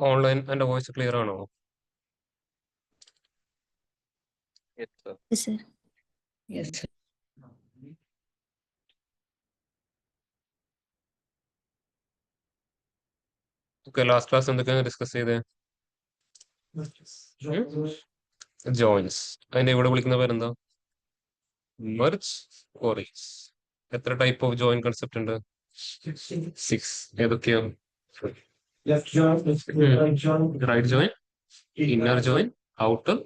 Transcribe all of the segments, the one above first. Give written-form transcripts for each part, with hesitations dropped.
Online എന്റെ voice clear ആണോ? Yes, sir. Yes, sir. Yes, sir. Okay, last class എന്തൊക്കെയാണ് discuss ചെയ്തത്? Joins. അതിന്റെ ഇവിടെ വിളിക്കുന്ന പേരെന്താ? Merge queries. എത്ര ടൈപ്പ് ഓഫ് ജോയിൻ കൺസെപ്റ്റ് ഉണ്ട്? 6. ഏതൊക്കെയാണ്? Left join, right join, right join, inner join, outer,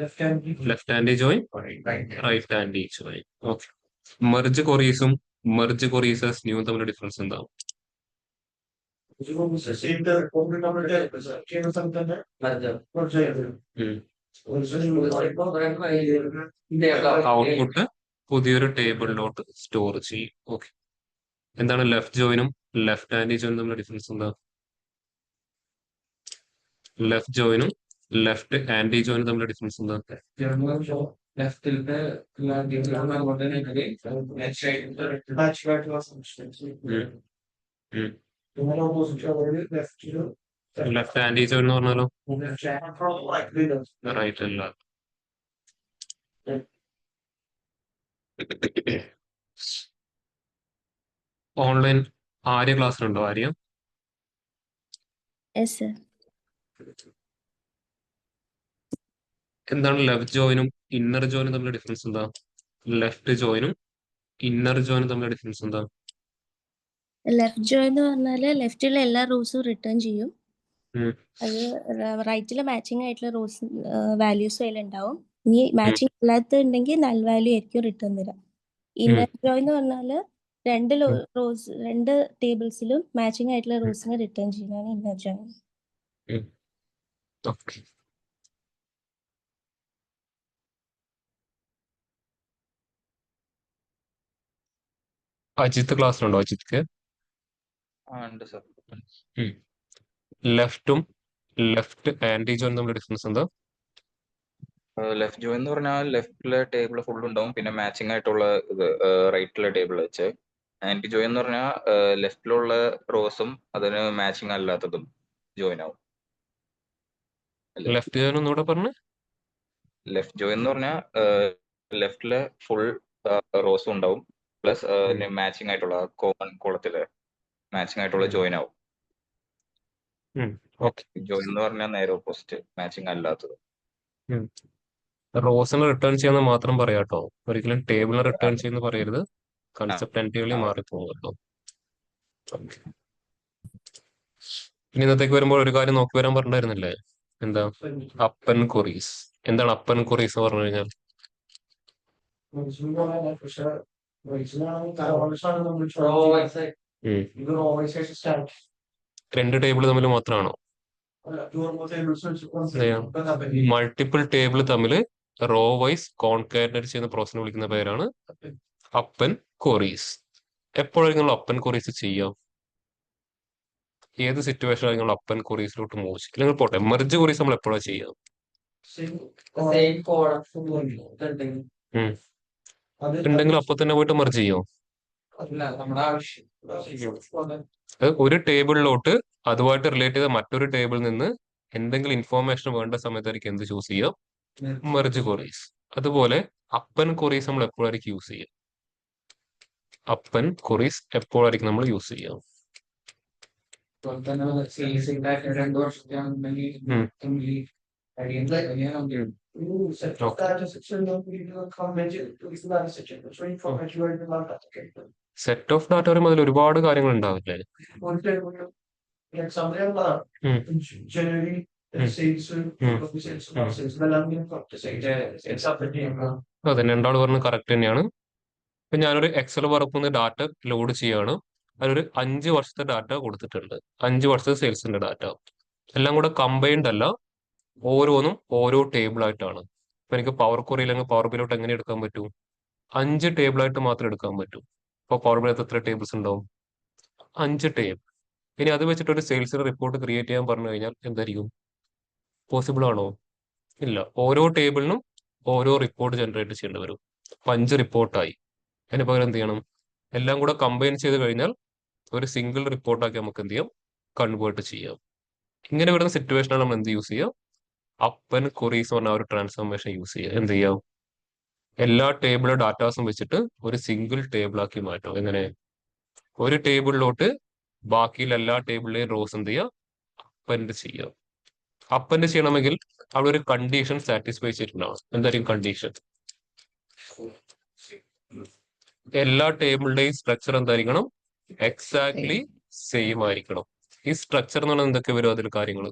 left hand, left hand join, right hand join. Okay. Merge ക്വറീസും മെർജ് ക്വറീസസ് ന്യൂ തമ്മിലുള്ള ഡിഫറൻസ് എന്താ? ഔട്ട്പുട്ട് പുതിയൊരു ടേബിളിലോട്ട് സ്റ്റോർ ചെയ്യും. Okay. എന്താണ് ലെഫ്റ്റ് ജോയിനും ലെഫ്റ്റ് ഹാൻഡ് ജോയിനും തമ്മിലുള്ള ഡിഫറൻസ് എന്താ? ലെഫ്റ്റ് ജോയിനും ലെഫ്റ്റ് ഹാൻഡ് ജോയിനും തമ്മിലുള്ള ഡിഫറൻസ് എന്താ? ലെഫ്റ്റ് ഹാൻഡ് ജോയിൻ എന്ന് പറഞ്ഞാലോ? റൈറ്റ് അല്ല. ഓൺലൈൻ ആര്യ ക്ലാസ്സിലുണ്ടോ? ആര്യ? Yes, sir. എന്താണ് ലെഫ്റ്റ് ജോയിനും ഇന്നർ ജോയിനും തമ്മിലുള്ള ഡിഫറൻസ് എന്താ? ലെഫ്റ്റ് ജോയിനും ഇന്നർ ജോയിനും തമ്മിലുള്ള ഡിഫറൻസ് എന്താ? ലെഫ്റ്റ് ജോയിൻ എന്ന് പറഞ്ഞാൽ ലെഫ്റ്റിലെ എല്ലാ റോസും റിട്ടേൺ ചെയ്യും. അത് റൈറ്റിൽ മാച്ചിങ് ആയിട്ടുള്ള റോസ് വാല്യൂസും അതിലുണ്ടാവും. ഇനി മാച്ചിങ് അല്ലാത്ത ഉണ്ടെങ്കിൽ നൽ വാല്യൂ ആയിരിക്കും റിട്ടേൺ തരാം. ഇന്നർ ജോയിൻ എന്ന് പറഞ്ഞാൽ രണ്ട് ടേബിൾസിലും മാച്ചിങ് ആയിട്ടുള്ള റോസിനെ റിട്ടേൺ ചെയ്യുന്നതാണ് ഇന്നർ ജോയിൻ. ഓക്കെ. അജിത്ത് ക്ലാസ്സിലുണ്ടോ? അജിത്ത് ഉണ്ട് സർ. ലെഫ്റ്റും ലെഫ്റ്റ് ഹാൻഡ് ജോയിനും തമ്മിലുള്ള ഡിഫറൻസ് എന്താ? ലെഫ്റ്റ് ജോയിൻ എന്ന് പറഞ്ഞാൽ ലെഫ്റ്റിലെ ടേബിൾ ഫുൾ ഉണ്ടാവും, പിന്നെ മാച്ചിങ് ആയിട്ടുള്ള ഇത് റൈറ്റിലെ ടേബിൾ വെച്ച്. ആന്റി ജോയിൻ എന്ന് പറഞ്ഞാൽ ലെഫ്റ്റിലുള്ള റോസും അതിന് മാച്ചിങ് അല്ലാത്തതും ജോയിൻ ആവും. ലെഫ്റ്റ് ജോയിൻ ഒന്നുകൂടെ പറഞ്ഞു. ലെഫ്റ്റ് ജോയിൻ എന്ന് പറഞ്ഞാൽ ലെഫ്റ്റിലെ ഫുൾ റോസും ഉണ്ടാവും, പ്ലസ് മാച്ചിങ് ആയിട്ടുള്ള കോമൺ കോളത്തില് മാച്ചിങ് ആയിട്ടുള്ള ജോയിൻ ആവും. ഓക്കെ. ജോയിൻ എന്ന് പറഞ്ഞാൽ നേരെ ഓപ്പോസിറ്റ്, മാച്ചിങ് അല്ലാത്തത്. റോസിനെ റിട്ടേൺ ചെയ്യുന്ന മാത്രം പറയാട്ടോ, ഒരിക്കലും ടേബിളിനെ റിട്ടേൺ ചെയ്യുന്ന പറയരുത്. കൺസെപ്റ്റ് എൻറ്റയർലി മാറിപ്പോകും കേട്ടോ. ഇനി ഇന്നത്തേക്ക് വരുമ്പോൾ ഒരു കാര്യം നോക്കി വരാൻ പറഞ്ഞിരുന്നില്ലേ? എന്താ? അപ്പൻ കൊറീസ്. എന്താണ് അപ്പൻ കൊറീസ് എന്ന് പറഞ്ഞു കഴിഞ്ഞാൽ? രണ്ട് ടേബിൾ തമ്മിൽ മാത്രമാണോ? മൾട്ടിപ്പിൾ ടേബിൾ തമ്മിൽ റോ വൈസ് കോൺകാറ്റനേറ്റ് ചെയ്യുന്ന പ്രോസസ്സിനെ വിളിക്കുന്ന പേരാണ് അപ്പൻ കൊറീസ്. എപ്പോഴായിരിക്കും നമ്മൾ അപ്പൻ കൊറീസ് ചെയ്യാം? ഏത് സിറ്റുവേഷനാണ് നിങ്ങൾ അപ്പൻ കൊറീസിലോട്ട് മൂവ് ചെയ്യും? അല്ലെങ്കിൽ പോട്ടെ, മെർജ് കൊറീസ് നമ്മൾ എപ്പോഴാണ് ചെയ്യാം? ഉണ്ടെങ്കിൽ അപ്പൊ തന്നെ പോയിട്ട് മെർജ് ചെയ്യോ? ഒരു ടേബിളിലോട്ട് അതുമായിട്ട് റിലേറ്റ് ചെയ്ത മറ്റൊരു ടേബിളിൽ നിന്ന് എന്തെങ്കിലും ഇൻഫോർമേഷൻ വേണ്ട സമയത്തായിരിക്കും എന്ത് ചൂസ് ചെയ്യാം? മെർജ് കൊറീസ്. അതുപോലെ അപ്പൻ കൊറീസ് നമ്മൾ എപ്പോഴായിരിക്കും യൂസ് ചെയ്യുക? അപ്പൻ കൊറീസ് എപ്പോഴായിരിക്കും നമ്മൾ യൂസ് ചെയ്യുക? സെറ്റ് ഓഫ് ഡാറ്റ പറയുമ്പോൾ അതിൽ ഒരുപാട് കാര്യങ്ങൾ ഉണ്ടാവില്ലേ? അതെ, രണ്ടാൾ പറഞ്ഞത് കറക്റ്റ് തന്നെയാണ്. ഇപ്പൊ ഞാനൊരു എക്സൽ വർക്കുന്ന ഡാറ്റ ലോഡ് ചെയ്യാണ്. അതിലൊരു 5 വർഷത്തെ ഡാറ്റ കൊടുത്തിട്ടുണ്ട്, 5 വർഷത്തെ സെയിൽസിന്റെ ഡാറ്റ. എല്ലാം കൂടെ കമ്പൈൻഡ് അല്ല, ഓരോന്നും ഓരോ ടേബിൾ ആയിട്ടാണ്. ഇപ്പൊ എനിക്ക് പവർ ക്വറി അല്ലെങ്കിൽ പവർ ബിയിലോട്ട് എങ്ങനെ എടുക്കാൻ പറ്റൂ? 5 ടേബിൾ ആയിട്ട് മാത്രമേ എടുക്കാൻ പറ്റൂ. ഇപ്പൊ പവർ ബിയിലത്ത് എത്ര ടേബിൾസ് ഉണ്ടാവും? 5 ടേബിൾ. ഇനി അത് വെച്ചിട്ട് ഒരു സെയിൽസിന്റെ റിപ്പോർട്ട് ക്രിയേറ്റ് ചെയ്യാൻ പറഞ്ഞു കഴിഞ്ഞാൽ എന്തായിരിക്കും? പോസിബിൾ ആണോ? ഇല്ല. ഓരോ ടേബിളിനും ഓരോ റിപ്പോർട്ട് ജനറേറ്റ് ചെയ്യേണ്ടി വരും. 5 റിപ്പോർട്ടായി. അതിന് പകരം എന്ത് ചെയ്യണം? എല്ലാം കൂടെ കമ്പൈൻ ചെയ്ത് കഴിഞ്ഞാൽ ഒരു സിംഗിൾ റിപ്പോർട്ടാക്കി നമുക്ക് എന്ത് ചെയ്യാം? കൺവേർട്ട് ചെയ്യാം. ഇങ്ങനെ വരുന്ന സിറ്റുവേഷനാണ് നമ്മൾ എന്ത് യൂസ് ചെയ്യുക? അപ്പൻ ക്വറീസ് പറഞ്ഞ ഒരു ട്രാൻസ്ഫോർമേഷൻ യൂസ് ചെയ്യുക. എന്ത് ചെയ്യാം? എല്ലാ ടേബിൾ ഡാറ്റാസും വെച്ചിട്ട് ഒരു സിംഗിൾ ടേബിൾ ആക്കി മാറ്റും. എങ്ങനെ? ഒരു ടേബിളിലോട്ട് ബാക്കിയുള്ള എല്ലാ ടേബിളിലെയും റോസ് എന്ത് ചെയ്യുക? അപ്പൻഡ് ചെയ്യുക. അപ്പൻഡ് ചെയ്യണമെങ്കിൽ അവിടെ ഒരു കണ്ടീഷൻ സാറ്റിസ്ഫൈ ചെയ്തിട്ടുണ്ടാവും. എന്തായിരിക്കും കണ്ടീഷൻ? എല്ലാ ടേബിളിന്റെയും സ്ട്രക്ചർ എന്തായിരിക്കണം? എക്സാക്ട്ലി സെയിം ആയിരിക്കണം. ഈ സ്ട്രക്ചർ എന്ന് പറഞ്ഞാൽ എന്തൊക്കെ വരും അതിൽ കാര്യങ്ങൾ?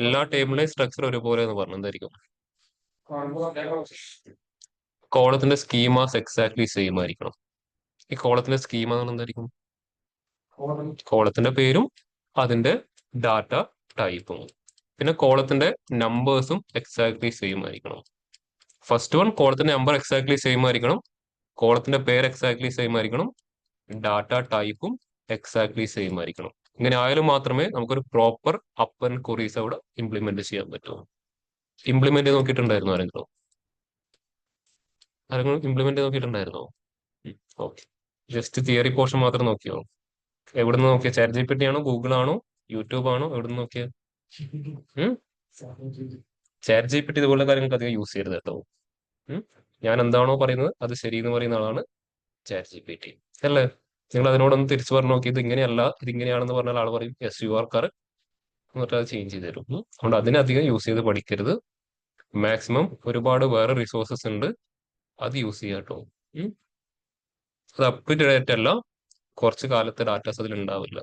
എല്ലാ ടേബിളിന്റെയും സ്ട്രക്ചർ ഒരുപോലെ എന്ന് പറഞ്ഞു എന്തായിരിക്കും? കോളത്തിന്റെ സ്കീമാസ് എക്സാക്ട്ലി സെയിം ആയിരിക്കണം. ഈ കോളത്തിന്റെ സ്കീമ എന്ന് പറഞ്ഞാൽ എന്തായിരിക്കും? കോളത്തിന്റെ പേരും അതിന്റെ ഡാറ്റ ടൈപ്പും. പിന്നെ കോളത്തിന്റെ നമ്പേഴ്സും എക്സാക്ട്ലി സെയിം ആയിരിക്കണം. ഫസ്റ്റ് വൺ കോളത്തിന്റെ നമ്പർ എക്സാക്ട്ലി സെയിം ആയിരിക്കണം, കോളത്തിന്റെ പേര് എക്സാക്ട്ലി സെയിം ആയിരിക്കണം, ഡാറ്റ ടൈപ്പും എക്സാക്ട്ലി സെയിം ആയിരിക്കണം. ഇങ്ങനെ ആയാലും മാത്രമേ നമുക്കൊരു പ്രോപ്പർ അപ്പൻ ക്വറീസ് അവിടെ ഇംപ്ലിമെന്റ് ചെയ്യാൻ പറ്റൂ. ഇംപ്ലിമെന്റ് നോക്കിയിട്ടുണ്ടായിരുന്നോ ആരെങ്കിലും? ആരെങ്കിലും ഇംപ്ലിമെന്റ് നോക്കിയിട്ടുണ്ടായിരുന്നോ? ഓക്കെ, ജസ്റ്റ് തിയറി പോർഷൻ മാത്രം നോക്കിയോ? എവിടുന്ന് നോക്കിയ? ചാറ്റ് GPT ആണോ, ഗൂഗിൾ ആണോ, യൂട്യൂബ് ആണോ? എവിടുന്ന് നോക്കിയ? ചാറ്റ് GPT ഇതുപോലുള്ള കാര്യങ്ങൾക്ക് അധികം യൂസ് ചെയ്യരുത് കേട്ടോ. ഞാൻ എന്താണോ പറയുന്നത് അത് ശരി എന്ന് പറയുന്ന ആളാണ് ചാറ്റ് GPT, അല്ലേ? നിങ്ങൾ അതിനോടൊന്ന് തിരിച്ചു പറഞ്ഞു നോക്കി, ഇത് ഇങ്ങനെയല്ല ഇത് ഇങ്ങനെയാണെന്ന് പറഞ്ഞാൽ ആൾ പറയും യെസ് യു ആർ കറക്റ്റ് എന്നിട്ട് അത് ചേഞ്ച് ചെയ്ത് തരും. അതുകൊണ്ട് അതിനധികം യൂസ് ചെയ്ത് പഠിക്കരുത്. മാക്സിമം ഒരുപാട് വേറെ റിസോഴ്സസ് ഉണ്ട്, അത് യൂസ് ചെയ്യാം കേട്ടോ. അത് അപ് ടു ഡേറ്റ് അല്ല, കുറച്ച് കാലത്തെ ഡാറ്റാസ് അതിൽ ഉണ്ടാവില്ല.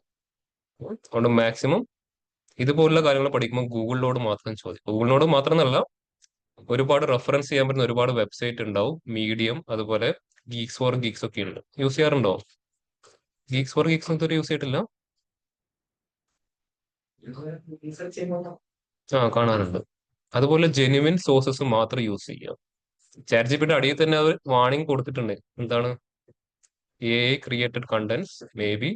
അതുകൊണ്ട് മാക്സിമം ഇതുപോലുള്ള കാര്യങ്ങൾ പഠിക്കുമ്പോൾ ഗൂഗിളിനോട് മാത്രം ചോദിക്കും. ഗൂഗിളിനോട് മാത്രമെന്നല്ല, ഒരുപാട് റെഫറൻസ് ചെയ്യാൻ പറ്റുന്ന ഒരുപാട് വെബ്സൈറ്റ് ഉണ്ടാവും. മീഡിയം, അതുപോലെ ഗീക്സ് ഫോർ ഗീക്സ് ഒക്കെ ഉണ്ട്. യൂസ് ചെയ്യാറുണ്ടോ? ഗീക്സ് ഫോർ ഗീക്സ് ഇതുവരെ യൂസ് ചെയ്തിട്ടില്ല? കാണാറുണ്ട്. അതുപോലെ ജെന്യുവിൻ സോഴ്സസ് മാത്രം യൂസ് ചെയ്യുക. ചാറ്റ് GPT അടിയിൽ തന്നെ അവർ വാണിംഗ് കൊടുത്തിട്ടുണ്ട്. എന്താണ്? AI created contents may be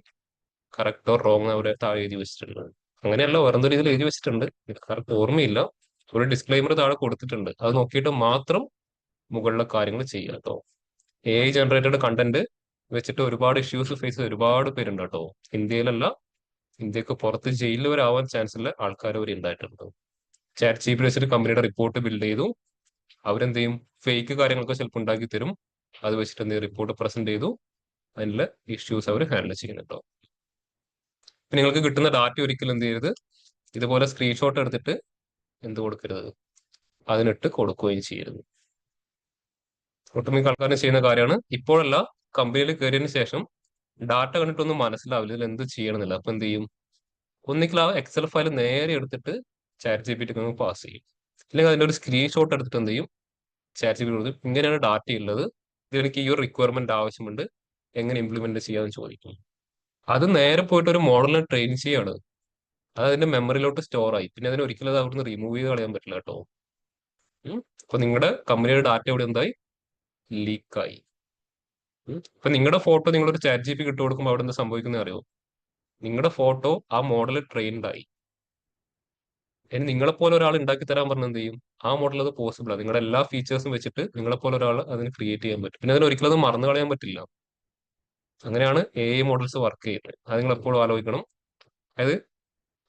correct or wrong അവരെ താഴെ എഴുതി വെച്ചിട്ടുണ്ട്. അങ്ങനെയല്ല, വേറെ രീതിയിൽ എഴുതി വെച്ചിട്ടുണ്ട്, എനിക്ക് കറക്റ്റ് ഓർമ്മയില്ല. ഒരു ഡിസ്ക്ലൈമർ താഴെ കൊടുത്തിട്ടുണ്ട്. അത് നോക്കിയിട്ട് മാത്രം മുകളിലെ കാര്യങ്ങൾ ചെയ്യുക കേട്ടോ. AI ജനറേറ്റഡ് കണ്ടന്റ് വെച്ചിട്ട് ഒരുപാട് ഇഷ്യൂസ് ഫേസ് ചെയ്ത് ഒരുപാട് പേരുണ്ട് കേട്ടോ. ഇന്ത്യയിലല്ല, ഇന്ത്യക്ക് പുറത്ത് ജയിലിൽ വരെ ആവാൻ ചാൻസ് ഉള്ള ആൾക്കാർ വരെ ഉണ്ടായിട്ടുണ്ട്. ചാറ്റ് GPT വെച്ചിട്ട് കമ്പനിയുടെ റിപ്പോർട്ട് ബിൽഡ് ചെയ്തു. അവരെന്ത് ചെയ്യും? ഫേക്ക് കാര്യങ്ങളൊക്കെ ചിലപ്പോൾ ഉണ്ടാക്കി തരും. അത് വെച്ചിട്ട് എന്ത് റിപ്പോർട്ട് പ്രസന്റ് ചെയ്തു. അതിനുള്ള ഇഷ്യൂസ് അവർ ഹാൻഡിൽ ചെയ്യുന്നുണ്ടോ. പിന്നെ നിങ്ങൾക്ക് കിട്ടുന്ന ഡാറ്റ ഒരിക്കലും എന്ത് ചെയ്യരുത്? ഇതുപോലെ സ്ക്രീൻഷോട്ട് എടുത്തിട്ട് എന്ത് കൊടുക്കരുത്? അതിനിട്ട് കൊടുക്കുകയും ചെയ്യരുത്. ഒട്ടുമിക്ക ആൾക്കാരും ചെയ്യുന്ന കാര്യമാണ്. ഇപ്പോഴല്ല, കമ്പനിയിൽ കയറിയതിന് ശേഷം ഡാറ്റ കണ്ടിട്ടൊന്നും മനസ്സിലാവില്ല ഇതിൽ എന്ത് ചെയ്യണമെന്നില്ല. അപ്പൊ എന്ത് ചെയ്യും? ഒന്നിക്കൽ ആ എക്സൽ ഫയൽ നേരെ എടുത്തിട്ട് ചാറ്റ് GPT പാസ് ചെയ്യും. അല്ലെങ്കിൽ അതിന്റെ ഒരു സ്ക്രീൻഷോട്ട് എടുത്തിട്ട് എന്ത് ചെയ്യും? ചാറ്റ് GPT കൊടുത്ത് ഇങ്ങനെയാണ് ഡാറ്റ ഉള്ളത്, ഇതെനിക്ക് ഈ ഒരു റിക്വയർമെന്റ് ആവശ്യമുണ്ട്, എങ്ങനെ ഇംപ്ലിമെന്റ് ചെയ്യാമെന്ന് ചോദിക്കും. അത് നേരെ പോയിട്ട് ഒരു മോഡലിനെ ട്രെയിൻ ചെയ്യാണ്. അത് അതിന്റെ മെമ്മറിയിലോട്ട് സ്റ്റോർ ആയി. പിന്നെ അതിനെ ഒരിക്കലും അത് അവിടുന്ന് റിമൂവ് ചെയ്ത് കളയാൻ പറ്റില്ല കേട്ടോ. അപ്പൊ നിങ്ങളുടെ കമ്പനിയുടെ ഡാറ്റ ഇവിടെ എന്തായി? ലീക്കായി. ഇപ്പൊ നിങ്ങളുടെ ഫോട്ടോ നിങ്ങളൊരു ചാറ്റ് GPT ഇട്ട് കൊടുക്കുമ്പോൾ അവിടെ എന്താ സംഭവിക്കുന്നത് അറിയോ? നിങ്ങളുടെ ഫോട്ടോ ആ മോഡൽ ട്രെയിൻഡ് ആയി. ഇനി നിങ്ങളെപ്പോലെ ഒരാൾ ഉണ്ടാക്കി തരാൻ പറഞ്ഞ എന്ത് ചെയ്യും? ആ മോഡൽ അത് പോസിബിൾ ആണ്. നിങ്ങളുടെ എല്ലാ ഫീച്ചേഴ്സും വെച്ചിട്ട് നിങ്ങളെപ്പോലെ ഒരാൾ അതിന് ക്രിയേറ്റ് ചെയ്യാൻ പറ്റും. പിന്നെ അതിന് ഒരിക്കലും അത് മറന്നു കളയാൻ പറ്റില്ല. അങ്ങനെയാണ് AI മോഡൽസ് വർക്ക് ചെയ്യുന്നത്. അത് നിങ്ങൾ എപ്പോഴും ആലോചിക്കണം. അതായത്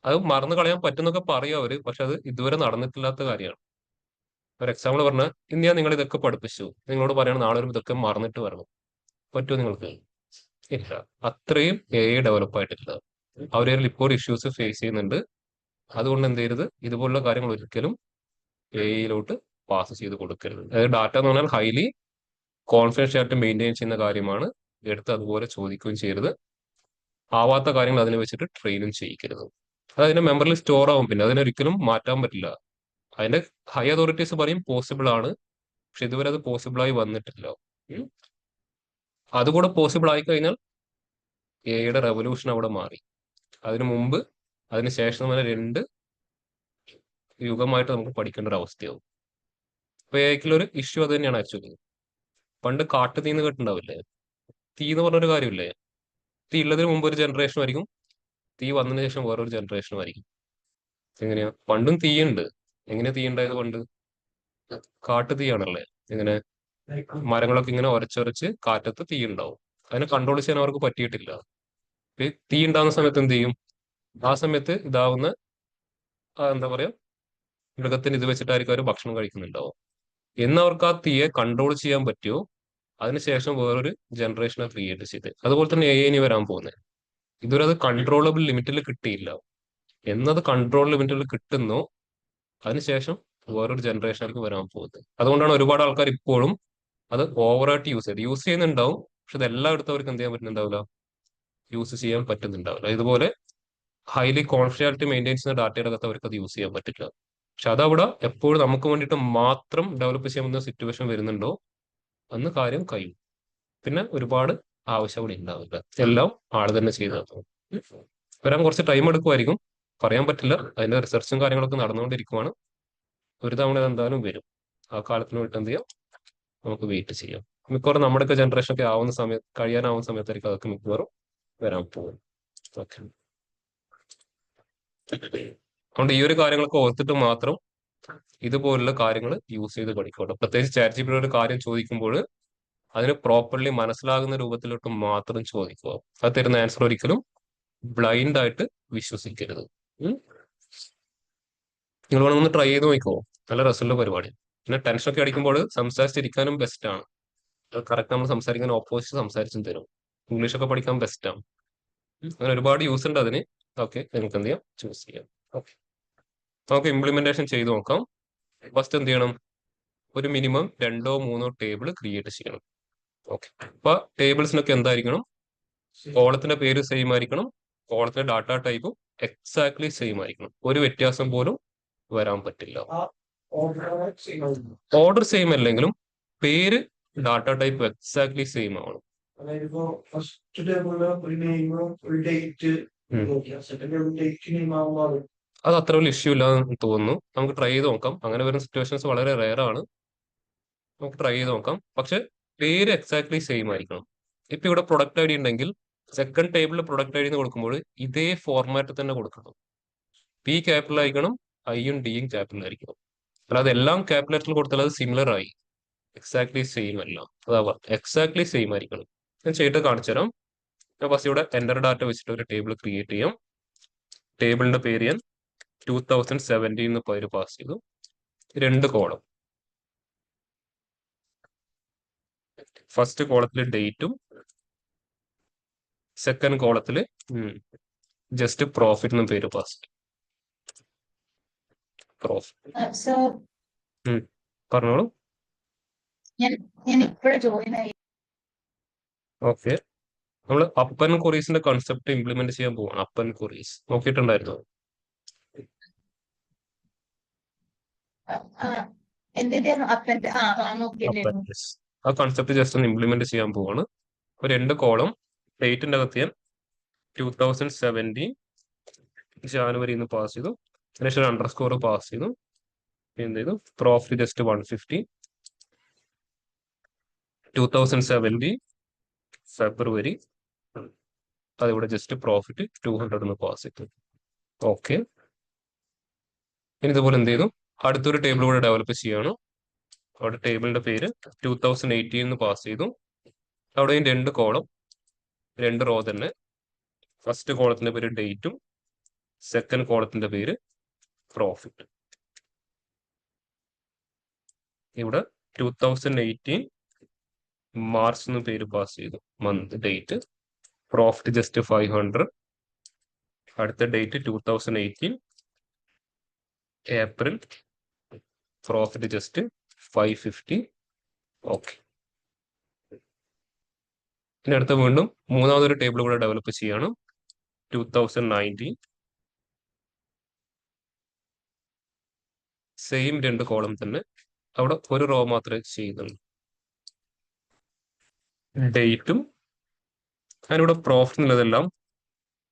അത് മറന്നു കളയാൻ പറ്റുന്നൊക്കെ പറയും അവര്, പക്ഷെ അത് ഇതുവരെ നടന്നിട്ടില്ലാത്ത കാര്യമാണ്. ഒരു എക്സാമ്പിൾ പറഞ്ഞാൽ, ഇന്ന് ഞാൻ നിങ്ങൾ ഇതൊക്കെ പഠിപ്പിച്ചു, നിങ്ങളോട് പറയണം നാളെ ഒരു ഇതൊക്കെ മറന്നിട്ട് വരണം. പറ്റുമോ നിങ്ങൾക്ക്? ഇല്ല. അത്രയും AI ഡെവലപ്പ് ആയിട്ടില്ല. അവരിൽ ഇപ്പോൾ ഇഷ്യൂസ് ഫേസ് ചെയ്യുന്നുണ്ട്. അതുകൊണ്ട് എന്ത് ചെയ്യരുത്? ഇതുപോലുള്ള കാര്യങ്ങൾ ഒരിക്കലും AIയിലോട്ട് പാസ് ചെയ്ത് കൊടുക്കരുത്. അതായത് ഡാറ്റ എന്ന് പറഞ്ഞാൽ ഹൈലി കോൺഫിഡൻഷ്യലായിട്ട് മെയിൻറ്റെയിൻ ചെയ്യുന്ന കാര്യമാണ്. എടുത്ത് അതുപോലെ ചോദിക്കുകയും ചെയ്യരുത്. ആവാത്ത കാര്യങ്ങൾ അതിനെ വെച്ചിട്ട് ട്രെയിനും ചെയ്യിക്കരുത്. അത് അതിന്റെ മെമ്മറിയിൽ സ്റ്റോർ ആവും. പിന്നെ അതിനൊരിക്കലും മാറ്റാൻ പറ്റില്ല. അതിന്റെ ഹൈ അതോറിറ്റീസ് പറയും പോസിബിൾ ആണ്, പക്ഷെ ഇതുവരെ അത് പോസിബിൾ ആയി വന്നിട്ടില്ല. അതുകൂടെ പോസിബിൾ ആയി കഴിഞ്ഞാൽ AI റെവല്യൂഷൻ അവിടെ മാറി. അതിനു മുമ്പ് അതിന് ശേഷം തന്നെ രണ്ട് യുഗമായിട്ട് നമുക്ക് പഠിക്കേണ്ട ഒരു അവസ്ഥയാവും. ഇപ്പൊ AIക്കുള്ളൊരു ഇഷ്യൂ അത് തന്നെയാണ് ആക്ച്വലി. പണ്ട് കാട്ടു തീന്ന് കേട്ടിട്ടുണ്ടാവില്ലേ? തീ എന്ന് പറഞ്ഞൊരു കാര്യമില്ലേ? തീ ഉള്ളതിന് മുമ്പ് ഒരു ജനറേഷൻ ആയിരിക്കും, തീ വന്നതിന് ശേഷം വേറൊരു ജനറേഷനും ആയിരിക്കും. എങ്ങനെയാ? പണ്ടും തീയുണ്ട്. എങ്ങനെയാ തീ ഉണ്ടായത് പണ്ട്? കാട്ടു തീയാണല്ലേ? എങ്ങനെ? മരങ്ങളൊക്കെ ഇങ്ങനെ ഒരച്ചൊരച്ച് കാറ്റത്ത് തീ ഉണ്ടാവും. അതിനെ കൺട്രോൾ ചെയ്യാൻ അവർക്ക് പറ്റിയിട്ടില്ല. തീ ഉണ്ടാകുന്ന സമയത്ത് എന്ത് ചെയ്യും? ആ സമയത്ത് ഇതാവുന്ന എന്താ പറയാ, മൃഗത്തിന് ഇത് വെച്ചിട്ടായിരിക്കും അവർ ഭക്ഷണം കഴിക്കുന്നുണ്ടാവും. എന്നവർക്ക് ആ തീയെ കൺട്രോൾ ചെയ്യാൻ പറ്റുമോ, അതിനുശേഷം വേറൊരു ജനറേഷനെ ക്രിയേറ്റ് ചെയ്ത്. അതുപോലെ തന്നെ AI ഇനി വരാൻ പോകുന്നത്. ഇതുവരെ അത് കൺട്രോളബിൾ ലിമിറ്റിൽ കിട്ടിയില്ല. എന്നത് കൺട്രോൾ ലിമിറ്റിൽ കിട്ടുന്നോ അതിനുശേഷം വേറൊരു ജനറേഷനിലേക്ക് വരാൻ പോകുന്നത്. അതുകൊണ്ടാണ് ഒരുപാട് ആൾക്കാർ ഇപ്പോഴും അത് ഓവറായിട്ട് യൂസ് ചെയ്യുന്നുണ്ടാവും. പക്ഷെ അത് എല്ലായിടത്തും അവർക്ക് എന്ത് ചെയ്യാൻ പറ്റുന്നുണ്ടാവില്ല, യൂസ് ചെയ്യാൻ പറ്റുന്നുണ്ടാവില്ല. ഇതുപോലെ ഹൈലി കോൺഫിഡൻഷ്യലിറ്റി മെയിൻറ്റെയിൻ ചെയ്യുന്ന ഡാറ്റയുടെ അകത്ത് അവർക്ക് അത് യൂസ് ചെയ്യാൻ പറ്റില്ല. പക്ഷെ അതവിടെ എപ്പോഴും നമുക്ക് വേണ്ടിയിട്ട് മാത്രം ഡെവലപ്പ് ചെയ്യാൻ പറ്റുന്ന സിറ്റുവേഷൻ വരുന്നുണ്ടോ അന്ന് കാര്യം കഴിയും. പിന്നെ ഒരുപാട് ആവശ്യം അവിടെ ഉണ്ടാവില്ല, എല്ലാം ആള് തന്നെ ചെയ്തു തന്നു. വരാൻ കുറച്ച് ടൈം എടുക്കുമായിരിക്കും, പറയാൻ പറ്റില്ല. അതിന്റെ റിസർച്ചും കാര്യങ്ങളൊക്കെ നടന്നുകൊണ്ടിരിക്കുവാണ്. ഒരു തവണ ഇത് എന്തായാലും വരും. ആ കാലത്തിന് വേണ്ടി എന്ത് ചെയ്യാം, നമുക്ക് വെയിറ്റ് ചെയ്യാം. മിക്കവാറും നമ്മുടെയൊക്കെ ജനറേഷൻ ഒക്കെ ആവുന്ന സമയത്ത്, കഴിയാനാവുന്ന സമയത്തായിരിക്കും അതൊക്കെ മിക്കവാറും വരാൻ പോകും. ഓക്കെ, അതുകൊണ്ട് ഈ ഒരു കാര്യങ്ങളൊക്കെ ഓർത്തിട്ട് മാത്രം ഇതുപോലുള്ള കാര്യങ്ങൾ യൂസ് ചെയ്ത് പഠിക്കുക. പ്രത്യേകിച്ച് ChatGPT ഒരു കാര്യം ചോദിക്കുമ്പോൾ അതിന് പ്രോപ്പർലി മനസ്സിലാകുന്ന രൂപത്തിലോട്ട് മാത്രം ചോദിക്കുക. അത് തരുന്ന ആൻസർ ഒരിക്കലും ബ്ലൈൻഡ് ആയിട്ട് വിശ്വസിക്കരുത്. നിങ്ങൾ വേണമെന്ന് ട്രൈ ചെയ്ത് നോക്കിക്കോ, നല്ല രസമുള്ള പരിപാടി. പിന്നെ ടെൻഷനൊക്കെ അടിക്കുമ്പോൾ സംസാരിച്ചിരിക്കാനും ബെസ്റ്റാണ്. കറക്റ്റ് നമ്മൾ സംസാരിക്കാൻ ഓപ്പോസിറ്റ് സംസാരിച്ചും തരും. ഇംഗ്ലീഷൊക്കെ പഠിക്കാൻ ബെസ്റ്റാണ്. അങ്ങനെ ഒരുപാട് യൂസ് ഉണ്ട് അതിന്. ഓക്കെ, നിങ്ങൾക്ക് എന്ത് ചെയ്യാം, ചൂസ് ചെയ്യാം. ഓക്കെ, നമുക്ക് ഇംപ്ലിമെന്റേഷൻ ചെയ്ത് നോക്കാം. ഫസ്റ്റ് എന്ത് ചെയ്യണം, ഒരു മിനിമം 2-3 ടേബിൾ ക്രിയേറ്റ് ചെയ്യണം. ഓക്കെ, അപ്പൊ ടേബിൾസിനൊക്കെ എന്തായിരിക്കണം, കോളത്തിന്റെ പേര് സെയിം ആയിരിക്കണം, കോളത്തിന്റെ ഡാറ്റ ടൈപ്പും എക്സാക്ട്ലി സെയിം ആയിരിക്കണം. ഒരു വ്യത്യാസം പോലും വരാൻ പറ്റില്ല. ഓർഡർ സെയിം അല്ലെങ്കിലും പേര് ഡാറ്റ ടൈപ്പ് എക്സാക്ട്ലി സെയിം ആവണം. അതായത് ഇപ്പോ ഫസ്റ്റ് ടേബിളില് ഒരു നെയിം ഒരു date second table date name ആവുമ്പോൾ അത് അത്ര വലിയ ഇഷ്യൂ ഇല്ലാന്ന് തോന്നുന്നു. നമുക്ക് ട്രൈ ചെയ്ത് നോക്കാം. അങ്ങനെ വരുന്ന സിറ്റുവേഷൻസ് വളരെ റെയർ ആണ്. നമുക്ക് ട്രൈ ചെയ്ത് നോക്കാം. പക്ഷെ പേര് എക്സാക്ട്ലി സെയിം ആയിരിക്കണം. ഇപ്പൊ ഇവിടെ പ്രൊഡക്റ്റ് ID ഉണ്ടെങ്കിൽ സെക്കൻഡ് ടേബിളിൽ പ്രൊഡക്റ്റ് ID എന്ന് കൊടുക്കുമ്പോൾ ഇതേ ഫോർമാറ്റ് തന്നെ കൊടുക്കണം. P ക്യാപിറ്റൽ ആയിരിക്കണം, ഐയും ഡിയും ക്യാപിറ്റൽ ആയിരിക്കണം. അല്ലാതെ എല്ലാം ക്യാപിറ്റൽ കൊടുത്താൽ അത് സിമിലർ ആയി, എക്സാക്ട്ലി സെയിം അല്ല. അതാ എക്സാക്ട്ലി സെയിം ആയിരിക്കണം. ഞാൻ ചെയ്തിട്ട് കാണിച്ചു തരാം. ഞാൻ ഫസ്റ്റ് ഇവിടെ എൻ്റർ ഡാറ്റ വെച്ചിട്ട് ഒരു ടേബിൾ ക്രിയേറ്റ് ചെയ്യാം. ടേബിളിന്റെ പേര് ഞാൻ 2017 എന്ന് പേര് പാസ് ചെയ്തു. 2 കോളം. ഫസ്റ്റ് കോളത്തിൽ ഡേറ്റും സെക്കൻഡ് കോളത്തിൽ ജസ്റ്റ് പ്രോഫിറ്റ് എന്ന പേര് പാസ് ചെയ്യും. പ്രോഫിറ്റ് പറഞ്ഞോളൂ. ഓക്കെ, നമ്മൾ അപ്പൻ കൊറീസിന്റെ കൺസെപ്റ്റ് ഇംപ്ലിമെന്റ് ചെയ്യാൻ പോവാണ്. അപ്പൻ കൊറീസ് നോക്കിയിട്ടുണ്ടായിരുന്നു. ആ കൺസെപ്റ്റ് ജസ്റ്റ് ഒന്ന് ഇംപ്ലിമെന്റ് ചെയ്യാൻ പോവാണ്. അപ്പൊ 2 കോളം, ഡേറ്റിന്റെ അകത്ത് ഞാൻ 2017 ജാനുവരി എന്ന് പാസ് ചെയ്തു. അതിനുശേഷം അണ്ടർസ്കോർ പാസ് ചെയ്തു. എന്ത് ചെയ്തു, പ്രോഫിറ്റ് ജസ്റ്റ് 150. 2017 ഫെബ്രുവരി, അതിവിടെ ജസ്റ്റ് പ്രോഫിറ്റ് 200 എന്ന് പാസ് ചെയ്തു. ഓക്കെ, ഇനി ഇതുപോലെ എന്ത് ചെയ്തു, അടുത്തൊരു ടേബിൾ കൂടെ ഡെവലപ്പ് ചെയ്യണം. അവിടെ ടേബിളിന്റെ പേര് 2018 എന്ന് പാസ് ചെയ്തു. അവിടെയും 2 കോളം 2 റോ തന്നെ. ഫസ്റ്റ് കോളത്തിന്റെ പേര് ഡേറ്റും സെക്കൻഡ് കോളത്തിന്റെ പേര് പ്രോഫിറ്റ്. ഇവിടെ 2018 മാർച്ച് എന്ന് പേര് പാസ് ചെയ്തു, മന്ത് ഡേറ്റ്. Profit just 500. അടുത്ത date 2018 April, profit just 550. Okay, ഇനി അടുത്ത വീണ്ടും മൂന്നാമതൊരു ടേബിൾ കൂടെ ഡെവലപ്പ് ചെയ്യാണ്. 2019 സെയിം 2 കോളം തന്നെ. അവിടെ ഒരു റോ മാത്രമേ ചെയ്യുന്നുള്ളൂ. ഡേറ്റും അതിനിവിടെ പ്രോഫിറ്റ് എന്നുള്ളതെല്ലാം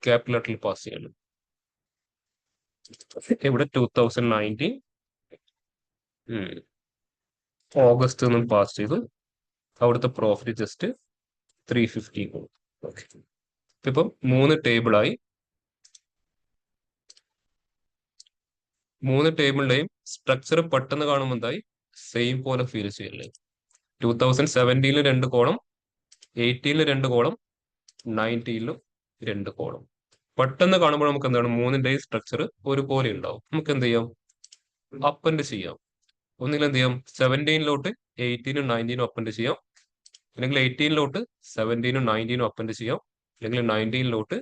ക്യാപിറ്റൽ ലെറ്ററിൽ പാസ് ചെയ്യണം. ഇവിടെ 2019 ഓഗസ്റ്റ് എന്നും പാസ് ചെയ്തു. അവിടുത്തെ പ്രോഫിറ്റ് ജസ്റ്റ് 350. ഓക്കെ, ഇപ്പം 3 ടേബിളായി. 3 ടേബിളിന്റെയും സ്ട്രക്ചർ പെട്ടെന്ന് കാണുമ്പോൾ എന്തായി, സെയിം പോലെ ഫീൽ ചെയ്യല്ലേ. 2017 2 കോളം, 18 2 കോളം, 19 2 കോളം. പെട്ടെന്ന് കാണുമ്പോൾ നമുക്ക് എന്താണ് മൂന്നിന്റെയും സ്ട്രക്ചർ ഒരുപോലെ ഉണ്ടാവും. നമുക്ക് എന്ത് ചെയ്യാം, അപ്പൻഡ് ചെയ്യാം. ഒന്നുകിൽ എന്ത് ചെയ്യാം, 17 18 19 അപ്പൻഡ് ചെയ്യാം, അല്ലെങ്കിൽ 18 17 19 അപ്പൻഡ് ചെയ്യാം, അല്ലെങ്കിൽ 19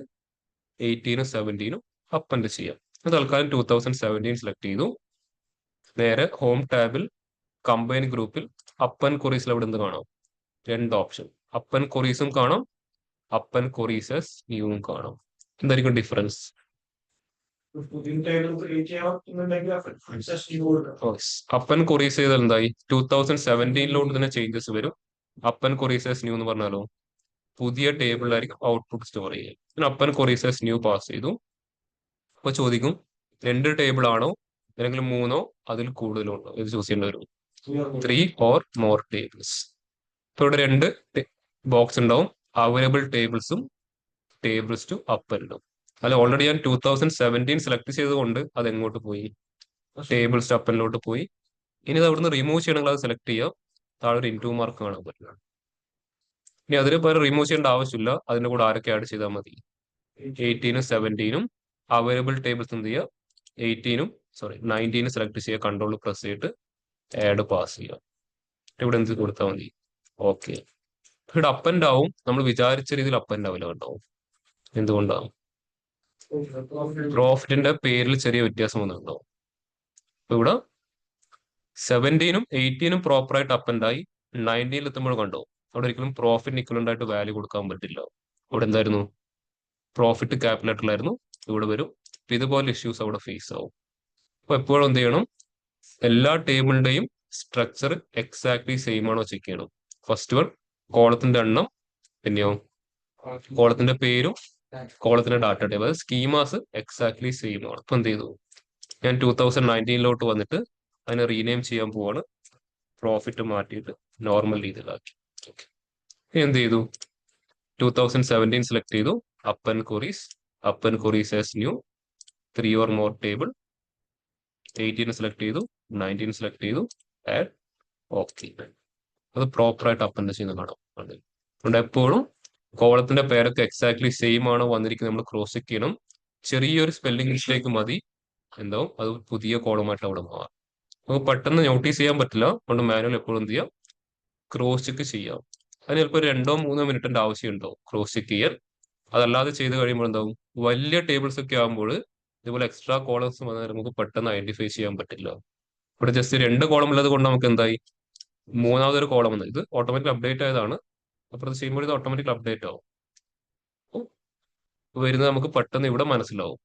18 17 അപ്പൻഡ് ചെയ്യാം. അത് തൽക്കാലം 2017 സെലക്ട് ചെയ്തു. നേരെ ഹോം ടാബിൽ കമ്പൈൻ ഗ്രൂപ്പിൽ അപ്പൻ കൊറീസിൽ അവിടെ എന്ത് കാണാം, രണ്ട് ഓപ്ഷൻ, അപ്പൻ കൊറീസും കാണാം, അപ്പൻ കൊറീസസ് ന്യൂവും കാണാം. എന്തായിരിക്കും ഡിഫറൻസ്? പുതിയ ടേബിൾ ക്രിയേറ്റ് ചെയ്യാന്നുണ്ടെങ്കിൽ അപ്പൻ കൊറീസ് ചെയ്താൽ എന്തായി, 2017 തന്നെ ചേഞ്ചസ് വരും. അപ്പൻ കൊറീസസ് ന്യൂ എന്ന് പറഞ്ഞാലോ പുതിയ ടേബിളിലായിരിക്കും ഔട്ട്പുട്ട് സ്റ്റോർ ചെയ്യുക. പിന്നെ അപ്പൻ കൊറീസസ് ന്യൂ പാസ് ചെയ്തു. അപ്പൊ ചോദിക്കും 2 ടേബിൾ ആണോ അല്ലെങ്കിൽ 3 അതിൽ കൂടുതലോ ഉണ്ടോ, ഇത് ചൂസ് ചെയ്യേണ്ടി വരും. 3 or more tables. ഇപ്പൊ ഇവിടെ 2 ബോക്സ് ഉണ്ടാവും, അവൈലബിൾ ടേബിൾസും ടേബിൾസ് ടു അപ്പൻഡും. അല്ല ഓൾറെഡി ഞാൻ 2017 സെലക്ട് ചെയ്തുകൊണ്ട് അത് എങ്ങോട്ട് പോയി, ടേബിൾസ് ടു അപ്പനിലോട്ട് പോയി. ഇനി ഇത് അവിടുന്ന് റിമൂവ് ചെയ്യണമെങ്കിൽ അത് സെലക്ട് ചെയ്യാം, താഴെ ഒരു ഇൻടു മാർക്ക് കാണാൻ പറ്റില്ല. ഇനി അതിന് പകരം റിമൂവ് ചെയ്യേണ്ട ആവശ്യമില്ല, അതിന്റെ കൂടെ ആരൊക്കെ ആഡ് ചെയ്താൽ മതി, 18 17 അവൈലബിൾ ടേബിൾസ് എന്ത് ചെയ്യുക, 19 സെലക്ട് ചെയ്യുക, കൺട്രോൾ പ്രസ് ചെയ്തിട്ട് ആഡ് പാസ് ചെയ്യുക. ഇവിടെ എന്ത് കൊടുത്താൽ മതി, ഓക്കെ. ഇവിടെ അപ്പ് ആൻഡ് ആവും, നമ്മൾ വിചാരിച്ച രീതിയിൽ അപ്പ് ആൻഡ് ആവില്ല കേട്ടോ. എന്തുകൊണ്ടാണ്, പ്രോഫിറ്റിന്റെ പേരിൽ ചെറിയ വ്യത്യാസം വന്നിട്ടുണ്ടാവും. അപ്പൊ ഇവിടെ 17 18 പ്രോപ്പറായിട്ട് അപ്പ് ആൻഡ് ആയി, 19 എത്തുമ്പോൾ കണ്ടോ അവിടെ ഒരിക്കലും പ്രോഫിറ്റ് ഇക്വലന്റ് ആയിട്ട് വാല്യൂ കൊടുക്കാൻ പറ്റില്ല. അവിടെ എന്തായിരുന്നു, പ്രോഫിറ്റ് ക്യാപിറ്റലായിരുന്നു, ഇവിടെ വരും. ഇതുപോലെ ഇഷ്യൂസ് അവിടെ ഫേസ് ആവും. അപ്പൊ എപ്പോഴും എന്ത് ചെയ്യണം, എല്ലാ ടേബിളിന്റെയും സ്ട്രക്ചർ എക്സാക്ട്ലി സെയിം ആണോ ചെക്ക് ചെയ്യണം. ഫസ്റ്റ് വൺ കോളത്തിന്റെ എണ്ണം, പിന്നെയോ കോളത്തിന്റെ പേരും കോളത്തിന്റെ ഡാറ്റ ടൈപ്പ്, അതായത് സ്കീമാസ് എക്സാക്ട്ലി സെയിം ആണ്. ഇപ്പൊ എന്ത് ചെയ്തു, ഞാൻ 2019 വന്നിട്ട് അതിനെ റീനെയിം ചെയ്യാൻ പോവാണ്, പ്രോഫിറ്റ് മാറ്റിയിട്ട് നോർമൽ രീതിയിലാക്കി. എന്ത് ചെയ്തു, 2017 സെലക്ട് ചെയ്തു, അപ്പൻ കൊറീസ് as new, 3 or more table, 18 select ചെയ്തു, 19 സെലക്ട് ചെയ്തു, ആഡ്, ഓക്കെ. അത് പ്രോപ്പറായിട്ട് അപ്പൻഡ് ചെയ്യുന്ന കാണാം. അതുകൊണ്ട് എപ്പോഴും കോളത്തിന്റെ പേരൊക്കെ എക്സാക്ട്ലി സെയിം ആണോ വന്നിരിക്കുന്നത് നമ്മൾ ക്രോസ് ചെക്ക് ചെയ്യണം. ചെറിയൊരു സ്പെല്ലിംഗ് മിസ്റ്റേക്ക് മതി, എന്താവും അത് പുതിയ കോളമായിട്ട് അവിടെ മാറും. നമുക്ക് പെട്ടെന്ന് നോട്ടീസ് ചെയ്യാൻ പറ്റില്ല, അതുകൊണ്ട് മാനുവൽ എപ്പോഴും എന്ത് ചെയ്യാം, ക്രോസ് ചെക്ക് ചെയ്യാം. അതിന് ചിലപ്പോൾ 2-3 മിനിറ്റിന്റെ ആവശ്യമുണ്ടോ ക്രോസ് ചെക്ക് ചെയ്യാൻ. അതല്ലാതെ ചെയ്ത് കഴിയുമ്പോൾ എന്താവും, വലിയ ടേബിൾസ് ഒക്കെ ആകുമ്പോൾ ഇതുപോലെ എക്സ്ട്രാ കോളംസ് വന്നാൽ നമുക്ക് പെട്ടെന്ന് ഐഡന്റിഫൈ ചെയ്യാൻ പറ്റില്ല. ഇവിടെ ജസ്റ്റ് 2 കോളം ഉള്ളത് കൊണ്ട് നമുക്ക് എന്തായി, മൂന്നാമതൊരു കോളം വന്നത്, ഇത് ഓട്ടോമാറ്റിക് അപ്ഡേറ്റ് ആയതാണ്. അപ്പോൾ അത് ചെയ്യുമ്പോൾ ഇത് ഓട്ടോമാറ്റിക് അപ്ഡേറ്റ് ആവും. വരുന്നത് നമുക്ക് പെട്ടെന്ന് ഇവിടെ മനസ്സിലാവും.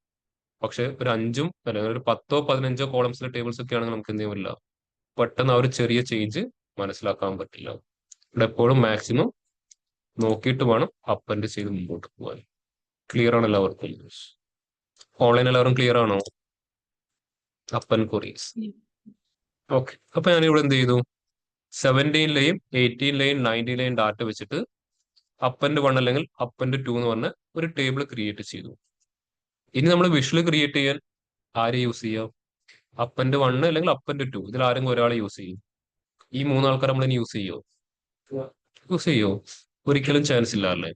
പക്ഷെ ഒരു 5 അല്ലെങ്കിൽ ഒരു 10-15 കോളംസിലെ ടേബിൾസ് ഒക്കെ ആണെങ്കിൽ നമുക്ക് എന്ത് ചെയ്യാൻ പറ്റില്ല, പെട്ടെന്ന് ആ ഒരു ചെറിയ ചേഞ്ച് മനസ്സിലാക്കാൻ പറ്റില്ല. ഇവിടെ എപ്പോഴും മാക്സിമം നോക്കിയിട്ട് വേണം അപ്പൻഡ് ചെയ്ത് മുമ്പോട്ട് പോകാൻ. ക്ലിയർ ആണ് എല്ലാവർക്കും? ഓൺലൈൻ എല്ലാവരും ക്ലിയർ ആണോ? അപ്പൻ കൊറീസ് ഓക്കെ. അപ്പൊ ഞാൻ ഇവിടെ എന്ത് ചെയ്തു, 17 18 19 ഡാറ്റ വെച്ചിട്ട് അപ്പൻഡ് 1 അല്ലെങ്കിൽ അപ്പൻഡ് 2 എന്ന് പറഞ്ഞ ഒരു ടേബിൾ ക്രിയേറ്റ് ചെയ്തു. ഇനി നമ്മൾ വിഷ്വൽ ക്രിയേറ്റ് ചെയ്യാൻ ആരെ യൂസ് ചെയ്യാം, അപ്പൻഡ് 1 അല്ലെങ്കിൽ അപ്പൻഡ് 2 ഇതിൽ ആരെങ്കിലും ഒരാളെ യൂസ് ചെയ്യും. ഈ 3 ആൾക്കാർ നമ്മൾ ഇനി യൂസ് ചെയ്യോ? ഒരിക്കലും ചാൻസ് ഇല്ല അല്ലേ.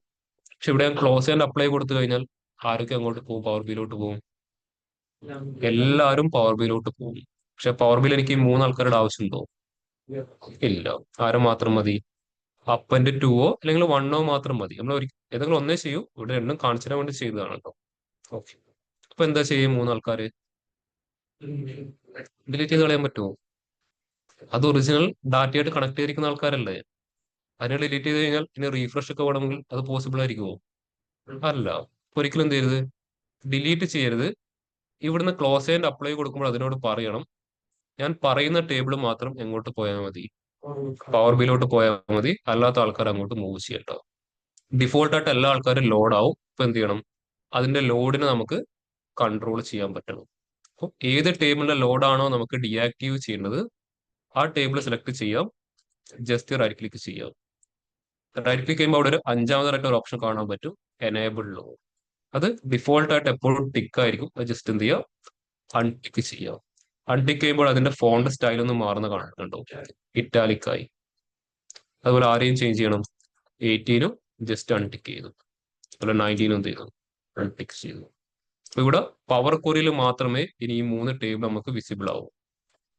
പക്ഷെ ഇവിടെ ക്ലോസ് ആൻഡ് അപ്ലൈ കൊടുത്തു കഴിഞ്ഞാൽ ആരൊക്കെ അങ്ങോട്ട് പോകും, പവർ ബിയിലോട്ട് പോകും, എല്ലാവരും പവർ ബിയിലോട്ട് പോകും. പക്ഷെ പവർ ബിയിൽ എനിക്ക് ഈ 3 ആൾക്കാരുടെ ആവശ്യമുണ്ടോ? ഇല്ല. ആരും മാത്രം മതി, അപ്പൻഡ് 2 അല്ലെങ്കിൽ 1 മാത്രം മതി. നമ്മൾ ഏതെങ്കിലും ഒന്നേ ചെയ്യൂ. ഇവിടെ രണ്ടും കാണിച്ചു തരാൻ വേണ്ടി ചെയ്തതാണ് കേട്ടോ. ഓക്കെ. അപ്പൊ എന്താ ചെയ്യും, 3 ആൾക്കാര് ഡിലീറ്റ് ചെയ്ത് കളയാൻ പറ്റുമോ? അത് ഒറിജിനൽ ഡാറ്റയായിട്ട് കണക്ട് ചെയ്തിരിക്കുന്ന ആൾക്കാരല്ലേ. അതിനെ ഡിലീറ്റ് ചെയ്ത് കഴിഞ്ഞാൽ ഇനി റീഫ്രഷ് ഒക്കെ വേണമെങ്കിൽ അത് പോസിബിൾ ആയിരിക്കുമോ? അല്ല. ഒരിക്കലും എന്ത് ചെയ്യരുത്, ഡിലീറ്റ് ചെയ്യരുത്. ഇവിടുന്ന് ക്ലോസ് ആൻഡ് അപ്ലൈ കൊടുക്കുമ്പോൾ അതിനോട് പറയണം, ഞാൻ പറയുന്ന ടേബിൾ മാത്രം എങ്ങോട്ട് പോയാൽ മതി, പവർ ബിയിലോട്ട് പോയാൽ മതി, അല്ലാത്ത ആൾക്കാർ അങ്ങോട്ട് മൂവ് ചെയ്യട്ടോ. ഡിഫോൾട്ടായിട്ട് എല്ലാ ആൾക്കാരും ലോഡ് ആവും. ഇപ്പൊ എന്ത് ചെയ്യണം, അതിന്റെ ലോഡിനെ നമുക്ക് കൺട്രോൾ ചെയ്യാൻ പറ്റണം. അപ്പോൾ ഏത് ടേബിളിന്റെ ലോഡാണോ നമുക്ക് ഡീആക്റ്റീവ് ചെയ്യേണ്ടത് ആ ടേബിൾ സെലക്ട് ചെയ്യാം, ജസ്റ്റ് റൈറ്റ് ക്ലിക്ക് ചെയ്യാം. റൈറ്റ് ക്ലിക്ക് ചെയ്യുമ്പോൾ അവിടെ ഒരു 5ാമതായിട്ട് ഒരു ഓപ്ഷൻ കാണാൻ പറ്റും, എനേബിൾ ലോഡ്. അത് ഡിഫോൾട്ട് ആയിട്ട് എപ്പോഴും ടിക്ക് ആയിരിക്കും. അത് ജസ്റ്റ് എന്ത് ചെയ്യുക, അൺടിക്ക് ചെയ്യാം. അൺടിക്ക് ചെയ്യുമ്പോൾ അതിന്റെ ഫോണ്ട് സ്റ്റൈൽ ഒന്ന് മാറുന്ന കാണുന്നുണ്ടോ, ഇറ്റാലിക് ആയി. അതുപോലെ ആരെയും ചേഞ്ച് ചെയ്യണം, 18 ജസ്റ്റ് അൺടിക്ക് ചെയ്തു, അതുപോലെ 19 എന്ത് ചെയ്തു, അൺടിക്ക് ചെയ്തു. അപ്പൊ ഇവിടെ പവർ ക്വറിയിൽ മാത്രമേ ഇനി ഈ 3 ടേബിൾ നമുക്ക് വിസിബിൾ ആവും.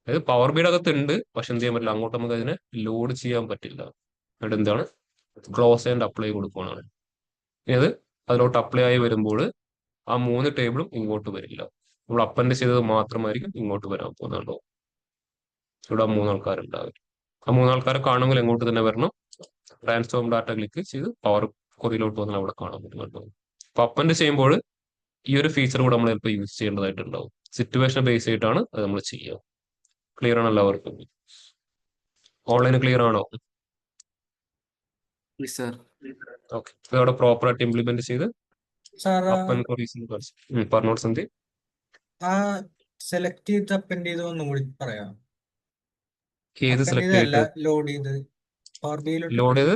അതായത് പവർ ബിയുടെ അകത്ത് ഉണ്ട്, പക്ഷെ എന്ത് ചെയ്യാൻ പറ്റില്ല, അങ്ങോട്ട് നമുക്ക് അതിനെ ലോഡ് ചെയ്യാൻ പറ്റില്ല. എന്നിട്ട് എന്താണ്, ക്ലോസ് ആൻഡ് അപ്ലൈ കൊടുക്കുകയാണ്. ഇനി അത് അതിലോട്ട് അപ്ലൈ ആയി വരുമ്പോൾ ആ 3 ടേബിളും ഇങ്ങോട്ട് വരില്ല. നമ്മൾ അപ്പൻഡ് ചെയ്തത് മാത്രമായിരിക്കും ഇങ്ങോട്ട് വരാൻ പോകുന്നുണ്ടോ. ഇവിടെ 3 ആൾക്കാരുണ്ടാവും. ആ 3 ആൾക്കാരെ കാണുമ്പോൾ എങ്ങോട്ട് തന്നെ വരണം, ട്രാൻസ്ഫോം ഡാറ്റ ക്ലിക്ക് ചെയ്ത് പവർ കൊറിയിലോട്ട് വന്നാൽ അവിടെ കാണാൻ പറ്റുന്നുണ്ടോ. അപ്പൊ അപ്പൻഡ് ചെയ്യുമ്പോൾ ഈ ഒരു ഫീച്ചർ കൂടെ നമ്മൾ ചിലപ്പോൾ യൂസ് ചെയ്യേണ്ടതായിട്ടുണ്ടാവും. സിറ്റുവേഷൻ ബേസ് ചെയ്തിട്ടാണ് അത് നമ്മൾ ചെയ്യുക. ക്ലിയർ ആണ് എല്ലാവർക്കും? ഓൺലൈൻ ക്ലിയർ ആണോ? Sir okay. അവിടെ പ്രോപ്പർ ആയിട്ട് ഇംപ്ലിമെന്റ് ചെയ്ത് സാർ അപ്പൻ കൊറീസ് പറഞ്ഞോട് സന്ധി. ആ സെലക്ട് ചെയ്ത് അപ്പൻഡ് ചെയ്ത് ഒന്നും കൂടി പറയാം. ഏത് അപ്പൻഡ് സെലക്ട് ചെയ്തല്ല, ചെയ്തിട്ട് ലോഡ് ചെയ്ത് പവർ ബിയിലോട്ട് ലോഡ് ചെയ്ത്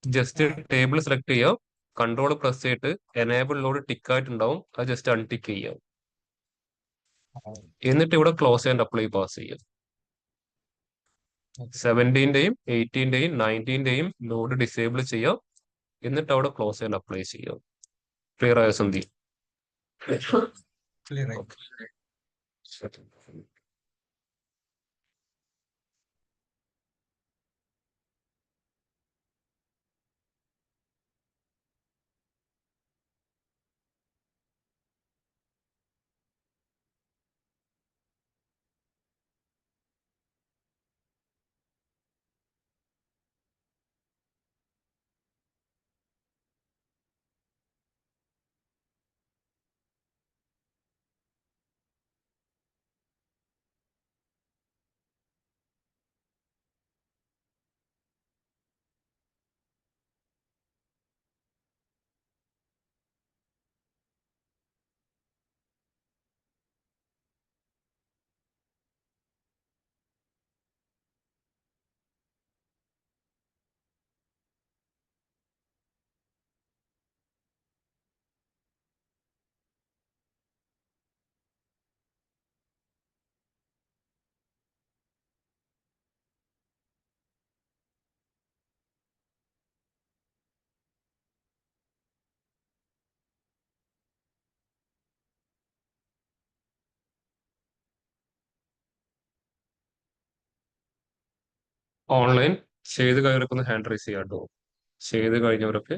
ജസ്റ്റ് ആ. ടേബിൾ സെലക്ട് ചെയ്യാം, കൺട്രോൾ പ്രസ് ചെയ്തിട്ട് എനേബിൾ ലോഡ് ടിക്ക് ആയിട്ടുണ്ടാവും, അത് ജസ്റ്റ് അൺടിക്ക് ചെയ്യാം. എന്നിട്ട് ഇവിടെ ക്ലോസ് ആൻഡ് അപ്ലൈ പാസ് ചെയ്യാം. 17ന്റെയും 18ന്റെയും 19ന്റെയും ലോഡ് ഡിസേബിൾ ചെയ്യാം. എന്നിട്ട് അവിടെ ക്ലോസ് ആൻഡ് അപ്ലൈ ചെയ്യാം. ക്ലിയർ ആയ സന്ധി? ക്ലിയർ ആയി. ഓൺലൈൻ ചെയ്ത് കഴിഞ്ഞവരൊക്കെ ഒന്ന് ഹാൻഡ് റൈസ് ചെയ്യാം കേട്ടോ. ചെയ്ത് കഴിഞ്ഞവരൊക്കെ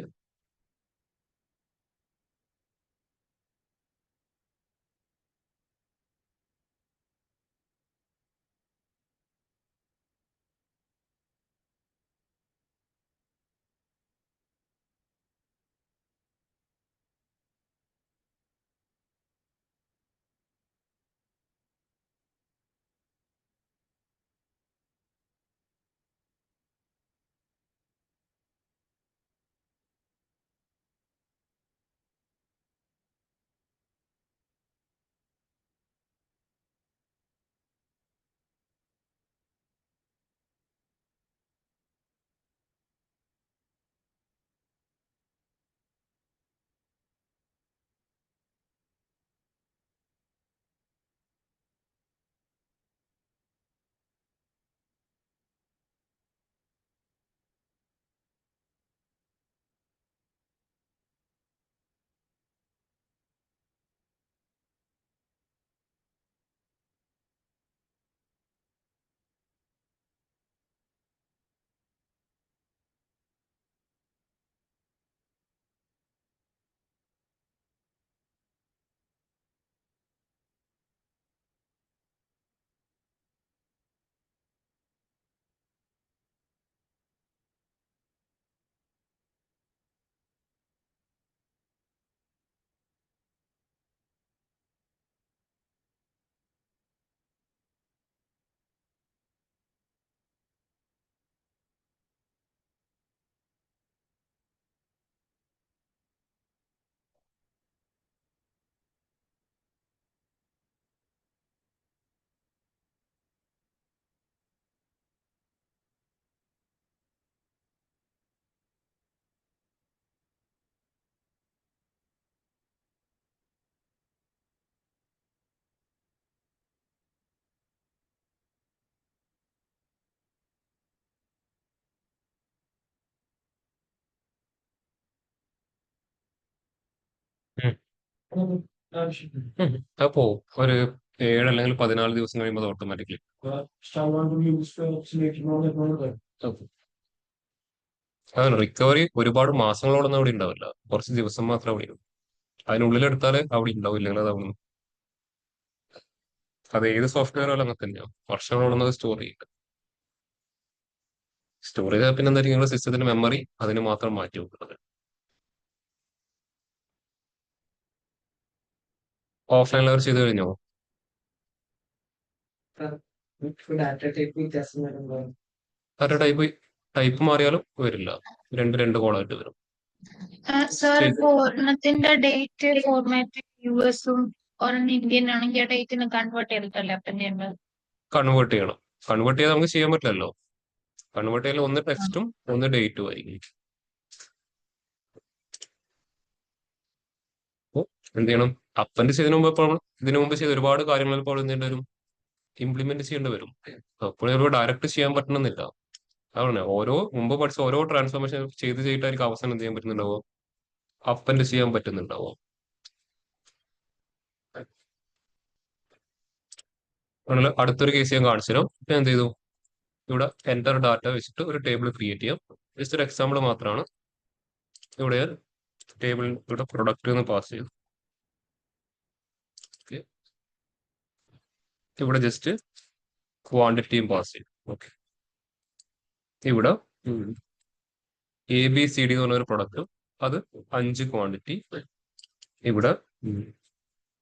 അത് പോവും. ഒരു 7 അല്ലെങ്കിൽ 14 ദിവസം കഴിയുമ്പോൾ അത് automatically Someone who used to oscillate more than one way. അതാണ് റിക്കവറി ഒരുപാട് മാസങ്ങളോടൊന്നും അവിടെ ഉണ്ടാവില്ല. കുറച്ച് ദിവസം മാത്രമേ അവിടെ ഉണ്ടാവും. അതിനുള്ളിൽ എടുത്താല് അവിടെ ഉണ്ടാവില്ല. അത് അവിടെ അത് ഏത് സോഫ്റ്റ്വെയർ ആയാലും അങ്ങനെ തന്നെയാണ്. വർഷങ്ങളോടൊന്നും സ്റ്റോർ ചെയ്യില്ല. സ്റ്റോർ ചെയ്താൽ പിന്നെ എന്തായിരിക്കും നിങ്ങളുടെ സിസ്റ്റത്തിന്റെ മെമ്മറി അതിന് മാത്രം മാറ്റി വെക്കുന്നത്. ഓഫ്ലൈൻ ലെവർ ചെയ്ത് കഴിഞ്ഞോ? ഡാറ്റ ടൈപ്പ് വ്യത്യാസം വരുമ്പോൾ അവരുടെ ടൈപ്പ് മാറിയാലും വരില്ല. രണ്ട് കോളായിട്ട് വരും. സാർ ഇപ്പൊ ഒരെണ്ണത്തിന്റെ ഡേറ്റ് ഫോർമാറ്റ് യുഎസും ഒരെണ്ണം ഇന്ത്യൻ ആണെങ്കിൽ ആ ഡേറ്റിന് കൺവേർട്ട് ചെയ്തിട്ടല്ലേ അപ്പം ചെയ്യുന്നത്? കൺവേർട്ട് ചെയ്യണം. കൺവേർട്ട് ചെയ്താൽ നമുക്ക് ചെയ്യാൻ പറ്റില്ലല്ലോ. കൺവേർട്ട് ചെയ്യാൻ ഒന്ന് ടെക്സ്റ്റും ഒന്ന് ഡേറ്റും ആയിരിക്കും. അപ്പോൾ എന്ത് ചെയ്യണം? അപ്പൻഡ് ചെയ്തതിനു മുമ്പ് ഇപ്പോൾ ഇതിനു മുമ്പ് ചെയ്ത ഒരുപാട് കാര്യങ്ങൾ ഇപ്പോൾ എന്ത് ചെയ്യേണ്ടി വരും? ഇംപ്ലിമെന്റ് ചെയ്യേണ്ടി വരും. അപ്പോൾ ഒരു ഡയറക്റ്റ് ചെയ്യാൻ പറ്റണമെന്നില്ല. അതാണ് മുമ്പ് പഠിച്ച ഓരോ ട്രാൻസ്ഫോർമേഷൻ ചെയ്തിട്ടായിരിക്കും അവസാനം എന്ത് ചെയ്യാൻ പറ്റുന്നുണ്ടാവോ? അപ്പൻഡ് ചെയ്യാൻ പറ്റുന്നുണ്ടാവോ? അടുത്തൊരു കേസ് ഞാൻ കാണിച്ചു തരാം. ഇപ്പൊ എന്ത് ചെയ്തു? ഇവിടെ എൻ്റർ ഡാറ്റ വെച്ചിട്ട് ഒരു ടേബിൾ ക്രിയേറ്റ് ചെയ്യാം. ജസ്റ്റ് ഒരു എക്സാമ്പിൾ മാത്രമാണ്. ഇവിടെ ഇവിടെ പ്രൊഡക്റ്റ് എന്ന് പാസ് ചെയ്തു. ഇവിടെ ജസ്റ്റ് ക്വാണ്ടിറ്റിയും പാസ് ചെയ്തു. ഓക്കെ, ഇവിടെ ABCD എന്ന് പറഞ്ഞ ഒരു പ്രൊഡക്റ്റും അത് 5 ക്വാണ്ടിറ്റി. ഇവിടെ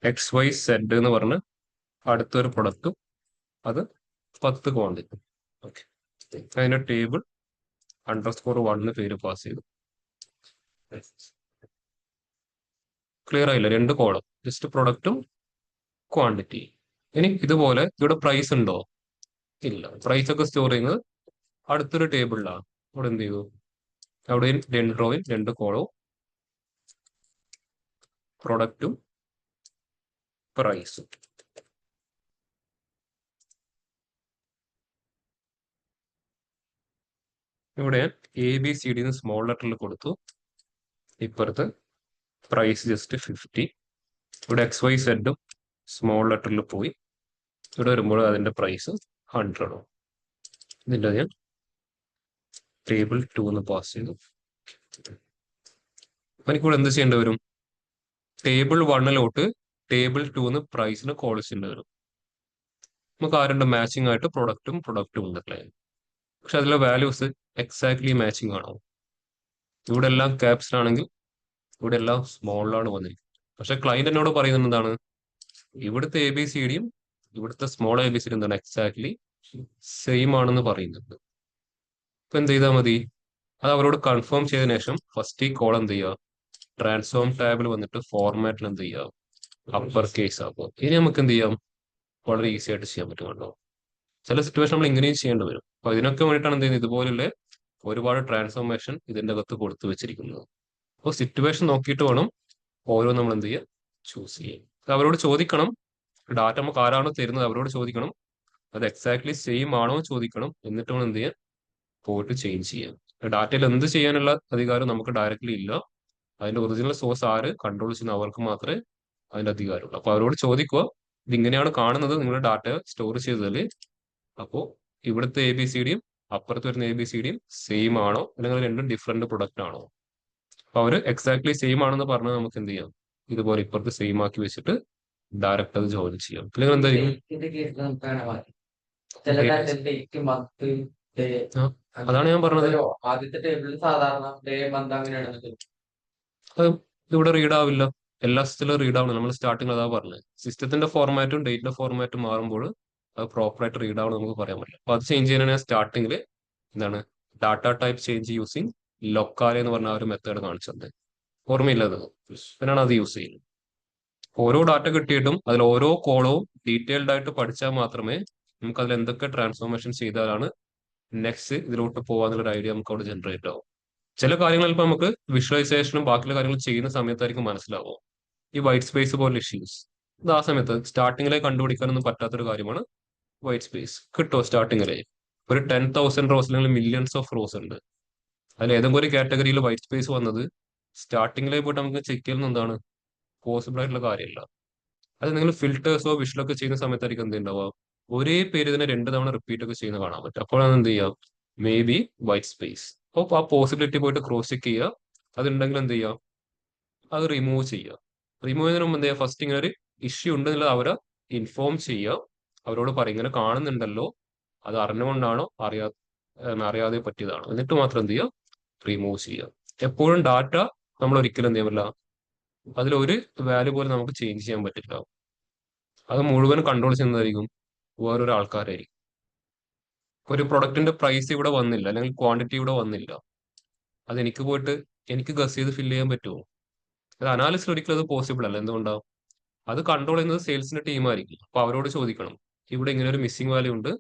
XYZ എന്ന് പറഞ്ഞ് അടുത്തൊരു പ്രൊഡക്റ്റും അത് 10 ക്വാണ്ടിറ്റി. ഓക്കെ, അതിന്റെ ടേബിൾ _1 പേര് പാസ് ചെയ്തു. ക്ലിയർ ആയില്ല? 2 കോളം, ജസ്റ്റ് പ്രൊഡക്റ്റും ക്വാണ്ടിറ്റി. ഇനി ഇതുപോലെ ഇവിടെ പ്രൈസ് ഉണ്ടോ? ഇല്ല. പ്രൈസ് ഒക്കെ സ്റ്റോർ ചെയ്യുന്നത് അടുത്തൊരു ടേബിളിലാണ്. ഇവിടെ എന്ത് ചെയ്തു? അവിടെ 2 റോയും 2 കോളവും പ്രൊഡക്റ്റും പ്രൈസും. ഇവിടെ ABCD സ്മോൾ ലെറ്ററിൽ കൊടുത്തു. ഇപ്പുറത്ത് പ്രൈസ് ജസ്റ്റ് 50. ഇവിടെ XYZ സ്മോൾ ലെറ്ററിൽ പോയി. ഇവിടെ വരുമ്പോൾ അതിന്റെ പ്രൈസ് 100. ഇതിന്റെ ഞാൻ ടേബിൾ 2 എന്ന് പാസ് ചെയ്തു. എനിക്കിവിടെ എന്ത് ചെയ്യേണ്ടി വരും? ടേബിൾ 1 ടേബിൾ 2 പ്രൈസിന് കോൾ ചെയ്യേണ്ടി വരും. നമുക്ക് ആരുണ്ട്? മാച്ചിങ് ആയിട്ട് പ്രൊഡക്റ്റും ഉണ്ടല്ലേ. പക്ഷെ അതിലെ വാല്യൂസ് എക്സാക്ട്ലി മാച്ചിങ് ആണോ? ഇവിടെ എല്ലാം ക്യാപ്സിലാണെങ്കിൽ ഇവിടെ എല്ലാം സ്മോളിലാണ് വന്നിരിക്കുന്നത്. പക്ഷെ ക്ലയന്റ് എന്നോട് പറയുന്നത് എന്താണ്? ഇവിടുത്തെ ABCDയും ഇവിടുത്തെ സ്മോൾ ABCD എന്താണ്? എക്സാക്ട്ലി സെയിം ആണെന്ന് പറയുന്നുണ്ട്. ഇപ്പൊ എന്ത് ചെയ്താൽ മതി? അത് അവരോട് കൺഫേം ചെയ്തതിനു ശേഷം ഫസ്റ്റ് ഈ കോളം എന്ത് ചെയ്യുക? ട്രാൻസ്ഫോം ടാബിൽ വന്നിട്ട് ഫോർമാറ്റിൽ എന്ത് ചെയ്യുക? അപ്പർ കേസ് ആക്കുക. ഇനി നമുക്ക് എന്ത് ചെയ്യാം? വളരെ ഈസി ആയിട്ട് ചെയ്യാൻ പറ്റും. കണ്ടോ, ചില സിറ്റുവേഷൻ നമ്മൾ ഇങ്ങനെയും ചെയ്യേണ്ടി വരും. അപ്പൊ ഇതിനൊക്കെ വേണ്ടിയിട്ടാണ് എന്ത് ചെയ്യുന്നത്? ഇതുപോലുള്ള ഒരുപാട് ട്രാൻസ്ഫോർമേഷൻ ഇതിന്റെ അകത്ത് കൊടുത്തു വെച്ചിരിക്കുന്നത്. അപ്പോൾ സിറ്റുവേഷൻ നോക്കിയിട്ട് വേണം ഓരോ നമ്മൾ എന്ത് ചെയ്യുക? ചൂസ് ചെയ്യാം. അവരോട് ചോദിക്കണം. ഡാറ്റ നമുക്ക് ആരാണോ തരുന്നത് അവരോട് ചോദിക്കണം. അത് എക്സാക്ട്ലി സെയിം ആണോ ചോദിക്കണം. എന്നിട്ട് വേണം എന്ത് ചെയ്യാൻ? പോയിട്ട് ചേഞ്ച് ചെയ്യാം. ഡാറ്റയിൽ എന്ത് ചെയ്യാനുള്ള അധികാരം നമുക്ക് ഡയറക്റ്റ്ലി ഇല്ല. അതിന്റെ ഒറിജിനൽ സോഴ്സ് ആര് കൺട്രോൾ ചെയ്യുന്ന അവർക്ക് മാത്രമേ അതിന്റെ അധികാരമുള്ളൂ. അപ്പൊ അവരോട് ചോദിക്കുക, ഇതിങ്ങനെയാണ് കാണുന്നത് നിങ്ങളുടെ ഡാറ്റ സ്റ്റോർ ചെയ്തതിൽ. അപ്പോൾ ഇവിടുത്തെ ABCDയും അപ്പുറത്ത് വരുന്ന ABCDയും സെയിം ആണോ, അല്ലെങ്കിൽ രണ്ടും ഡിഫറെന്റ് പ്രൊഡക്റ്റ് ആണോ? അപ്പൊ അവര് എക്സാക്ട്ലി സെയിം ആണെന്ന് പറഞ്ഞാൽ നമുക്ക് എന്ത് ചെയ്യാം? ഇതുപോലെ ഇപ്പുറത്ത് സെയിം ആക്കി വെച്ചിട്ട് ഡയറക്റ്റ് അത് ജോയിൻ ചെയ്യാം. അല്ലെങ്കിൽ എന്തായിരിക്കും? അതാണ് ഞാൻ പറഞ്ഞത്. ആദ്യത്തെ ടേബിളിൽ സാധാരണ ഡേ മന്ത് അങ്ങനെയാണ്. അത് ഇവിടെ റീഡ് ആവില്ല. എല്ലാ സിസ്റ്റത്തിലും റീഡ് ആവണം. നമ്മൾ സ്റ്റാർട്ടിങ് അതാ പറഞ്ഞത്. സിസ്റ്റത്തിന്റെ ഫോർമാറ്റും ഡേറ്റിന്റെ ഫോർമാറ്റും മാറുമ്പോൾ അത് പ്രോപ്പറായിട്ട് റീഡ് ആവണം നമുക്ക് പറയാൻ പറ്റില്ല. അപ്പൊ അത് ചേഞ്ച് ചെയ്യാനാണ് ഞാൻ സ്റ്റാർട്ടിങ്ങിൽ എന്താണ് ഡാറ്റ ടൈപ്പ് ചേഞ്ച് യൂസിങ് ലൊക്കാലെ എന്ന് പറഞ്ഞ ഒരു മെത്തേഡ് കാണിച്ചത്. ഓർമ്മയില്ലത്. പിന്നാണ് അത് യൂസ് ചെയ്യുന്നത്. ഓരോ ഡാറ്റ കിട്ടിയിട്ടും അതിൽ ഓരോ കോളവും ഡീറ്റെയിൽഡ് ആയിട്ട് പഠിച്ചാൽ മാത്രമേ നമുക്ക് അതിൽ എന്തൊക്കെ ട്രാൻസ്ഫോർമേഷൻ ചെയ്താലാണ് നെക്സ്റ്റ് ഇതിലോട്ട് പോകാന്നുള്ളൊരു ഐഡിയ നമുക്ക് അവിടെ ജനറേറ്റ് ആവും. ചില കാര്യങ്ങൾ ഇപ്പൊ നമുക്ക് വിഷ്വലൈസേഷനും ബാക്കിയുള്ള കാര്യങ്ങൾ ചെയ്യുന്ന സമയത്തായിരിക്കും മനസ്സിലാവും ഈ വൈറ്റ് സ്പേസ് പോലുള്ള ഇഷ്യൂസ്. ഇത് ആ സമയത്ത് സ്റ്റാർട്ടിങ്ങിലെ കണ്ടുപിടിക്കാനൊന്നും പറ്റാത്തൊരു കാര്യമാണ് വൈറ്റ് സ്പേസ്. കിട്ടുമോ സ്റ്റാർട്ടിങ്ങിലെ? ഒരു 10,000 റോസ് അല്ലെങ്കിൽ മില്യൺസ് ഓഫ് റോസ് ഉണ്ട്. അതിൽ ഏതെങ്കിലും ഒരു കാറ്റഗറിയിൽ വൈറ്റ് സ്പേസ് വന്നത് സ്റ്റാർട്ടിങ്ങിലെ പോയിട്ട് നമുക്ക് ചെക്ക് ചെയ്യുന്ന എന്താണ്? പോസിബിൾ ആയിട്ടുള്ള കാര്യമില്ല. അത് നിങ്ങൾ ഫിൽറ്റേഴ്സോ വിഷ്വലൊക്കെ ചെയ്യുന്ന സമയത്തായിരിക്കും എന്ത് ഉണ്ടാവുക, ഒരേ പേര് തന്നെ 2 തവണ റിപ്പീറ്റ് ഒക്കെ ചെയ്യുന്ന കാണാൻ പറ്റും. അപ്പോഴാണ് എന്ത് ചെയ്യുക, മേ ബി വൈറ്റ് സ്പേസ്. അപ്പോൾ ആ പോസിബിലിറ്റി പോയിട്ട് ക്രോസ് ചെക്ക് ചെയ്യുക. അതുണ്ടെങ്കിൽ എന്ത് ചെയ്യുക, അത് റിമൂവ് ചെയ്യുക. റിമൂവ് ചെയ്യുന്നതിന് മുമ്പ് എന്ത് ചെയ്യുക, ഫസ്റ്റ് ഇങ്ങനെ ഒരു ഇഷ്യൂ ഉണ്ടെന്നുള്ളത് അവരെ ഇൻഫോം ചെയ്യുക. അവരോട് പറയും ഇങ്ങനെ കാണുന്നുണ്ടല്ലോ, അത് അറിഞ്ഞുകൊണ്ടാണോ അറിയാതെ പറ്റിയതാണോ, എന്നിട്ട് മാത്രം എന്ത് ചെയ്യുക, റിമൂവ് ചെയ്യുക. എപ്പോഴും ഡാറ്റ നമ്മൾ ഒരിക്കലും എന്ത് ചെയ്യാൻ പറ്റില്ല, അതിലൊരു വാല്യൂ പോലും നമുക്ക് ചേഞ്ച് ചെയ്യാൻ പറ്റില്ല. അത് മുഴുവൻ കൺട്രോൾ ചെയ്യുന്നതായിരിക്കും വേറൊരു ആൾക്കാരായിരിക്കും. ഒരു പ്രൊഡക്റ്റിന്റെ പ്രൈസ് ഇവിടെ വന്നില്ല, അല്ലെങ്കിൽ ക്വാണ്ടിറ്റി ഇവിടെ വന്നില്ല, അത് എനിക്ക് പോയിട്ട് എനിക്ക് ഗസ് ചെയ്ത് ഫില്ല് ചെയ്യാൻ പറ്റുമോ? അത് അനാലിസിൽ ഒരിക്കലും അത് പോസിബിൾ അല്ല. എന്തുകൊണ്ടാവും, അത് കൺട്രോൾ ചെയ്യുന്നത് സെയിൽസിന്റെ ടീമായിരിക്കും. അപ്പൊ അവരോട് ചോദിക്കണം, ഇവിടെ ഇങ്ങനെ ഒരു മിസ്സിംഗ് വാല്യൂ ഉണ്ട്,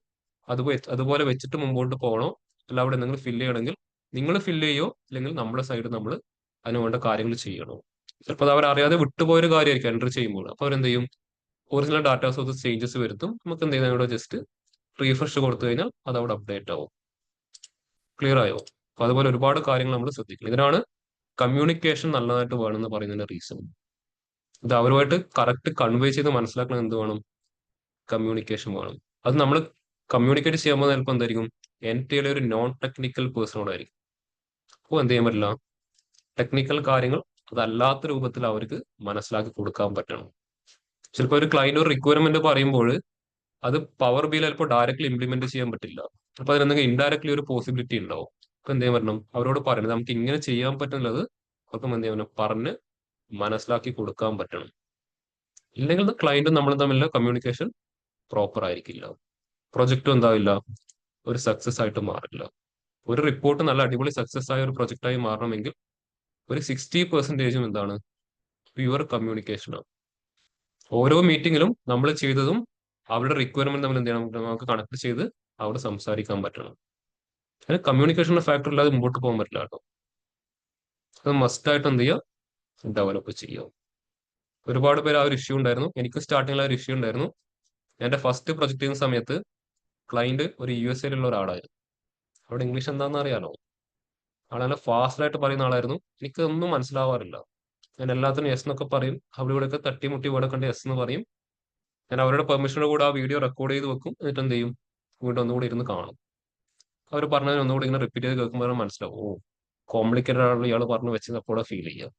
അതുപോലെ വെച്ചിട്ട് മുമ്പോട്ട് പോകണോ, അല്ല അവിടെ എന്തെങ്കിലും ഫില്ല് ചെയ്യണമെങ്കിൽ നിങ്ങൾ ഫില്ല് ചെയ്യോ, അല്ലെങ്കിൽ നമ്മുടെ സൈഡ് നമ്മൾ അതിന് വേണ്ട കാര്യങ്ങൾ ചെയ്യണോ. ചിലപ്പോൾ അത് അവരറിയാതെ വിട്ടുപോയൊരു കാര്യമായിരിക്കും എൻ്റർ ചെയ്യുമ്പോൾ. അപ്പോൾ അവരെന്ത് ചെയ്യും, ഒറിജിനൽ ഡാറ്റാ സോഴ്സ് ചേഞ്ചസ് വരുത്തും. നമുക്ക് എന്ത് ചെയ്യുന്നത്, ഇവിടെ ജസ്റ്റ് റീഫ്രഷ് കൊടുത്തു കഴിഞ്ഞാൽ അത് അവിടെ അപ്ഡേറ്റ് ആവും. ക്ലിയർ ആയോ? അപ്പൊ അതുപോലെ ഒരുപാട് കാര്യങ്ങൾ നമ്മൾ ശ്രദ്ധിക്കണം. ഇതിനാണ് കമ്മ്യൂണിക്കേഷൻ നല്ലതായിട്ട് വേണമെന്ന് പറയുന്നതിന്റെ റീസൺ. ഇത് അവരുമായിട്ട് കറക്റ്റ് കൺവേ ചെയ്ത് മനസ്സിലാക്കണം. എന്ത് വേണം, കമ്മ്യൂണിക്കേഷൻ വേണം. അത് നമ്മൾ കമ്മ്യൂണിക്കേറ്റ് ചെയ്യുമ്പോൾ ചിലപ്പോൾ എന്തായിരിക്കും, എൻ്റെ ഒരു നോൺ ടെക്നിക്കൽ പേഴ്സണോടായിരിക്കും. അപ്പോൾ എന്ത് ചെയ്യാൻ പറ്റില്ല, ടെക്നിക്കൽ കാര്യങ്ങൾ അതല്ലാത്ത രൂപത്തിൽ അവർക്ക് മനസ്സിലാക്കി കൊടുക്കാൻ പറ്റണം. ചിലപ്പോൾ ഒരു ക്ലയന്റ് ഒരു റിക്വയർമെന്റ് പറയുമ്പോൾ അത് പവർ ബിയിൽ ചിലപ്പോൾ ഡയറക്റ്റ്ലി ഇംപ്ലിമെന്റ് ചെയ്യാൻ പറ്റില്ല. അപ്പൊ അതിനെന്തെങ്കിലും ഇൻഡയറക്ട്ലി ഒരു പോസിബിലിറ്റി ഉണ്ടാവും. അപ്പൊ എന്ത് ചെയ്യാൻ പറ്റണം, അവരോട് പറയണത് നമുക്ക് ഇങ്ങനെ ചെയ്യാൻ പറ്റുന്നത് അവർക്ക് എന്ത് ചെയ്യാൻ പറഞ്ഞ് മനസ്സിലാക്കി കൊടുക്കാൻ പറ്റണം. ഇല്ലെങ്കിൽ ക്ലയന്റും നമ്മളും തമ്മിലുള്ള കമ്മ്യൂണിക്കേഷൻ പ്രോപ്പർ ആയിരിക്കില്ല, പ്രൊജക്റ്റും എന്താവില്ല, ഒരു സക്സസ് ആയിട്ട് മാറില്ല. ഒരു റിപ്പോർട്ട് നല്ല അടിപൊളി സക്സസ് ആയ ഒരു പ്രൊജക്റ്റായി മാറണമെങ്കിൽ ഒരു 60% എന്താണ്, പ്യുവർ കമ്മ്യൂണിക്കേഷനാണ്. ഓരോ മീറ്റിങ്ങിലും നമ്മൾ ചെയ്തതും അവരുടെ റിക്വയർമെന്റ് തമ്മിൽ എന്ത് ചെയ്യണം, നമുക്ക് കണക്ട് ചെയ്ത് അവിടെ സംസാരിക്കാൻ പറ്റണം. അതിന് കമ്മ്യൂണിക്കേഷൻ്റെ ഫാക്ടർ ഇല്ലാതെ മുമ്പോട്ട് പോകാൻ പറ്റില്ല കേട്ടോ. അത് മസ്റ്റ് ആയിട്ട് എന്ത് ചെയ്യുക, ഡെവലപ്പ് ചെയ്യുക. ഒരുപാട് പേര് ആ ഒരു ഇഷ്യൂ ഉണ്ടായിരുന്നു. എനിക്ക് സ്റ്റാർട്ടിങ്ങിൽ ആ ഒരു ഇഷ്യൂ ഉണ്ടായിരുന്നു. എൻ്റെ ഫസ്റ്റ് പ്രൊജക്ട് ചെയ്യുന്ന സമയത്ത് ക്ലയന്റ് ഒരു USA ലുള്ള ഒരാളായിരുന്നു. അവിടെ ഇംഗ്ലീഷ് എന്താണെന്ന് അറിയാലോ. ആളെ ഫാസ്റ്റായിട്ട് പറയുന്ന ആളായിരുന്നു. എനിക്കൊന്നും മനസ്സിലാവാറില്ല. ഞാൻ എല്ലാത്തിനും യെസ് എന്നൊക്കെ പറയും, അവിടെ ഇവിടെയൊക്കെ തട്ടിമുട്ടി ഇവിടെ കണ്ട് യെസ് എന്ന് പറയും. ഞാൻ അവരുടെ പെർമിഷനോട് കൂടെ ആ വീഡിയോ റെക്കോർഡ് ചെയ്ത് വെക്കും. എന്നിട്ട് എന്ത് ചെയ്യും, വീണ്ടും ഒന്നുകൂടി ഇരുന്ന് കാണും. അവർ പറഞ്ഞതിന് ഒന്നുകൂടി ഇങ്ങനെ റിപ്പീറ്റ് ചെയ്ത് കേൾക്കുമ്പോൾ മനസ്സിലാവും, ഓ കോംപ്ലിക്കേറ്റഡ് ആണല്ലോ ഇയാൾ പറഞ്ഞു വെച്ചത്. അപ്പോൾ ഫീൽ ചെയ്യുക.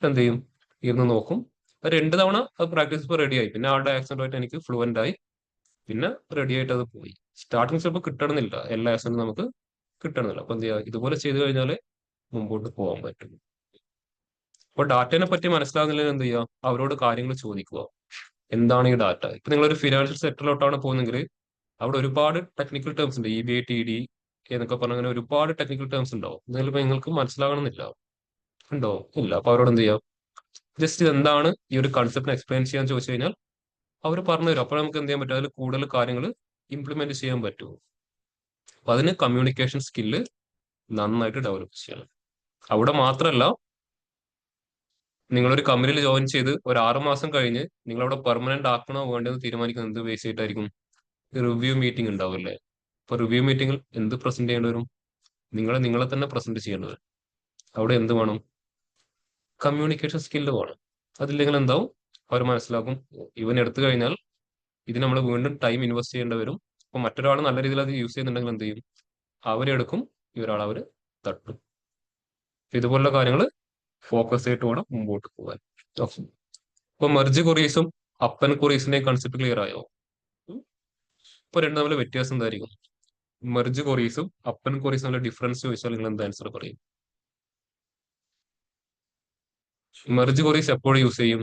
എന്ത് ചെയ്യും, ഇരുന്ന് നോക്കും. 2 തവണ അത് പ്രാക്ടീസ് ഇപ്പോൾ റെഡിയായി. പിന്നെ ആളുടെ ആക്സെന്റുമായിട്ട് എനിക്ക് ഫ്ലുവൻ്റ് ആയി. പിന്നെ റെഡി ആയിട്ട് അത് പോയി. സ്റ്റാർട്ടിങ് ചിലപ്പോൾ കിട്ടണമെന്നില്ല, എല്ലാ ആക്സെന്റും നമുക്ക് കിട്ടണമെന്നില്ല. അപ്പൊ എന്ത് ചെയ്യുക, ഇതുപോലെ ചെയ്തു കഴിഞ്ഞാൽ മുമ്പോട്ട് പോകാൻ പറ്റും. അപ്പോൾ ഡാറ്റയെ പറ്റി മനസ്സിലാകുന്നില്ലെങ്കിൽ എന്ത് ചെയ്യുക, അവരോട് കാര്യങ്ങൾ ചോദിക്കുക. എന്താണ് ഈ ഡാറ്റ? ഇപ്പൊ നിങ്ങളൊരു ഫിനാൻഷ്യൽ സെക്ടറിലോട്ടാണ് പോകുന്നെങ്കിൽ അവിടെ ഒരുപാട് ടെക്നിക്കൽ ടേംസ് ഉണ്ട്. EBA TD എന്നൊക്കെ പറഞ്ഞ അങ്ങനെ ഒരുപാട് ടെക്നിക്കൽ ടേംസ് ഉണ്ടാവും. എന്നാലും നിങ്ങൾക്ക് മനസ്സിലാകണമെന്നില്ല. ഉണ്ടോ? ഇല്ല. അപ്പൊ അവരോട് എന്ത് ചെയ്യാം, ജസ്റ്റ് എന്താണ് ഈ ഒരു കൺസെപ്റ്റിനെ എക്സ്പ്ലെയിൻ ചെയ്യാൻ ചോദിച്ചു കഴിഞ്ഞാൽ അവർ പറഞ്ഞു തരും. അപ്പോൾ നമുക്ക് എന്ത് ചെയ്യാൻ പറ്റും, അതിൽ കൂടുതൽ കാര്യങ്ങൾ ഇംപ്ലിമെന്റ് ചെയ്യാൻ പറ്റും. അപ്പൊ അതിന് കമ്മ്യൂണിക്കേഷൻ സ്കില്ല് നന്നായിട്ട് ഡെവലപ്പ് ചെയ്യണം. അവിടെ മാത്രമല്ല, നിങ്ങളൊരു കമ്പനിയിൽ ജോയിൻ ചെയ്ത് ഒരു 6 മാസം കഴിഞ്ഞ് നിങ്ങളവിടെ പെർമനന്റ് ആക്കണോ വേണ്ടതെന്ന് തീരുമാനിക്കുന്നത് എന്ത് ബേസ് ചെയ്തിട്ടായിരിക്കും, റിവ്യൂ മീറ്റിംഗ് ഉണ്ടാവില്ലേ. അപ്പൊ റിവ്യൂ മീറ്റിംഗിൽ എന്ത് പ്രസന്റ് ചെയ്യേണ്ടി വരും, നിങ്ങളെ തന്നെ പ്രസന്റ് ചെയ്യേണ്ടി വരും. അവിടെ എന്ത് വേണം, കമ്മ്യൂണിക്കേഷൻ സ്കില്ല് വേണം. അതില്ലെങ്കിൽ എന്താവും, അവർ മനസ്സിലാക്കും ഇവൻ എടുത്തു കഴിഞ്ഞാൽ ഇത് നമ്മൾ വീണ്ടും ടൈം ഇൻവെസ്റ്റ് ചെയ്യേണ്ടി വരും. അപ്പൊ മറ്റൊരാൾ നല്ല രീതിയിൽ അത് യൂസ് ചെയ്യുന്നുണ്ടെങ്കിൽ എന്ത് ചെയ്യും, അവരെടുക്കും, ഇവരാൾ അവർ തട്ടും. ഇതുപോലുള്ള കാര്യങ്ങൾ ഫോക്കസ് ചെയ്തിട്ട് വേണം മുമ്പോട്ട് പോകാൻ. ഇപ്പൊ മെർജ് കൊറീസും അപ്പൻ കൊറീസിന്റെയും കൺസെപ്റ്റ് ക്ലിയർ ആയോ? ഇപ്പൊ രണ്ടും തമ്മിൽ വ്യത്യാസം എന്തായിരിക്കും? മെർജ് കൊറീസും അപ്പൻ കൊറീസും തമ്മിൽ ഡിഫറൻസ് ചോദിച്ചാൽ നിങ്ങൾ എന്താ ആൻസർ പറയും? മെർജ് കൊറീസ് എപ്പോഴും യൂസ് ചെയ്യും?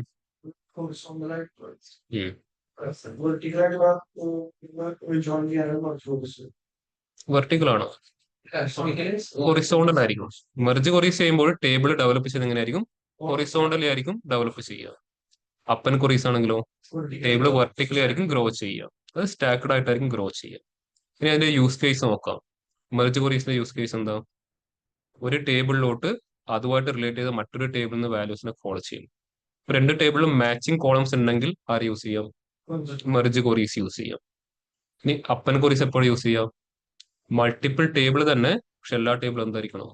ഹൊറിസോണ്ടലായിട്ട് ഉം. വെർട്ടിക്കലായിട്ട് ജോയിൻ ചെയ്യാനാണ് കുറച്ച് ഫോക്കസ്. വെർട്ടിക്കൽ ആണോ? ഹൊറിസോണ്ടൽ ആയിരിക്കും. മെർജ് കൊറീസ് ചെയ്യുമ്പോൾ ടേബിൾ ഡെവലപ്പ് ചെയ്ത് എങ്ങനെയായിരിക്കും, ഹൊറിസോണ്ടലി ആയിരിക്കും ഡെവലപ്പ് ചെയ്യുക. അപ്പൻ കൊറീസ് ആണെങ്കിലോ ടേബിൾ വെർട്ടിക്കലി ആയിരിക്കും ഗ്രോ ചെയ്യുക. അത് സ്റ്റാക്ക്ഡ് ആയിട്ടായിരിക്കും ഗ്രോ ചെയ്യുക. ഇനി അതിന്റെ യൂസ് കേസ് നോക്കാം. മെർജ് കൊറീസിന്റെ യൂസ് കേസ് എന്താ, ഒരു ടേബിളിലോട്ട് അതുമായിട്ട് റിലേറ്റ് ചെയ്ത മറ്റൊരു ടേബിളിൽ നിന്ന് വാല്യൂസിനെ കോൾ ചെയ്യും. ഇപ്പൊ 2 ടേബിളിലും മാച്ചിങ് കോളംസ് ഉണ്ടെങ്കിൽ ആര് യൂസ് ചെയ്യാം, മെർജ് കൊറീസ് യൂസ് ചെയ്യാം. ഇനി അപ്പൻ കൊറീസ് എപ്പോഴും യൂസ് ചെയ്യാം, മൾട്ടിപ്പിൾ ടേബിൾ തന്നെ, പക്ഷെ എല്ലാ ടേബിളും എന്തായിരിക്കണം,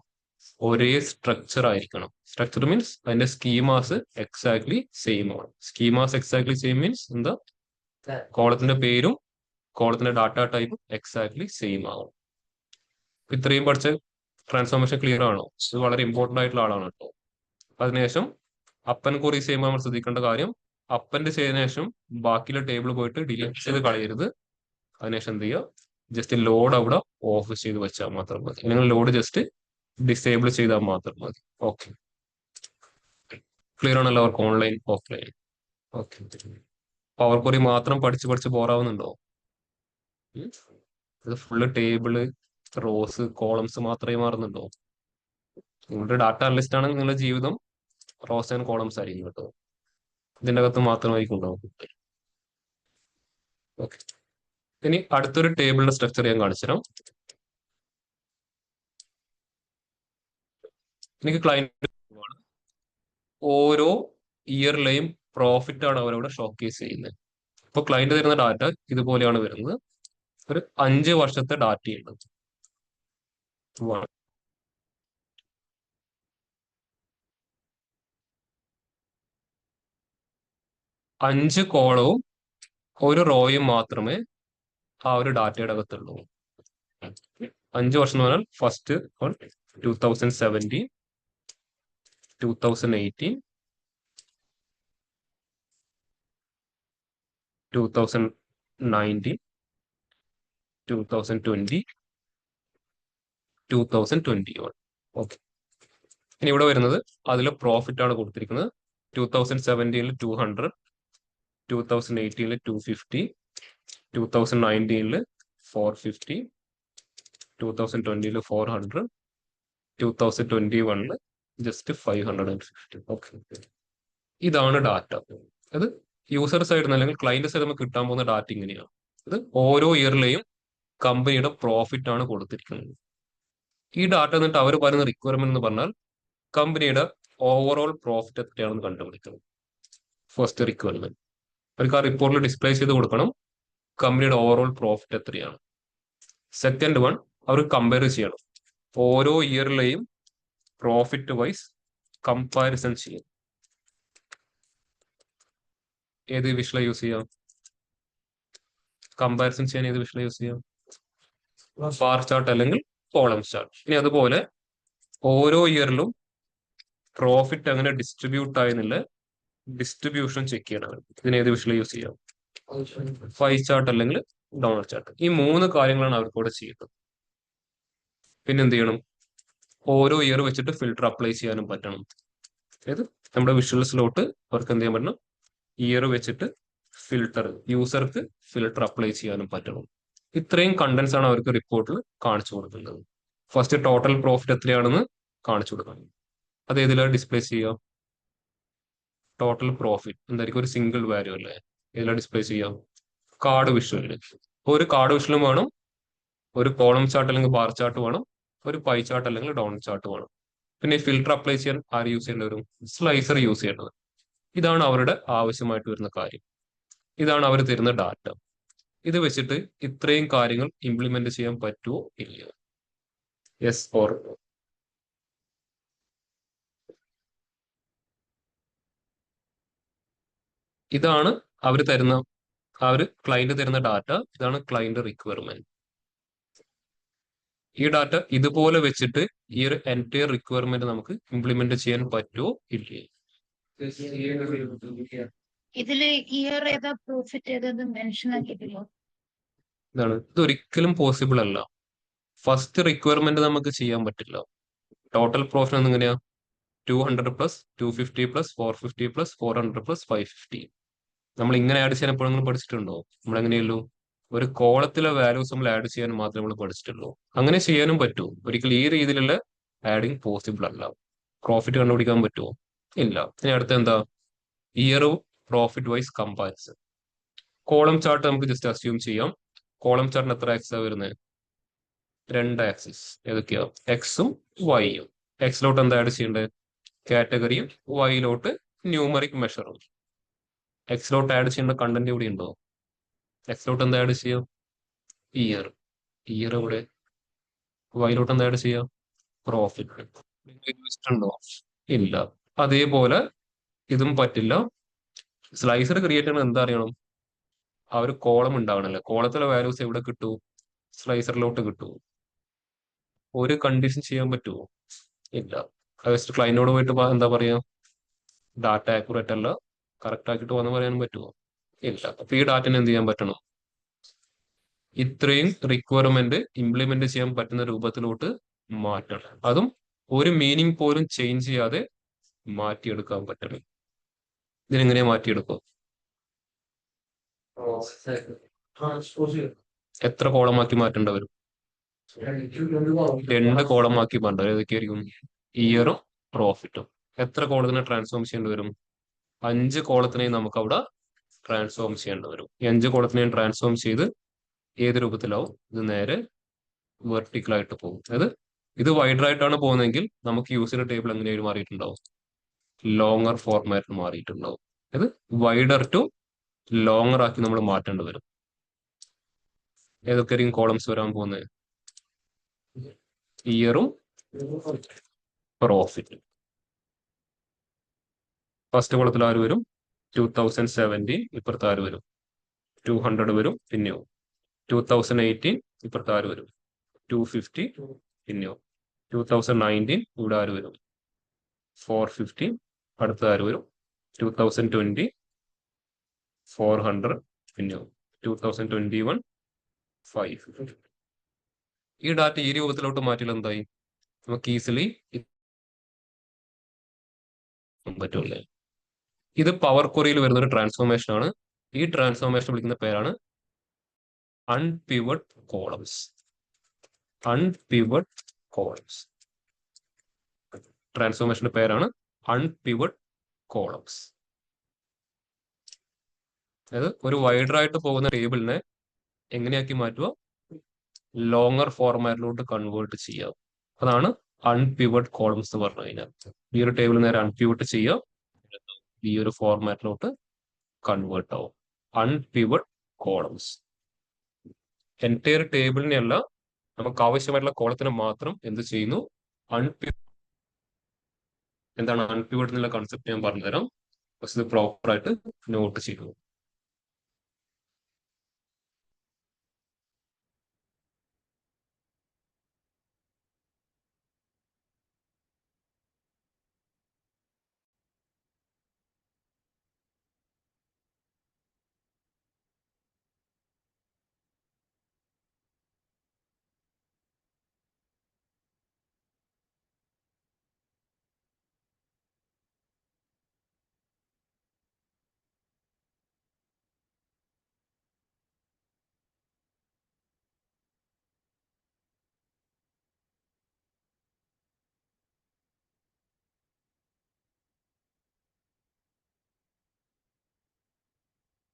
ഒരേ സ്ട്രക്ചർ ആയിരിക്കണം. സ്ട്രക്ചർ മീൻസ് അതിന്റെ സ്കീമാസ് എക്സാക്ട്ലി സെയിം ആണ്. സ്കീമാസ് എക്സാക്ട്ലി സെയിം മീൻസ് എന്താ, കോളത്തിന്റെ പേരും കോളത്തിന്റെ ഡാറ്റ ടൈപ്പും എക്സാക്ട്ലി സെയിം ആവും. ഇത്രയും പഠിച്ച ട്രാൻസ്ഫോർമേഷൻ ക്ലിയർ ആണോ? ഇത് വളരെ ഇമ്പോർട്ടന്റ് ആയിട്ടുള്ള ആളാണ് കേട്ടോ. അതിനുശേഷം അപ്പൻ ക്വറീസ് ചെയ്യുമ്പോൾ നമ്മൾ ശ്രദ്ധിക്കേണ്ട കാര്യം, അപ്പൻഡ് ചെയ്തതിനു ശേഷം ബാക്കിയുള്ള ടേബിൾ പോയിട്ട് ഡിലീറ്റ് ചെയ്ത് കളയരുത്. അതിനുശേഷം എന്ത് ചെയ്യുക, ജസ്റ്റ് ലോഡ് അവിടെ ഓഫ് ചെയ്ത് വെച്ചാൽ മാത്രം മതി. നിങ്ങൾ ലോഡ് ജസ്റ്റ് ഡിസേബിൾ ചെയ്താൽ മാത്രം മതി. ഓക്കെ, ക്ലിയർ ആണല്ലോ അവർക്ക് online offline? Okay, power query മാത്രം പഠിച്ച് പഠിച്ച് ബോറാവുന്നുണ്ടോ? ഇത് ഫുള്ള് ടേബിള്, റോസ്, കോളംസ് മാത്രമേ മാറുന്നുണ്ടോ? നിങ്ങളുടെ ഡാറ്റ അനലിസ്റ്റ് ആണെങ്കിൽ നിങ്ങളുടെ ജീവിതം റോസ് ആൻഡ് കോളംസ് ആയിരിക്കും കേട്ടോ. ഇതിന്റെ അകത്ത് മാത്രമായിരിക്കും ഉണ്ടാവും. ഓക്കെ, ഇനി അടുത്തൊരു ടേബിളിന്റെ സ്ട്രക്ചർ ഞാൻ കാണിച്ചുതരാം. എനിക്ക് ക്ലയന്റ് ഓരോ ഇയറിലെയും പ്രോഫിറ്റ് ആണ് അവരവിടെ ഷോക്കേസ് ചെയ്യുന്നത്. ഇപ്പൊ ക്ലയന്റ് തരുന്ന ഡാറ്റ ഇതുപോലെയാണ് വരുന്നത്. ഒരു 5 വർഷത്തെ ഡാറ്റയുണ്ട്. 5 കോളവും ഒരു റോയും മാത്രമേ ആ ഒരു ഡാറ്റയുടെ അകത്തുള്ളൂ. 5 വർഷം എന്ന് പറഞ്ഞാൽ ഫസ്റ്റ് 2017, 2018, 2019, 2020, 2021. ഓക്കെ, ഇനി ഇവിടെ വരുന്നത് അതിൽ പ്രോഫിറ്റ് ആണ് കൊടുത്തിരിക്കുന്നത്. 2017 200, 2018 250, 2019 450, 2020 400, 2021 ജസ്റ്റ് 550. ഓക്കെ, ഇതാണ് ഡാറ്റ. അത് യൂസർ സൈഡിൽ നിന്ന് അല്ലെങ്കിൽ ക്ലയന്റ് സൈഡിൽ നിന്ന് കിട്ടാൻ പോകുന്ന ഡാറ്റ ഇങ്ങനെയാണ്. ഇത് ഓരോ ഇയറിലെയും കമ്പനിയുടെ പ്രോഫിറ്റ് ആണ് കൊടുത്തിരിക്കുന്നത്. ഈ ഡാറ്റ എന്നിട്ട് അവർ പറയുന്ന റിക്വയർമെന്റ് എന്ന് പറഞ്ഞാൽ കമ്പനിയുടെ ഓവറോൾ പ്രോഫിറ്റ് എത്രയാണെന്ന് കണ്ടുപിടിക്കണം. ഫസ്റ്റ് റിക്വയർമെന്റ് അവർക്ക് ആ റിപ്പോർട്ടിൽ ഡിസ്പ്ലേ ചെയ്ത് കൊടുക്കണം, കമ്പനിയുടെ ഓവറോൾ പ്രോഫിറ്റ് എത്രയാണ്. സെക്കൻഡ് വൺ, അവർ കമ്പയർ ചെയ്യണം, ഓരോ ഇയറിലെയും പ്രോഫിറ്റ് വൈസ് കമ്പാരിസൺ ചെയ്യും. ഏത് വിഷ്വൽ യൂസ് ചെയ്യാം? കമ്പാരിസൺ ചെയ്യാൻ ഏത് വിഷ്വൽ യൂസ് ചെയ്യാം? ബാർ ചാർട്ട് അല്ലെങ്കിൽ കോളം ചാർട്ട്. ഇനി അതുപോലെ ഓരോ ഇയറിലും പ്രോഫിറ്റ് അങ്ങനെ ഡിസ്ട്രിബ്യൂട്ട് ആയെന്നുള്ള ഡിസ്ട്രിബ്യൂഷൻ ചെക്ക് ചെയ്യണം. ഇതിന് ഏത് വിഷ്വൽ യൂസ് ചെയ്യാം? പൈ ചാർട്ട് അല്ലെങ്കിൽ ഡോണർ ചാർട്ട്. ഈ 3 കാര്യങ്ങളാണ് അവർക്ക് ഇവിടെ ചെയ്യുന്നത്. പിന്നെ എന്ത് ചെയ്യണം? ഓരോ ഇയർ വെച്ചിട്ട് ഫിൽട്ടർ അപ്ലൈ ചെയ്യാനും പറ്റണം. അതായത് നമ്മുടെ വിഷ്വൽസിലോട്ട് അവർക്ക് എന്ത് ചെയ്യാൻ പറ്റണം? ഇയർ വെച്ചിട്ട് ഫിൽട്ടർ, യൂസർക്ക് ഫിൽട്ടർ അപ്ലൈ ചെയ്യാനും പറ്റണം. ഇത്രയും കണ്ടന്റ്സ് ആണ് അവർക്ക് റിപ്പോർട്ടിൽ കാണിച്ചു കൊടുക്കുന്നത്. ഫസ്റ്റ് ടോട്ടൽ പ്രോഫിറ്റ് എത്രയാണെന്ന് കാണിച്ചു കൊടുക്കണം. അത് ഏതിലാണ് ഡിസ്പ്ലേ ചെയ്യുക? ടോട്ടൽ പ്രോഫിറ്റ് എന്തായിരിക്കും? ഒരു സിംഗിൾ വാല്യൂ അല്ലേ? ഏതിലാണ് ഡിസ്പ്ലേ ചെയ്യാം? കാർഡ് വിഷ്വലിൽ. ഒരു കാർഡ് വിഷ്വലും വേണം, ഒരു കോളം ചാർട്ട് അല്ലെങ്കിൽ ബാർ ചാർട്ട് വേണം, ഒരു പൈ ചാർട്ട് അല്ലെങ്കിൽ ഡൗൺ ചാർട്ട് വേണം. പിന്നെ ഫിൽട്ടർ അപ്ലൈ ചെയ്യാൻ ആര് യൂസ് ചെയ്യേണ്ടി വരും? സ്ലൈസർ യൂസ് ചെയ്യേണ്ടത്. ഇതാണ് അവരുടെ ആവശ്യമായിട്ട് വരുന്ന കാര്യം. ഇതാണ് അവർ തരുന്ന ഡാറ്റ. ഇത് വെച്ചിട്ട് ഇത്രയും കാര്യങ്ങൾ ഇംപ്ലിമെന്റ് ചെയ്യാൻ പറ്റുമോ ഇല്ലയോ? Yes or no? ഇതാണ് അവർ തരുന്ന, ക്ലയന്റ് തരുന്ന ഡാറ്റ. ഇതാണ് ക്ലയന്റ് റിക്വയർമെന്റ്. ഈ ഡാറ്റ ഇതുപോലെ വെച്ചിട്ട് ഈ ഒരു എൻറ്റയർ റിക്വയർമെന്റ് നമുക്ക് ഇംപ്ലിമെന്റ് ചെയ്യാൻ പറ്റുമോ ഇല്ലേ? ഇതില് ഇയർ ഏതാ പ്രോഫിറ്റ് ഏതാ മെൻഷൻ ആക്കിയിട്ടില്ല. ഇതാണ്, ഇതൊരിക്കലും പോസിബിൾ അല്ല. ഫസ്റ്റ് റിക്വയർമെന്റ് നമുക്ക് ചെയ്യാൻ പറ്റില്ല. ടോട്ടൽ പ്രോഫിറ്റ് എങ്ങനെയാ? 200 പ്ലസ് 250 പ്ലസ് 450 പ്ലസ് 400 പ്ലസ് 550. നമ്മൾ ഇങ്ങനെ ആഡ് ചെയ്യാൻ എപ്പോഴെങ്കിലും പഠിച്ചിട്ടുണ്ടോ? നമ്മൾ എങ്ങനെയല്ലോ ഒരു കോളത്തിലെ വാല്യൂസ് നമ്മൾ ആഡ് ചെയ്യാൻ മാത്രമേ നമ്മൾ പഠിച്ചിട്ടുള്ളൂ. അങ്ങനെ ചെയ്യാനും പറ്റൂ. ഒരിക്കലും ഈ രീതിയിലുള്ള ആഡിങ് പോസിബിൾ അല്ല. പ്രോഫിറ്റ് കണ്ടുപിടിക്കാൻ പറ്റുമോ? ഇല്ല. ഇനി അടുത്ത എന്താ? Year profit wise comparison. Column chart നമുക്ക് ജസ്റ്റ് അസ്യൂം ചെയ്യാം. കോളം ചാർട്ടിന് എത്ര ആക്സിസാ വരുന്നത്? 2 ആക്സിസ്. ഏതൊക്കെയാ? എക്സും വൈയും. എക്സിലോട്ട് എന്താ ആഡ് ചെയ്യേണ്ടത്? കാറ്റഗറിയും വൈയിലോട്ട് ന്യൂമറിക് മെഷറും. എക്സിലോട്ട് ആഡ് ചെയ്യേണ്ട കണ്ടന്റ് ഇവിടെ ഉണ്ടോ? എക്സിലോട്ട് എന്താ ആഡ് ചെയ്യാം? ഇയർ. ഇയർ ഇവിടെ. വൈയിലോട്ട് എന്താ ആഡ് ചെയ്യാം? പ്രോഫിറ്റ്. ഉണ്ടോ? ഇല്ല. അതേപോലെ ഇതും പറ്റില്ല. സ്ലൈസർ ക്രിയേറ്റ് ചെയ്യണം എന്താ അറിയണം? ആ ഒരു കോളം ഉണ്ടാവണല്ലേ, കോളത്തിലെ വാല്യൂസ് എവിടെ കിട്ടൂ? സ്ലൈസറിലോട്ട് കിട്ടൂ. ഒരു കണ്ടീഷൻ ചെയ്യാൻ പറ്റുമോ? ഇല്ല. ജസ്റ്റ് ക്ലൈന്റിനോട് പോയിട്ട് എന്താ പറയാ, ഡാറ്റ ആക്യുറേറ്റ് അല്ല, കറക്റ്റ് ആക്കിയിട്ട് വന്ന് പറയാൻ പറ്റുമോ? ഇല്ല. അപ്പൊ ഈ ഡാറ്റനെ എന്ത് ചെയ്യാൻ പറ്റണം? ഇത്രയും റിക്വയർമെന്റ് ഇംപ്ലിമെന്റ് ചെയ്യാൻ പറ്റുന്ന രൂപത്തിലോട്ട് മാറ്റണം. അതും ഒരു മീനിങ് പോലും ചേഞ്ച് ചെയ്യാതെ മാറ്റിയെടുക്കാൻ പറ്റണം. ഇതിനെങ്ങനെയാ മാറ്റിയെടുക്കുക? ട്രാൻസ്പോസ് ചെയ്യും. എത്ര കോളമാക്കി മാറ്റേണ്ടി വരും? രണ്ട് കോളമാക്കി മാറ്റേണ്ടി വരും. ഏതൊക്കെയായിരിക്കും? ഇയറും പ്രോഫിറ്റും. എത്ര കോളത്തിനെ ട്രാൻസ്ഫോം ചെയ്യേണ്ടി വരും? 5 കോളത്തിനെയും നമുക്ക് അവിടെ ട്രാൻസ്ഫോം ചെയ്യേണ്ടി വരും. ഈ 5 കോളത്തിനെയും ട്രാൻസ്ഫോം ചെയ്ത് ഏത് രൂപത്തിലാവും? ഇത് നേരെ വെർട്ടിക്കൽ ആയിട്ട് പോകും. അതായത് ഇത് വൈഡർ ആയിട്ടാണ് പോകുന്നതെങ്കിൽ നമുക്ക് യൂസിന്റെ ടേബിൾ എങ്ങനെയായിട്ട് മാറിയിട്ടുണ്ടാവും? ലോങ്ങർ ഫോർമാറ്റിൽ മാറിയിട്ടുണ്ടാവും. അത് വൈഡർ ടു ലോങ്ങർ ആക്കി നമ്മൾ മാറ്റേണ്ടി വരും. ഏതൊക്കെയായിരിക്കും കോളംസ് വരാൻ പോകുന്നത്? ഇയറും പ്രോഫിറ്റ്. ഫസ്റ്റ് കോളത്തിൽ ആര് വരും? 2017. ഇപ്പുറത്ത് ആര് വരും? 200 വരും. പിന്നെയോ 2018. ഇപ്പുറത്ത് ആര് വരും? 250. പിന്നെയോ 2019. ഇവിടെ ആര് വരും? 450. അടുത്ത ആര് വരും? 2020. 400. പിന്നെയോ 2021. 550. ഈ ഡാറ്റ ഈ രൂപത്തിലോട്ട് മാറ്റിയാൽ എന്തായി? നമുക്ക് ഈസിലി പറ്റൂലേ? ഇത് പവർ ക്വറിയിൽ വരുന്ന ഒരു ട്രാൻസ്ഫോർമേഷൻ ആണ്. ഈ ട്രാൻസ്ഫോർമേഷൻ വിളിക്കുന്ന പേരാണ് അൺപിവട്ട് കോളംസ്. അൺപിവട്ട് കോളംസ്. ട്രാൻസ്ഫോർമേഷന്റെ പേരാണ് അൺപിവട്ട് കോളംസ്. അതായത് ഒരു വൈഡർ ആയിട്ട് പോകുന്ന ടേബിളിനെ എങ്ങനെയാക്കി മാറ്റുക? ലോങ്ങർ ഫോർമാറ്റിലോട്ട് കൺവേർട്ട് ചെയ്യുക. അതാണ് അൺപിവട്ട് കോളംസ് എന്ന് പറഞ്ഞു കഴിഞ്ഞാൽ. ഈ ഒരു ടേബിൾ നേരെ അൺപിവട്ട് ചെയ്യുക, ഈ ഒരു ഫോർമാറ്റിലോട്ട് കൺവേർട്ട് ആവും. അൺപിവട്ട് കോളംസ്. എൻറ്റയർ ടേബിളിനെ അല്ല, നമുക്ക് ആവശ്യമായിട്ടുള്ള കോളത്തിന് മാത്രം എന്ത് ചെയ്യുന്നു? എന്താണ് അൺപിവട്ട് എന്നുള്ള കൺസെപ്റ്റ് ഞാൻ പറഞ്ഞുതരാം. പക്ഷെ ഇത് പ്രോപ്പർ ആയിട്ട് നോട്ട് ചെയ്തു.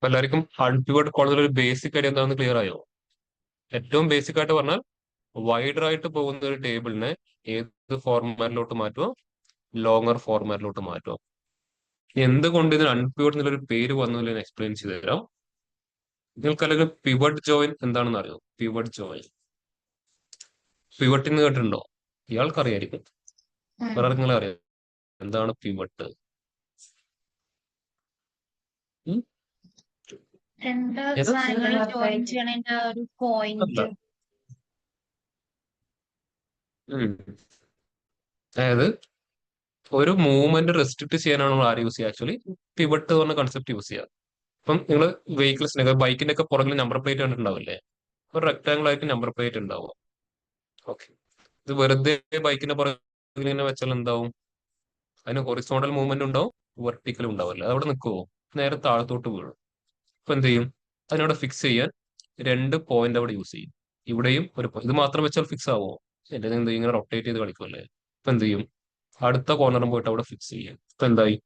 അപ്പൊ എല്ലാവർക്കും അൺപിവട്ട് കോളത്തിൽ ഒരു ബേസിക് കാര്യം എന്താണെന്ന് ക്ലിയർ ആയോ? ഏറ്റവും ബേസിക് ആയിട്ട് പറഞ്ഞാൽ വൈഡർ ആയിട്ട് പോകുന്ന ഒരു ടേബിളിനെ ഏത് ഫോർമാറ്റിലോട്ട് മാറ്റുക? ലോങ്ങർ ഫോർമാറ്റിലോട്ട് മാറ്റുക. എന്തുകൊണ്ട് ഇതിന് അൺപിവട്ട് എന്നുള്ളൊരു പേര് വന്നു ഞാൻ എക്സ്പ്ലെയിൻ ചെയ്ത് തരാം. നിങ്ങൾക്ക് അല്ലെങ്കിൽ പിവട്ട് ജോയിൻ എന്താണെന്ന് അറിയോ? പിവട്ട് ജോയിൻ, പിവട്ടിന്ന് കേട്ടിട്ടുണ്ടോ? ഇയാൾക്ക് അറിയായിരിക്കും. വേറെ ആർക്കെങ്കിലും അറിയാം എന്താണ് പിവട്ട്? രണ്ട് ഏതാ? സാധനങ്ങൾ ജോയിൻ ചെയ്യണതിന്റെ ഒരു പോയിന്റ്. അതായത് ഒരു മൂവ്മെന്റ് റെസ്ട്രിക്ട് ചെയ്യാനാണ് നമ്മൾ ആര് യൂസ് ചെയ്യുക? ആക്ച്വലി പിവട്ട് എന്ന് പറഞ്ഞ കൺസെപ്റ്റ് യൂസ് ചെയ്യുക. ഇപ്പം നിങ്ങൾ വെഹിക്കിൾസിനൊക്കെ ബൈക്കിന്റെ ഒക്കെ പുറകിൽ നമ്പർ പ്ലേറ്റ് കണ്ടിട്ടുണ്ടാവില്ലേ? ഒരു റെക്ടാംഗിൾ ആയിട്ട് നമ്പർ പ്ലേറ്റ് ഉണ്ടാവും. ഓക്കെ, ഇത് വെറുതെ ബൈക്കിന്റെ പുറകിൽ ഇങ്ങനെ വെച്ചാൽ എന്താവും? അതിന് ഹൊറിസോണ്ടൽ മൂവ്മെന്റ് ഉണ്ടാവും, വെർട്ടിക്കൽ ഉണ്ടാവില്ല. അതവിടെ നിൽക്കുമോ? നേരെ താഴത്തോട്ട് വീഴും. അപ്പൊ എന്ത് ചെയ്യും? അതിനവിടെ ഫിക്സ് ചെയ്യാൻ 2 പോയിന്റ് അവിടെ യൂസ് ചെയ്യും. ഇവിടെയും ഒരു ഇത് മാത്രം വെച്ചാൽ ഫിക്സ് ആവുമോ? എന്റെ എന്ത് ചെയ്യും? ഇങ്ങനെ റൊട്ടേറ്റ് ചെയ്ത് കളിക്കുമല്ലേ. അപ്പൊ എന്ത് ചെയ്യും? അടുത്ത കോർണറും പോയിട്ട് അവിടെ ഫിക്സ് ചെയ്യും. ഇപ്പൊ എന്തായി?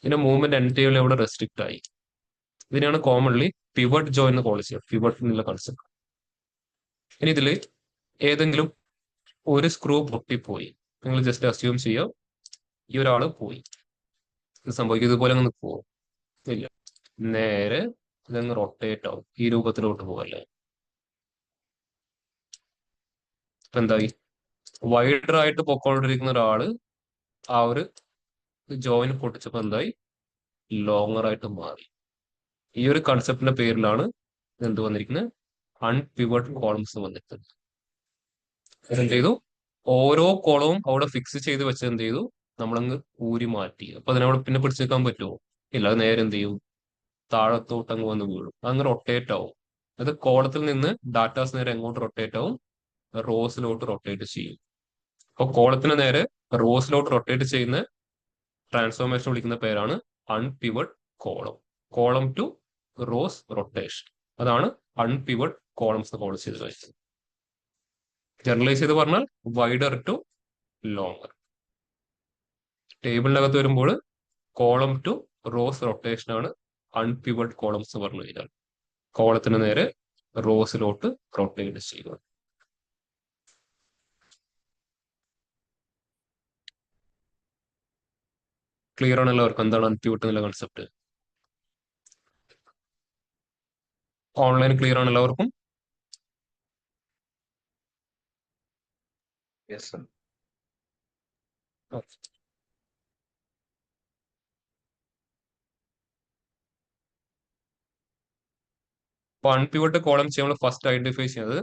ഇതിന്റെ മൂവ്മെന്റ് എൻറ്റയർലി അവിടെ റെസ്ട്രിക്റ്റ് ആയി. ഇതിനാണ് കോമൺലി പിവട്ട് ജോയിൻ എന്ന് കോൾ ചെയ്യുക. പിവട്ട് എന്നുള്ള കൺസെപ്റ്റ്. ഇനി ഇതിൽ ഏതെങ്കിലും ഒരു സ്ക്രൂ പൊട്ടിപ്പോയി. നിങ്ങൾ ജസ്റ്റ് അസ്യൂം ചെയ്യുക ഈ ഒരാള് പോയി. ഇത് സംഭവിക്കും. ഇതുപോലെ അങ്ങ് നിൽക്കുമോ? ഇല്ല. നേരെ ഇതങ്ങ് റൊട്ടേറ്റ് ആവും. ഈ രൂപത്തിലോട്ട് പോകല്ലേ. ഇപ്പൊ എന്തായി? വൈഡർ ആയിട്ട് പൊക്കോണ്ടിരിക്കുന്ന ഒരാള് ആ ഒരു ജോയിൻ പൊട്ടിച്ചപ്പോൾ എന്തായി, ലോങ്ങർ ആയിട്ട് മാറി. ഈ ഒരു കൺസെപ്റ്റിന്റെ പേരിലാണ് എന്ത് വന്നിരിക്കുന്നത്, അൺപിവട്ട് കോളംസ് വന്നിരിക്കുന്നത്. എന്ത് ചെയ്തു, ഓരോ കോളവും അവിടെ ഫിക്സ് ചെയ്ത് വെച്ച് എന്ത് ചെയ്തു, നമ്മളങ്ങ് ഊരി മാറ്റി. അപ്പൊ അതിനവിടെ പിന്നെ പിടിച്ചു നിൽക്കാൻ പറ്റുമോ? ഇല്ല. അത് നേരെ എന്ത് ചെയ്യും, താഴത്തോട്ട് അങ്ങ് വന്ന് വീഴും. അങ്ങ് റൊട്ടേറ്റ് ആവും. അത് കോളത്തിൽ നിന്ന് ഡാറ്റാസ് നേരെ എങ്ങോട്ട് റൊട്ടേറ്റ് ആവും, റോസിലോട്ട് റൊട്ടേറ്റ് ചെയ്യും. അപ്പൊ കോളത്തിന് നേരെ റോസിലോട്ട് റൊട്ടേറ്റ് ചെയ്യുന്ന ട്രാൻസ്ഫോർമേഷൻ വിളിക്കുന്ന പേരാണ് unpivot column. Column to rows rotation, അതാണ് അൺപിവട്ട് കോളംസ് കോൾ ചെയ്ത് കഴിച്ചത്. ജനറലൈസ് ചെയ്ത് പറഞ്ഞാൽ വൈഡർ ടു ലോങ്ങർ. ടേബിളിനകത്ത് വരുമ്പോൾ കോളം ടു റോസ് റൊട്ടേഷൻ ആണ് അൺപിവട്ട് കോളംസ് പറഞ്ഞു കഴിഞ്ഞാൽ. കോളത്തിന് നേരെ റോസിലോട്ട് റൊട്ടേറ്റ് ചെയ്യുക. ക്ലിയർ ആണ് എല്ലാവർക്കും എന്താണ് അൺപിവട്ട് എന്നുള്ള കൺസെപ്റ്റ്? ഓൺലൈൻ ക്ലിയർ ആണ് എല്ലാവർക്കും? Yes sir. അപ്പൊ അൺപിവട്ട് കോളം ചെയ്യുമ്പോൾ ഫസ്റ്റ് ഐഡന്റിഫൈ ചെയ്യുന്നത്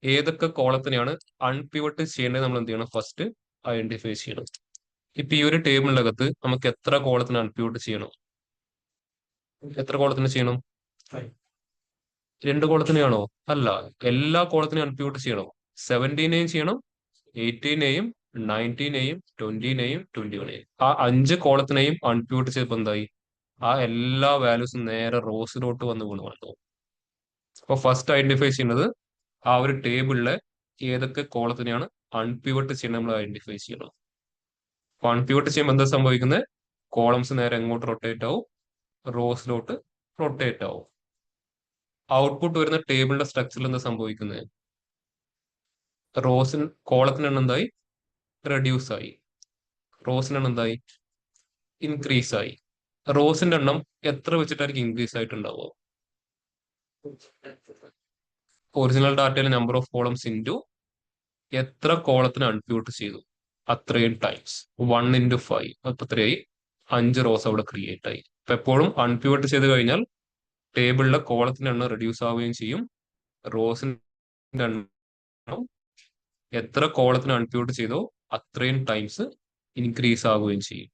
ഏതൊക്കെ കോളത്തിനെയാണ് അൺപിവട്ട് ചെയ്യേണ്ടത് നമ്മൾ എന്ത് ചെയ്യണം, ഫസ്റ്റ് ഐഡന്റിഫൈ ചെയ്യണം. ഇപ്പൊ ഈ ഒരു ടേബിളിനകത്ത് നമുക്ക് എത്ര കോളത്തിന് അൺപിവട്ട് ചെയ്യണം? എത്ര കോളത്തിന് ചെയ്യണം? 2 കോളത്തിനെയാണോ? അല്ല, എല്ലാ കോളത്തിനും അൺപിവട്ട് ചെയ്യണം. 17 ചെയ്യണം, 18 19 20 21. ആ 5 കോളത്തിനെയും അൺപിവട്ട് ചെയ്തപ്പോൾ എന്തായി, ആ എല്ലാ വാല്യൂസും നേരെ റോസിലോട്ട് വന്ന് വീണ് കണ്ടു. അപ്പൊ ഫസ്റ്റ് ഐഡന്റിഫൈ ചെയ്യുന്നത് ആ ഒരു ടേബിളിലെ ഏതൊക്കെ കോളത്തിനെയാണ് അൺപിവട്ട് ചെയ്യണം നമ്മൾ ഐഡന്റിഫൈ ചെയ്യണം. അപ്പൊ അൺപിവട്ട് ചെയ്യുമ്പോൾ എന്താ സംഭവിക്കുന്നത്, കോളംസ് നേരെ എങ്ങോട്ട് റൊട്ടേറ്റ് ആവും, റോസിലോട്ട് റൊട്ടേറ്റ് ആവും. ഔട്ട്പുട്ട് വരുന്ന ടേബിളിന്റെ സ്ട്രക്ചറിൽ എന്താ സംഭവിക്കുന്നത്, കോളത്തിന് എണ്ണം എന്തായി, റെഡ്യൂസ് ആയി. റോസിന് എണ്ണം എന്തായി, ഇൻക്രീസ് ആയി. റോസിന്റെ എണ്ണം എത്ര വെച്ചിട്ടായിരിക്കും ഇൻക്രീസ് ആയിട്ടുണ്ടാവുക? ഒറിജിനൽ ഡാറ്റയിലെ നമ്പർ ഓഫ് കോളംസ് ഇൻറ്റു എത്ര കോളത്തിന് അൺപിവട്ട് ചെയ്തു അത്രയും ടൈംസ്. 1 into 5 അപ്പൊ എത്രയായി, 5 റോസ് അവിടെ ക്രിയേറ്റ് ആയി. അപ്പൊ എപ്പോഴും അൺപിവട്ട് ചെയ്ത് കഴിഞ്ഞാൽ ടേബിളിലെ കോളത്തിന്റെ എണ്ണം റെഡ്യൂസ് ആവുകയും ചെയ്യും. റോസിന്റെ എണ്ണം എത്ര കോളത്തിന് അൺപിവട്ട് ചെയ്തോ അത്രയും ടൈംസ് ഇൻക്രീസ് ആവുകയും ചെയ്യും.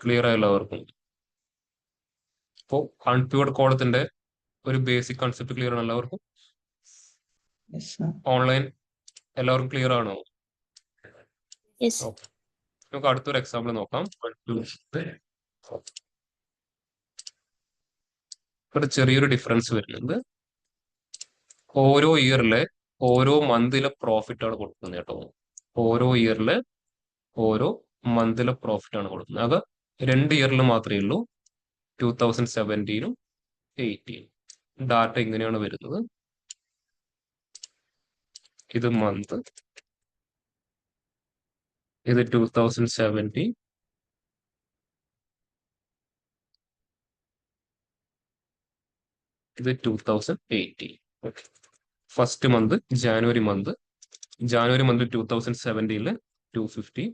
ക്ലിയർ ആയ എല്ലാവർക്കും? അപ്പോൾ അൺപിവട്ട് കോളത്തിന്റെ ഒരു ബേസിക് കൺസെപ്റ്റ് ക്ലിയർ ആണ് എല്ലാവർക്കും? ഓൺലൈൻ എല്ലാവർക്കും ക്ലിയർ ആണോ? യെസ്. ഓക്കെ, നമുക്ക് അടുത്തൊരു എക്സാമ്പിൾ നോക്കാം. ഒരു ചെറിയൊരു ഡിഫറൻസ് വരുന്നുണ്ട്. ഓരോ ഇയറിലെ ഓരോ മന്തിലെ പ്രോഫിറ്റ് ആണ് കൊടുക്കുന്നത് കേട്ടോ. ഓരോ ഇയറിലെ ഓരോ മന്തിലെ പ്രോഫിറ്റ് ആണ് കൊടുക്കുന്നത്. അത് 2 ഇയറിൽ മാത്രമേ ഉള്ളൂ, 2017 18. ഡാറ്റ ഇങ്ങനെയാണ് വരുന്നത്. ഇത് മന്ത്, ഇത് 2017, ഇത് 2018. Okay, first month January month. January month 2017 250,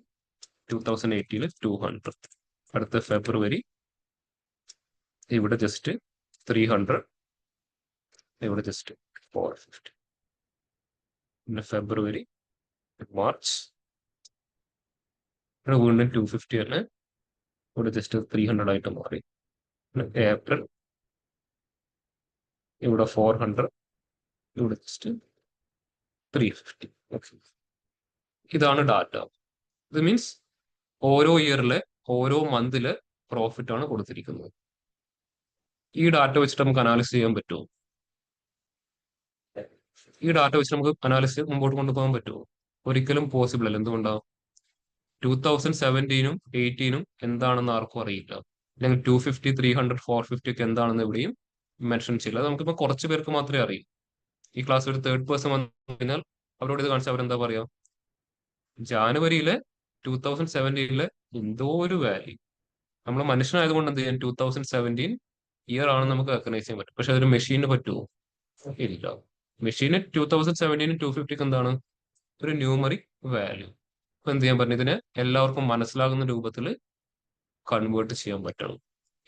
2018 200. അടുത്ത ഫെബ്രുവരി, ഇവിടെ ജസ്റ്റ് 300, ഇവിടെ ജസ്റ്റ് 450. പിന്നെ ഫെബ്രുവരി, മാർച്ച്, ഇവിടെ വീണ്ടും 250 ആണ്, ഇവിടെ ജസ്റ്റ് 300 ആയിട്ട് മാറി. പിന്നെ ഏപ്രിൽ, ഇവിടെ 400, ഇവിടെ ജസ്റ്റ് 350. ഓക്കെ, ഇതാണ് ഡാറ്റ. ഇത് മീൻസ് ഓരോ ഇയറിലെ ഓരോ മന്തിലെ പ്രോഫിറ്റ് ആണ് കൊടുത്തിരിക്കുന്നത്. ഈ ഡാറ്റ വെച്ചിട്ട് നമുക്ക് അനാലിസിസ് ചെയ്യാൻ പറ്റുമോ? ഈ ഡാറ്റ വെച്ച് നമുക്ക് അനാലിസിസ് മുമ്പോട്ട് കൊണ്ടുപോകാൻ പറ്റുമോ? ഒരിക്കലും പോസിബിൾ അല്ല. എന്തുകൊണ്ടാവും? 2017 18 എന്താണെന്ന് ആർക്കും അറിയില്ല. അല്ലെങ്കിൽ 250 300 450 ഒക്കെ എന്താണെന്ന് എവിടെയും മെൻഷൻ ചെയ്യില്ല. അത് നമുക്കിപ്പോൾ കുറച്ച് പേർക്ക് മാത്രമേ അറിയൂ. ഈ ക്ലാസ്സിൽ ഒരു തേർഡ് പേഴ്സൺ വന്നു കഴിഞ്ഞാൽ അവരോട് ഇത് കാണിച്ചാൽ അവരെന്താ പറയാ, ജാനുവരിയിലെ 2017 എന്തോ ഒരു വാല്യൂ. നമ്മൾ മനുഷ്യനായതുകൊണ്ട് എന്ത് ചെയ്യാൻ 2017 ഇയർ ആണെന്ന് നമുക്ക് റെക്കഗ്നൈസ് ചെയ്യാൻ പറ്റും. പക്ഷെ അതൊരു മെഷീന് പറ്റുമോ? ഇല്ല. മെഷീന് 2017 250 എന്താണ്, ഒരു ന്യൂമറിക് വാല്യൂ. എന്ത് ചെയ്യാൻ പറ്റും, ഇതിനെ എല്ലാവർക്കും മനസ്സിലാകുന്ന രൂപത്തിൽ കൺവേർട്ട് ചെയ്യാൻ പറ്റണം.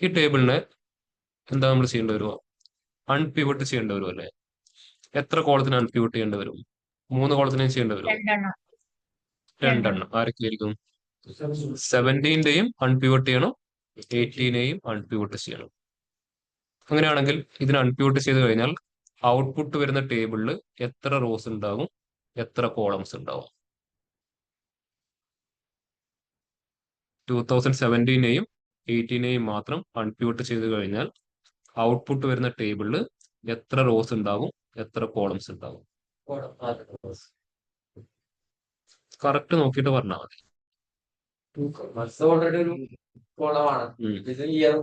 ഈ ടേബിളിനെ എന്താ നമ്മൾ ചെയ്യേണ്ടി വരുമോ, അൺപിവട്ട് ചെയ്യേണ്ടി വരും അല്ലേ? എത്ര കോളത്തിന് അൺപിവട്ട് ചെയ്യേണ്ടി വരും? 3 കോളത്തിനും ചെയ്യേണ്ടി വരും. 2 ആരൊക്കെയായിരിക്കും? 17ന്റെയും അൺപിവട്ട് ചെയ്യണം, 18നെയും അൺപിവട്ട് ചെയ്യണം. അങ്ങനെയാണെങ്കിൽ ഇതിന് അൺപിവട്ട് ചെയ്ത് കഴിഞ്ഞാൽ ഔട്ട്പുട്ട് വരുന്ന ടേബിളിൽ എത്ര റോസ് ഉണ്ടാകും, എത്ര കോളംസ് ഉണ്ടാവും? 2017നെയും 18നെയും മാത്രം അൺപിവട്ട് ചെയ്ത് കഴിഞ്ഞാൽ ഔട്ട്പുട്ട് വരുന്ന ടേബിളിൽ എത്ര റോസ് ഉണ്ടാകും, എത്ര കോളംസ് ഉണ്ടാകും? കറക്റ്റ് നോക്കിയിട്ട് പറഞ്ഞാൽ മതി. മത്സ ഓൾറെഡി ഒരു കോളമാണ്. ഇത് ഇയർ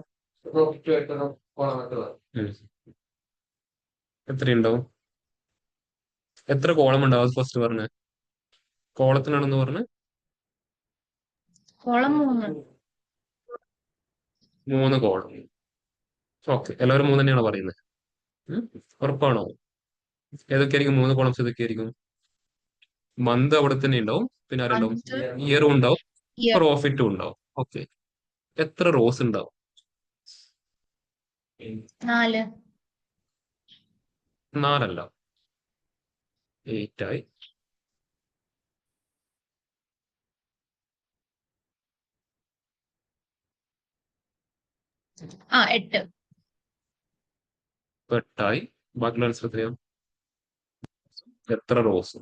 പ്രോഫിറ്റ് കോളമായിട്ട് എത്രയുണ്ടാവും? എത്ര കോളം ഉണ്ടാവും? അത് ഫസ്റ്റ് പറഞ്ഞ്. കോളത്തിനാണെന്ന് പറഞ്ഞ് കോളം 3. 3 കോളം. ഓക്കെ, എല്ലാവരും 3 തന്നെയാണ് പറയുന്നത്. ഉറപ്പാണോ? ഏതൊക്കെയായിരിക്കും 3 കോളംസ്? ഏതൊക്കെയായിരിക്കും? മന്ത് അവിടെ തന്നെ ഉണ്ടാവും, പിന്നെ ആരുണ്ടാവും? ഇയറും ഉണ്ടാവും, Year. പ്രോഫിറ്റും ഉണ്ടാവും. ഓക്കെ, എത്ര റോസ് ഉണ്ടാവും? 4. 4 അല്ല, 8 ആയി. ആ 8. 8 ആയി. ബാക്കിയുള്ള ആൻസർ എത്രയാണ്? എത്ര റോസ്?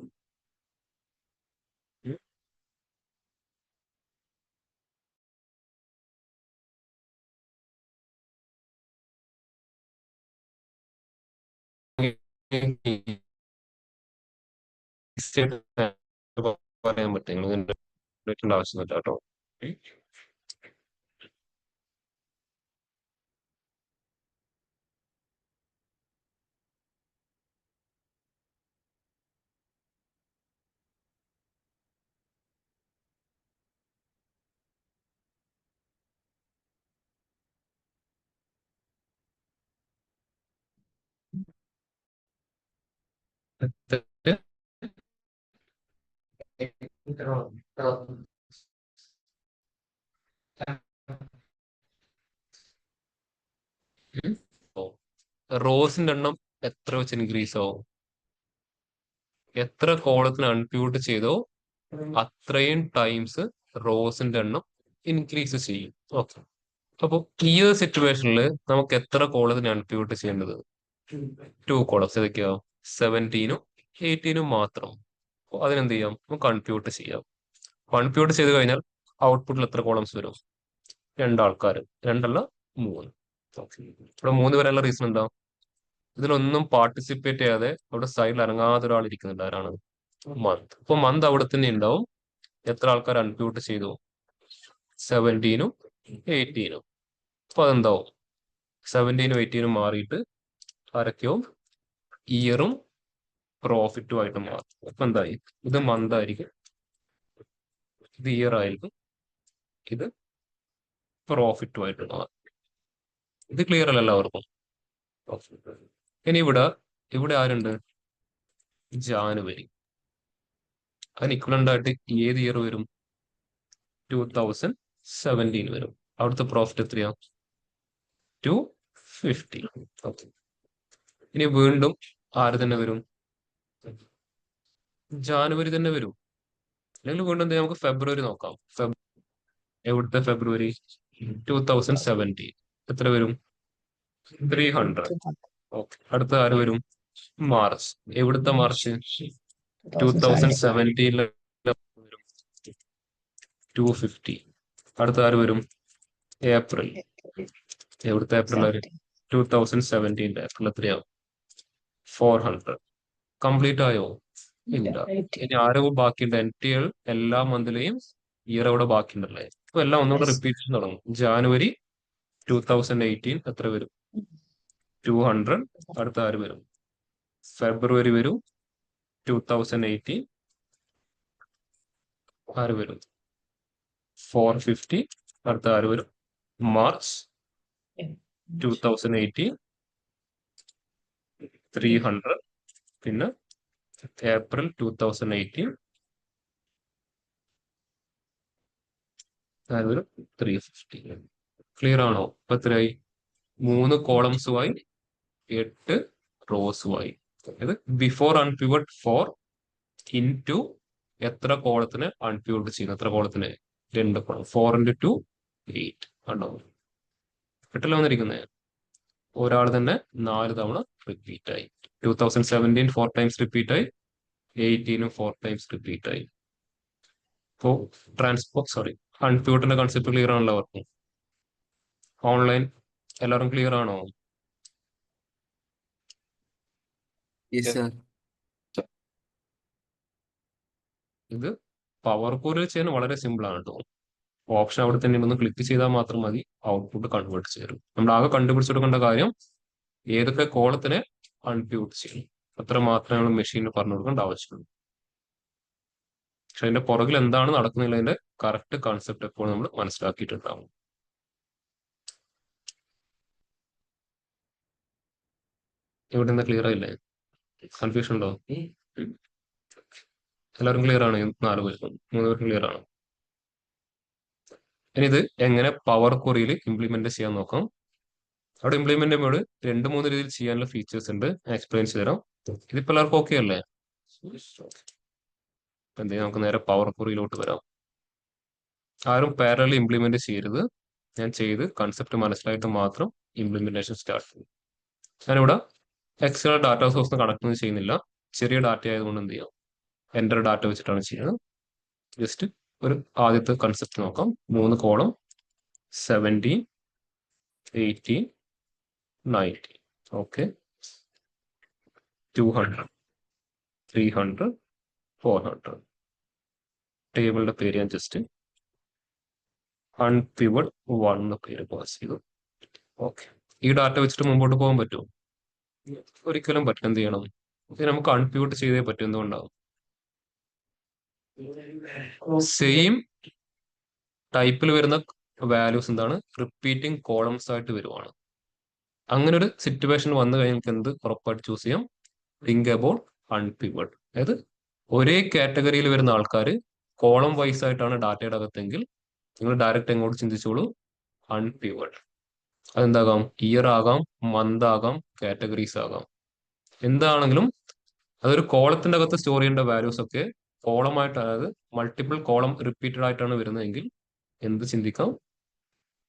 പറയാൻ പറ്റും, ആവശ്യമില്ല കേട്ടോ. റോസിന്റെ എണ്ണം എത്ര വെച്ച് ഇൻക്രീസ് ആവും? എത്ര കോളത്തിന് അൺപ്യൂട്ട് ചെയ്തോ അത്രയും ടൈംസ് റോസിന്റെ എണ്ണം ഇൻക്രീസ് ചെയ്യും. ഓക്കെ, അപ്പൊ ഈ ഒരു സിറ്റുവേഷനിൽ നമുക്ക് എത്ര കോളത്തിന് അൺപ്യൂട്ട് ചെയ്യേണ്ടത്? 2 കോളംസ്. ഏതൊക്കെയാ? 17നും 18നും മാത്രം. അതിനെന്ത് ചെയ്യാം? നമുക്ക് അൺപ്യൂട്ട് ചെയ്യാം. അൺപ്യൂട്ട് ചെയ്ത് കഴിഞ്ഞാൽ ഔട്ട്പുട്ടിൽ എത്ര കോളംസ് വരും? 2 ആൾക്കാർ. 2 അല്ല, 3. ഇവിടെ 3 വരെയുള്ള റീസൺ എന്താ? ഇതിലൊന്നും പാർട്ടിസിപ്പേറ്റ് ചെയ്യാതെ അവിടെ സൈഡിൽ ഇറങ്ങാതെ ഒരാൾ ഇരിക്കുന്നുണ്ട്. ആരാണ്? മന്ത്. അപ്പൊ മന്ത് അവിടെ തന്നെ ഉണ്ടാവും. എത്ര ആൾക്കാർ അൺപ്യൂട്ട് ചെയ്തു? 17നും 18നും. അപ്പൊ അതെന്താവും? 17നും 18നും മാറിയിട്ട് ആരൊക്കെയോ ഇയറും പ്രോഫിറ്റും ആയിട്ട് മാറും. അപ്പൊ എന്തായി? ഇത് മന്ത് ആയിരിക്കും, ഇത് ഇയർ ആയിരിക്കും, ഇത് പ്രോഫിറ്റും ആയിട്ട് മാറും. ഇത് ക്ലിയർ അല്ല എല്ലാവർക്കും? ഇനി ഇവിടെ ആരുണ്ട്? ജാനുവരി. അതിന് ഇക്വലന്റ് ആയിട്ട് ഏത് ഇയർ വരും? 2017 വരും. അവിടുത്തെ പ്രോഫിറ്റ് എത്രയാ? 250. ഓക്കെ, ഇനി വീണ്ടും ആര് തന്നെ വരും? ജാനുവരി തന്നെ വരും. അല്ലെങ്കിൽ വീണ്ടും എന്താ, നമുക്ക് ഫെബ്രുവരി നോക്കാം. എവിടുത്തെ ഫെബ്രുവരി? 2017. എത്ര വരും? 300. ഓക്കെ, അടുത്ത ആര് വരും? മാർച്ച്. എവിടുത്തെ മാർച്ച്? 2017 വരും 250. അടുത്ത ആര് വരും? ഏപ്രിൽ. എവിടുത്തെ ഏപ്രിൽ? 2017 ഏപ്രിൽ. എത്രയാവും? 400. കംപ്ലീറ്റ് ആയോ? ഇല്ല. ഇനി ആരോ ബാക്കിയുണ്ട്? എൻറ്റികൾ എല്ലാ മന്തിലെയും ഇയർ അവിടെ ബാക്കിയുണ്ടല്ലേ? അപ്പൊ എല്ലാം ഒന്നുകൂടെ റിപ്പീറ്റ് തുടങ്ങും. ജാനുവരി 2018 എത്ര വരും? 200. അടുത്ത ആര് വരും? ഫെബ്രുവരി വരും 2018. ആര് വരും? 450. അടുത്ത ആര് വരും? മാർച്ച് 2018 300. പിന്നെ ഏപ്രിൽ 2018 അതായത് ഒരു 350. ക്ലിയർ ആണോ? ഇപ്പൊ എത്രയായി? 3 കോളംസുമായി 8 റോസുമായി. അതായത് ബിഫോർ അൺപിവട്ട് 4 ഇൻറ്റു എത്ര കോളത്തിന് അൺപിവട്ട് ചെയ്യുന്നു? എത്ര കോളത്തിന്? 2 കോളം. 4 into 2 8 കണ്ടോ? കിട്ടല്ലോ വന്നിരിക്കുന്നത്. ഒരാൾ തന്നെ 4 തവണ റിപ്പീറ്റ് ആയി. 2017 4 ടൈംസ് റിപ്പീറ്റ് ആയി, 18 4 ടൈംസ് റിപ്പീറ്റ് ആയി. ഇപ്പോ അൺപിവട്ടിന്റെ കൺസെപ്റ്റ് ക്ലിയർ ആണല്ലോ അവർക്കും? ഓൺലൈൻ എല്ലാവരും ക്ലിയർ ആണോ? ഇത് പവർ ക്വയറി ചെയ്യാൻ വളരെ സിമ്പിൾ ആണ് കേട്ടോ. ഓപ്ഷൻ അവിടെ തന്നെ ഒന്ന് ക്ലിക്ക് ചെയ്താൽ മാത്രം മതി, ഔട്ട്പുട്ട് കൺവേർട്ട് ചെയ്യും. നമ്മൾ ആകെ കണ്ടുപിടിച്ചെടുക്കേണ്ട കാര്യം ഏതൊക്കെ കോളത്തിനെ അൺപ്യൂട്ട് ചെയ്യും, അത്ര മാത്രമേ നമ്മൾ മെഷീനിൽ പറഞ്ഞു കൊടുക്കേണ്ട ആവശ്യമുള്ളൂ. പക്ഷെ അതിന്റെ പുറകിൽ എന്താണ് നടക്കുന്നില്ല, അതിന്റെ കറക്റ്റ് കൺസെപ്റ്റ് എപ്പോഴും നമ്മൾ മനസ്സിലാക്കിയിട്ടുണ്ടാവും. ഇവിടെ നിന്ന് ക്ലിയർ ആയില്ലേ? കൺഫ്യൂഷൻ ഉണ്ടോ? എല്ലാവരും ക്ലിയർ ആണ്? 4 പേർക്കും 3 പേർക്കും ക്ലിയർ ആണ്? ഇനി ഇത് എങ്ങനെ പവർ ക്വറിയിൽ ഇംപ്ലിമെന്റ് ചെയ്യാൻ നോക്കാം. അവിടെ ഇംപ്ലിമെന്റ് ചെയ്യുമ്പോൾ 2-3 രീതിയിൽ ചെയ്യാനുള്ള ഫീച്ചേഴ്സ് ഉണ്ട്, എക്സ്പ്ലെയിൻ ചെയ്തുതരാം. ഇതിപ്പോ എല്ലാവർക്കും ഓക്കെ അല്ലേ? എന്ത് ചെയ്യാം, നമുക്ക് നേരെ പവർ ക്വറിയിലോട്ട് വരാം. ആരും പാരലൽ ഇംപ്ലിമെന്റ് ചെയ്യരുത്. ഞാൻ ചെയ്ത് കൺസെപ്റ്റ് മനസ്സിലായിട്ട് മാത്രം ഇംപ്ലിമെന്റേഷൻ സ്റ്റാർട്ട് ചെയ്യും. ഞാനിവിടെ എക്സൽ ഡാറ്റ സോഴ്സ് കണക്ട് ചെയ്യുന്നില്ല. ചെറിയ ഡാറ്റ ആയതുകൊണ്ട് എന്ത് ചെയ്യാം, എൻ്റർ ഡാറ്റ വെച്ചിട്ടാണ് ചെയ്യുന്നത്. ജസ്റ്റ് ഒരു ആദ്യത്തെ കൺസെപ്റ്റ് നോക്കാം. 3 കോളം 17 18 19. ഓക്കെ, 200 300 400. ടേബിളിന്റെ പേര് ഞാൻ ജസ്റ്റ് അൺപിവട്ട് 1 എന്ന പേര് പാസ് ചെയ്തു. ഓക്കെ, ഈ ഡാറ്റ വെച്ചിട്ട് മുമ്പോട്ട് പോകാൻ പറ്റുമോ? ഒരിക്കലും പറ്റും. എന്ത് ചെയ്യണം, ഇത് നമുക്ക് അൺപിവട്ട് ചെയ്തേ പറ്റും. എന്തുകൊണ്ടാവും? സെയിം ടൈപ്പിൽ വരുന്ന വാല്യൂസ് എന്താണ്, റിപ്പീറ്റിംഗ് കോളംസ് ആയിട്ട് വരുവാണ്. അങ്ങനെ ഒരു സിറ്റുവേഷൻ വന്നു കഴിഞ്ഞാൽ നമുക്ക് എന്ത് ഉറപ്പായിട്ട് ചൂസ് ചെയ്യാം? Think about unpivot. അതായത് ഒരേ കാറ്റഗറിയിൽ വരുന്ന ആൾക്കാർ കോളം വൈസ് ആയിട്ടാണ് ഡാറ്റയുടെ അകത്തെങ്കിൽ നിങ്ങൾ ഡയറക്റ്റ് എങ്ങോട്ട് ചിന്തിച്ചോളൂ? അൺപിവട്ട്. അതെന്താകാം? ഇയർ ആകാം, മന്ത് ആകാം, കാറ്റഗറീസ് ആകാം, എന്താണെങ്കിലും അതൊരു കോളത്തിന്റെ അകത്ത് സ്റ്റോർ ചെയ്യേണ്ട വാല്യൂസ് ഒക്കെ കോളമായിട്ട്, അതായത് മൾട്ടിപ്പിൾ കോളം റിപ്പീറ്റഡ് ആയിട്ടാണ് വരുന്നതെങ്കിൽ എന്ത് ചിന്തിക്കാം?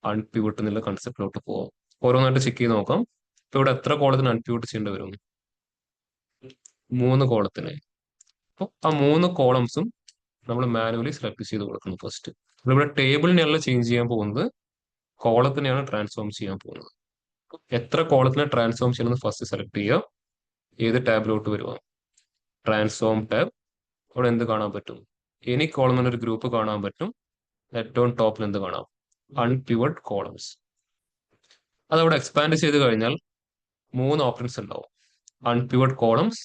അൺപിവട്ട് എന്നുള്ള കൺസെപ്റ്റിലോട്ട് പോകാം. ഓരോന്നായിട്ട് ചെക്ക് ചെയ്ത് നോക്കാം. ഇപ്പൊ ഇവിടെ എത്ര കോളത്തിന് അൺപിവട്ട് ചെയ്യേണ്ടി വരും? 3 കോളത്തിന്. അപ്പോൾ ആ 3 കോളംസും നമ്മൾ മാനുവലി സെലക്ട് ചെയ്ത് കൊടുക്കണം ഫസ്റ്റ്. ഇവിടെ ടേബിളിനെയല്ല ചേഞ്ച് ചെയ്യാൻ പോകുന്നത്, കോളത്തിനെയാണ് ട്രാൻസ്ഫോം ചെയ്യാൻ പോകുന്നത്. എത്ര കോളത്തിനെ ട്രാൻസ്ഫോം ചെയ്യണമെന്ന് ഫസ്റ്റ് സെലക്ട് ചെയ്യുക. ഏത് ടാബിലോട്ട് വരുക? Transform tab. അവിടെ എന്ത് കാണാൻ പറ്റും? എനി കോളം എന്നൊരു ഗ്രൂപ്പ് കാണാൻ പറ്റും. ഏറ്റവും ടോപ്പിൽ എന്ത് കാണാം? അൺപിവട്ട് കോളംസ്. അതവിടെ എക്സ്പാൻഡ് ചെയ്ത് കഴിഞ്ഞാൽ 3 ഓപ്ഷൻസ് ഉണ്ടാവും. Unpivot columns,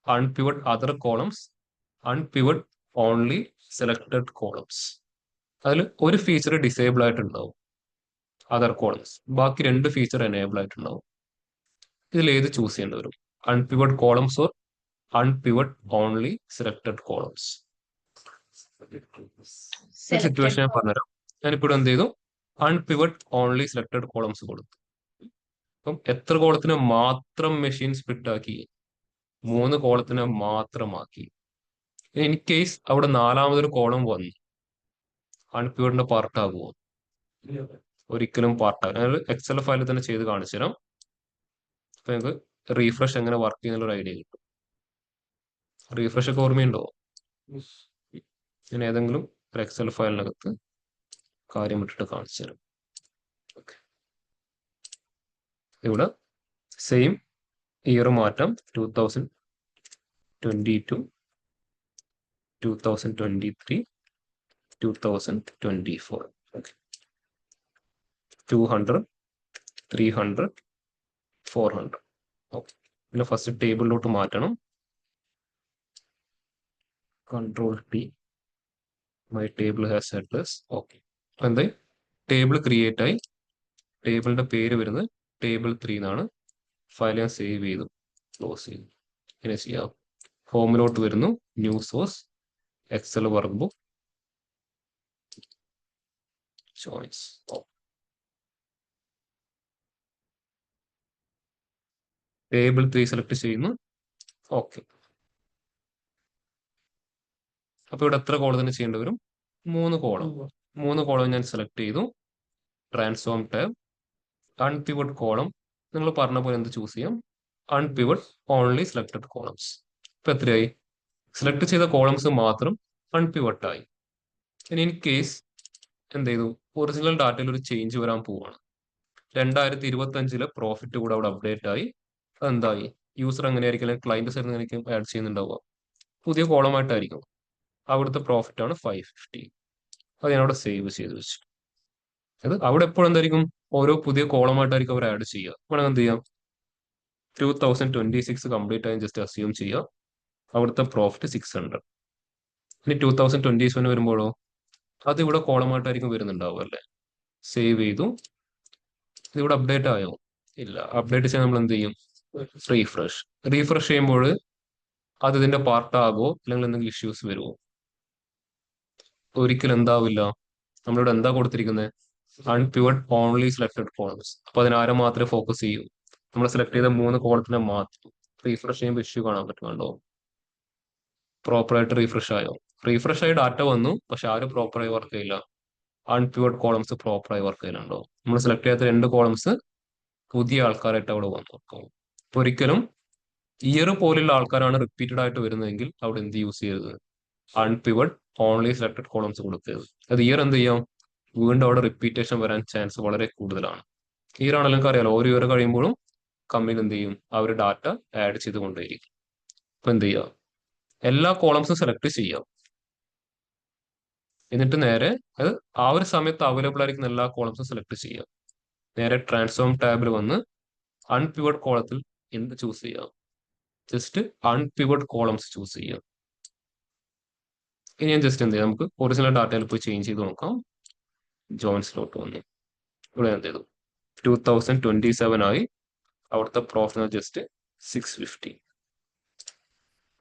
unpivot other columns, unpivot only selected columns. അതിൽ ഒരു ഫീച്ചർ ഡിസേബിൾ ആയിട്ടുണ്ടാവും, അതർ കോളംസ്. ബാക്കി 2 ഫീച്ചർ എനേബിൾ ആയിട്ടുണ്ടാവും. ഇതിൽ ഏത് ചൂസ് ചെയ്യേണ്ടി വരും? Unpivot columns or unpivot only selected columns? Situation ഞാൻ പറഞ്ഞുതരാം. ഞാനിപ്പോൾ എന്ത് ചെയ്തു? അൺപിവട്ട് ഓൺലി സെലക്ടഡ് കോളംസ് കൊടുത്തു. അപ്പം എത്ര കോളത്തിന് മാത്രം മെഷീൻ സ്പ്ലിറ്റ് ആക്കി? 3 കോളത്തിന് മാത്രമാക്കി. ഇൻ കേസ് അവിടെ 4മതൊരു കോളം വന്നു, അൺപിവട്ടിന്റെ പാർട്ട് ആകുമോ? ഒരിക്കലും പാർട്ടാകും. ഞാൻ എക്സൽ ഫയലിൽ തന്നെ ചെയ്ത് കാണിച്ചു തരാം. അപ്പൊ ഞങ്ങൾക്ക് റീഫ്രഷ് എങ്ങനെ വർക്ക് ചെയ്യുന്നുള്ള ഒരു ഐഡിയ കിട്ടും. റീഫ്രഷ് ഒക്കെ ഓർമ്മയുണ്ടോ? ഞാൻ ഏതെങ്കിലും ഒരു എക്സൽ ഫയലിനകത്ത് കാര്യം ഇട്ടിട്ട് കാണിച്ചു തരാം. ഇവിടെ സെയിം ഇയർ മാറ്റാം. 2022, 2023, 2024. 200, 300, 400. ഓക്കെ, പിന്നെ ഫസ്റ്റ് ടേബിളിലോട്ട് മാറ്റണം. Control-T. My table has address. Okay, അപ്പൊ എന്തായി? ടേബിൾ ക്രിയേറ്റ് ആയി. ടേബിളിന്റെ പേര് വരുന്നത് table 3 എന്നാണ്. ഫയൽ ഞാൻ സേവ് ചെയ്തു, ക്ലോസ് ചെയ്തു. ഇങ്ങനെ ചെയ്യാം. ഹോമിലോട്ട് വരുന്നു, new source, Excel workbook. joins. Table 3 select ചെയ്യുന്നു. ഓക്കെ. അപ്പൊ ഇവിടെ എത്ര കോളത്തിന് ചെയ്യേണ്ടി വരും? 3 കോളം. 3 കോളം ഞാൻ സെലക്ട് ചെയ്തു. Transform tab, unpivot column. നിങ്ങൾ പറഞ്ഞ പോലെ എന്ത് ചൂസ് ചെയ്യാം? Unpivot only selected columns. ഇപ്പൊ എത്രയായി? സെലക്ട് ചെയ്ത കോളംസ് മാത്രം അൺപിവട്ടായി. ഇനി ഇൻ കേസ് എന്ത് ചെയ്തു? ഒറിജിനൽ ഡാറ്റയിൽ ഒരു ചേഞ്ച് വരാൻ പോവാണ്. 2025 പ്രോഫിറ്റ് കൂടെ അവിടെ അപ്ഡേറ്റ് ആയി. അതെന്തായി? യൂസർ എങ്ങനെയായിരിക്കും, അല്ലെങ്കിൽ ക്ലയന്റ് സൈഡിൽ നിന്നായിരിക്കും ആഡ് ചെയ്യുന്നുണ്ടാവുക? പുതിയ കോളമായിട്ടായിരിക്കും. അവിടുത്തെ പ്രോഫിറ്റ് ആണ് 550. അത് ഞാൻ അവിടെ സേവ് ചെയ്ത് വെച്ചു. അത് അവിടെ എപ്പോഴും എന്തായിരിക്കും? ഓരോ പുതിയ കോളമായിട്ടായിരിക്കും അവർ ആഡ് ചെയ്യുക. വേണമെങ്കിൽ എന്ത് ചെയ്യാം? 2026 കംപ്ലീറ്റ് ആയി ജസ്റ്റ് അസ്യൂം ചെയ്യുക. അവിടുത്തെ പ്രോഫിറ്റ് 600. ഇനി 2027 വരുമ്പോഴോ അത് ഇവിടെ കോളമായിട്ടായിരിക്കും വരുന്നുണ്ടാവുക അല്ലേ? സേവ് ചെയ്തു. ഇതിവിടെ അപ്ഡേറ്റ് ആയോ? ഇല്ല. അപ്ഡേറ്റ് ചെയ്യാൻ നമ്മൾ എന്ത് ചെയ്യും? റീഫ്രഷ്. റീഫ്രഷ് ചെയ്യുമ്പോൾ അത് ഇതിന്റെ പാർട്ടാകോ അല്ലെങ്കിൽ എന്തെങ്കിലും ഇഷ്യൂസ് വരുമോ? ഒരിക്കലും എന്താവില്ല. നമ്മളിവിടെ എന്താ കൊടുത്തിരിക്കുന്നത്? അൺപിവട്ട് ഓൺലി സെലക്ടഡ് കോളംസ്. അപ്പൊ അതിനാരെ മാത്രമേ ഫോക്കസ് ചെയ്യൂ? നമ്മൾ സെലക്ട് ചെയ്ത 3 കോളത്തിനെ മാത്രം. റീഫ്രഷ് ചെയ്യുമ്പോൾ ഇഷ്യൂ കാണാൻ പറ്റുന്നുണ്ടോ? പ്രോപ്പറായിട്ട് റീഫ്രഷ് ആയോ? റീഫ്രഷ് ആയി ഡാറ്റ വന്നു, പക്ഷെ ആരും പ്രോപ്പറായി വർക്ക് ചെയ്യില്ല. അൺപിവട്ട് കോളംസ് പ്രോപ്പറായി വർക്ക് ചെയ്യുന്നുണ്ടോ? നമ്മൾ സെലക്ട് ചെയ്യാത്ത 2 കോളംസ് പുതിയ ആൾക്കാരായിട്ട് അവിടെ വന്നു. അപ്പൊ ഒരിക്കലും ഇയർ പോലുള്ള ആൾക്കാരാണ് റിപ്പീറ്റഡ് ആയിട്ട് വരുന്നതെങ്കിൽ അവിടെ എന്ത് യൂസ് ചെയ്യരുത്? അൺപിവട്ട് ഓൺലി സെലക്ടഡ് കോളംസ് കൊടുക്കരുത്. അത് ഇയർ എന്ത് ചെയ്യാം? വീണ്ടും അവിടെ റിപ്പീറ്റേഷൻ വരാൻ ചാൻസ് വളരെ കൂടുതലാണ്. ഇയർ ആണെങ്കിലും നിങ്ങൾക്ക് അറിയാലോ, ഓരോ ഇയർ കഴിയുമ്പോഴും കമ്പനി എന്ത് ചെയ്യും? അവർ ഡാറ്റ ആഡ് ചെയ്തുകൊണ്ടേയിരിക്കും. അപ്പൊ എന്ത് ചെയ്യാം? എല്ലാ കോളംസും സെലക്ട് ചെയ്യാം. എന്നിട്ട് നേരെ അത് ആ ഒരു സമയത്ത് അവൈലബിൾ ആയിരിക്കുന്ന എല്ലാ കോളംസും സെലക്ട് ചെയ്യാം. നേരെ ട്രാൻസ്ഫോം ടാബിൽ വന്ന് അൺപിവട്ട് കോളത്തിൽ എന്ത് ചൂസ് ചെയ്യാം? ജസ്റ്റ് അൺപിവട്ട് കോളംസ് ചൂസ് ചെയ്യാം. ഇനി ഞാൻ ജസ്റ്റ് എന്ത് ചെയ്യാം? നമുക്ക് ഒറിജിനൽ ഡാറ്റയിൽ പോയി ചേഞ്ച് ചെയ്ത് നോക്കാം. ജോയിൻസിലോട്ട് വന്നു. ഇവിടെ എന്ത് ചെയ്തു? 2027 ആയി. അവിടുത്തെ പ്രോഫിറ്റ് ജസ്റ്റ് 650.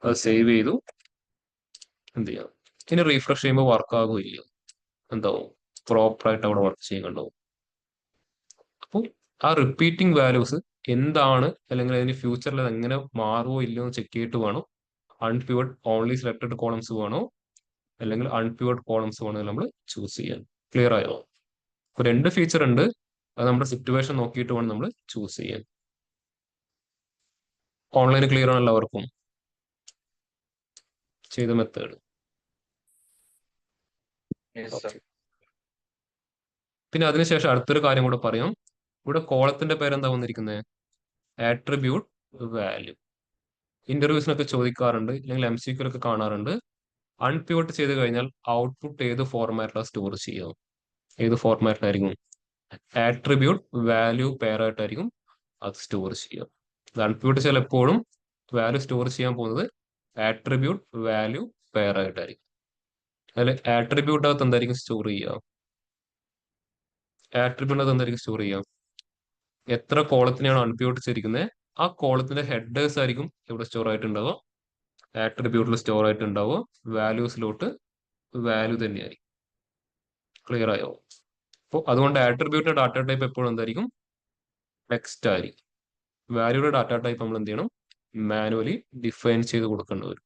അത് സേവ് ചെയ്തു. എന്ത് ചെയ്യാം? ഇനി റീഫ്രഷ് ചെയ്യുമ്പോൾ വർക്ക് ആകുമില്ല. എന്താവും? പ്രോപ്പറായിട്ട് അവിടെ വർക്ക് ചെയ്യുന്നുണ്ടാവും. അപ്പോൾ ആ റിപ്പീറ്റിംഗ് വാല്യൂസ് എന്താണ്, അല്ലെങ്കിൽ അതിന് ഫ്യൂച്ചറിൽ അത് എങ്ങനെ മാറുമോ ഇല്ലയോ എന്ന് ചെക്ക് ചെയ്തിട്ട് വേണം അൺപിവട്ട് ഓൺലി സെലക്ടഡ് കോളംസ് വേണോ അല്ലെങ്കിൽ അൺപിവട്ട് കോളംസ് വേണോ നമ്മൾ ചൂസ് ചെയ്യാൻ. ക്ലിയർ ആയോ? അപ്പൊ 2 ഫീച്ചർ ഉണ്ട്. അത് നമ്മുടെ സിറ്റുവേഷൻ നോക്കിയിട്ട് വേണം നമ്മൾ ചൂസ് ചെയ്യാൻ. ഓൺലൈൻ ക്ലിയർ ആണ് എല്ലാവർക്കും? ചെയ്ത മെത്തേഡ്. പിന്നെ അതിനുശേഷം അടുത്തൊരു കാര്യം കൂടെ പറയാം. ഇവിടെ കോളത്തിന്റെ പേരെന്താ വന്നിരിക്കുന്നത്? Attribute value. ഇന്റർവ്യൂസിനൊക്കെ ചോദിക്കാറുണ്ട്, അല്ലെങ്കിൽ MCQ കാണാറുണ്ട്. അൺപിവട്ട് ചെയ്ത് കഴിഞ്ഞാൽ ഔട്ട്പുട്ട് ഏത് ഫോർമാറ്റിലാണ് സ്റ്റോർ ചെയ്യുക? ഏത് ഫോർമാറ്റിലായിരിക്കും? ആട്രിബ്യൂട്ട് വാല്യൂ പെയർ ആയിട്ടായിരിക്കും അത് സ്റ്റോർ ചെയ്യുക. അൺപിവട്ട് ചെയ്താൽ എപ്പോഴും വാല്യൂ സ്റ്റോർ ചെയ്യാൻ പോകുന്നത് ആട്രിബ്യൂട്ട് വാല്യൂ പെയർ ആയിട്ടായിരിക്കും. അതിൽ ആട്രിബ്യൂട്ട് അകത്ത് എന്തായിരിക്കും സ്റ്റോർ ചെയ്യുക? ആട്രിബ്യൂട്ട് അകത്ത് എന്തായിരിക്കും സ്റ്റോർ ചെയ്യുക? എത്ര കോളത്തിനെയാണ് അൺപിവട്ട് ചെയ്തിരിക്കുന്നത് ആ കോളത്തിന്റെ ഹെഡേഴ്സ് ആയിരിക്കും ഇവിടെ സ്റ്റോർ ആയിട്ടുണ്ടാവുക. ആട്രിബ്യൂട്ടിൽ സ്റ്റോർ ആയിട്ടുണ്ടാവുക. വാല്യൂസിലോട്ട് വാല്യൂ തന്നെയായിരിക്കും. ക്ലിയർ ആയോ? അപ്പോൾ അതുകൊണ്ട് ആട്രിബ്യൂട്ടിന്റെ ഡാറ്റ ടൈപ്പ് എപ്പോഴും എന്തായിരിക്കും? ടെക്സ്റ്റ് ആയിരിക്കും. വാല്യൂയുടെ ഡാറ്റ ടൈപ്പ് നമ്മൾ എന്ത് ചെയ്യണം? മാനുവലി ഡിഫൈൻ ചെയ്ത് കൊടുക്കേണ്ടി വരും.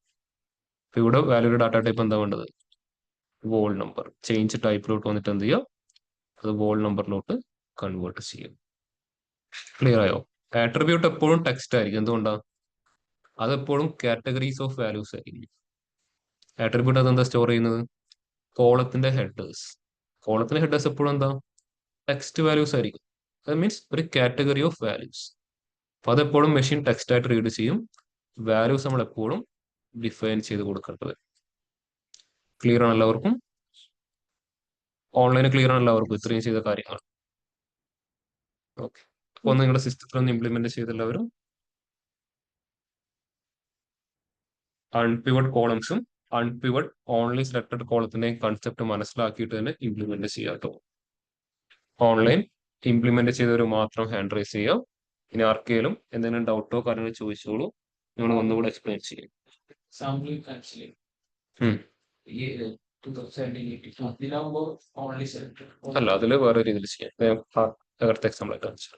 അപ്പൊ ഇവിടെ വാല്യൂയുടെ ഡാറ്റ ടൈപ്പ് എന്താ വേണ്ടത്? Wall number. ചേഞ്ച് ടൈപ്പിലോട്ട് വന്നിട്ട് എന്ത് ചെയ്യുക? അത് വോൾ നമ്പറിലോട്ട് കൺവേർട്ട് ചെയ്യും. ക്ലിയർ ആയോ? ആട്രിബ്യൂട്ട് എപ്പോഴും ടെക്സ്റ്റ് ആയിരിക്കും. എന്തുകൊണ്ടാണ്? അതെപ്പോഴും കാറ്റഗറീസ് ഓഫ് വാല്യൂസ് ആയിരിക്കും. ആട്രിബ്യൂട്ട് അതെന്താ സ്റ്റോർ ചെയ്യുന്നത്? കോളത്തിന്റെ ഹെഡേഴ്സ്. കോളത്തിന്റെ ഹെഡേഴ്സ് എപ്പോഴും എന്താ? ടെക്സ്റ്റ് വാല്യൂസ് ആയിരിക്കും. അത് മീൻസ് ഒരു കാറ്റഗറി ഓഫ് വാല്യൂസ്. അപ്പൊ അതെപ്പോഴും മെഷീൻ ടെക്സ്റ്റ് ആയിട്ട് റീഡ് ചെയ്യും. വാല്യൂസ് നമ്മൾ എപ്പോഴും ഡിഫൈൻ ചെയ്ത് കൊടുക്കേണ്ടി വരും. ക്ലിയർ ആണ് എല്ലാവർക്കും? ഓൺലൈന് ക്ലിയർ ആണ് എല്ലാവർക്കും ഇത്രയും ചെയ്ത കാര്യങ്ങൾ? ഓക്കെ. അപ്പോൾ നിങ്ങളുടെ സിസ്റ്റത്തിൽ ഒന്ന് ഇംപ്ലിമെന്റ് ചെയ്തെല്ലാവരും അൺപിവട്ട് കോളംസും അൺപിവട്ട് ഓൺലി സെലക്ടഡ് കോളത്തിന്റെയും കൺസെപ്റ്റ് മനസ്സിലാക്കിയിട്ട് തന്നെ ഇംപ്ലിമെന്റ് ചെയ്യാട്ടോ. ഓൺലൈൻ ഇംപ്ലിമെന്റ് ചെയ്തവർ മാത്രം ഹാൻഡ് റൈസ് ചെയ്യാം. ഇനി ആർക്കെങ്കിലും എന്തെങ്കിലും ഡൗട്ടോ കാര്യങ്ങളോ ചോദിച്ചോളൂ. നിങ്ങൾ ഒന്നുകൂടെ എക്സ്പ്ലെയിൻ ചെയ്യും. എക്സാമ്പിൾ കാണിച്ചില്ലേ? ഉം. ഈ 2017 അതിലാകുമ്പോ ഓൺലി സെലക്ട് അല്ല, അതിൽ വേറെ രീതിയിൽ ചെയ്യാം. ഞാൻ അടുത്ത എക്സാമ്പിൾ ആയിട്ട് കാണിച്ചു.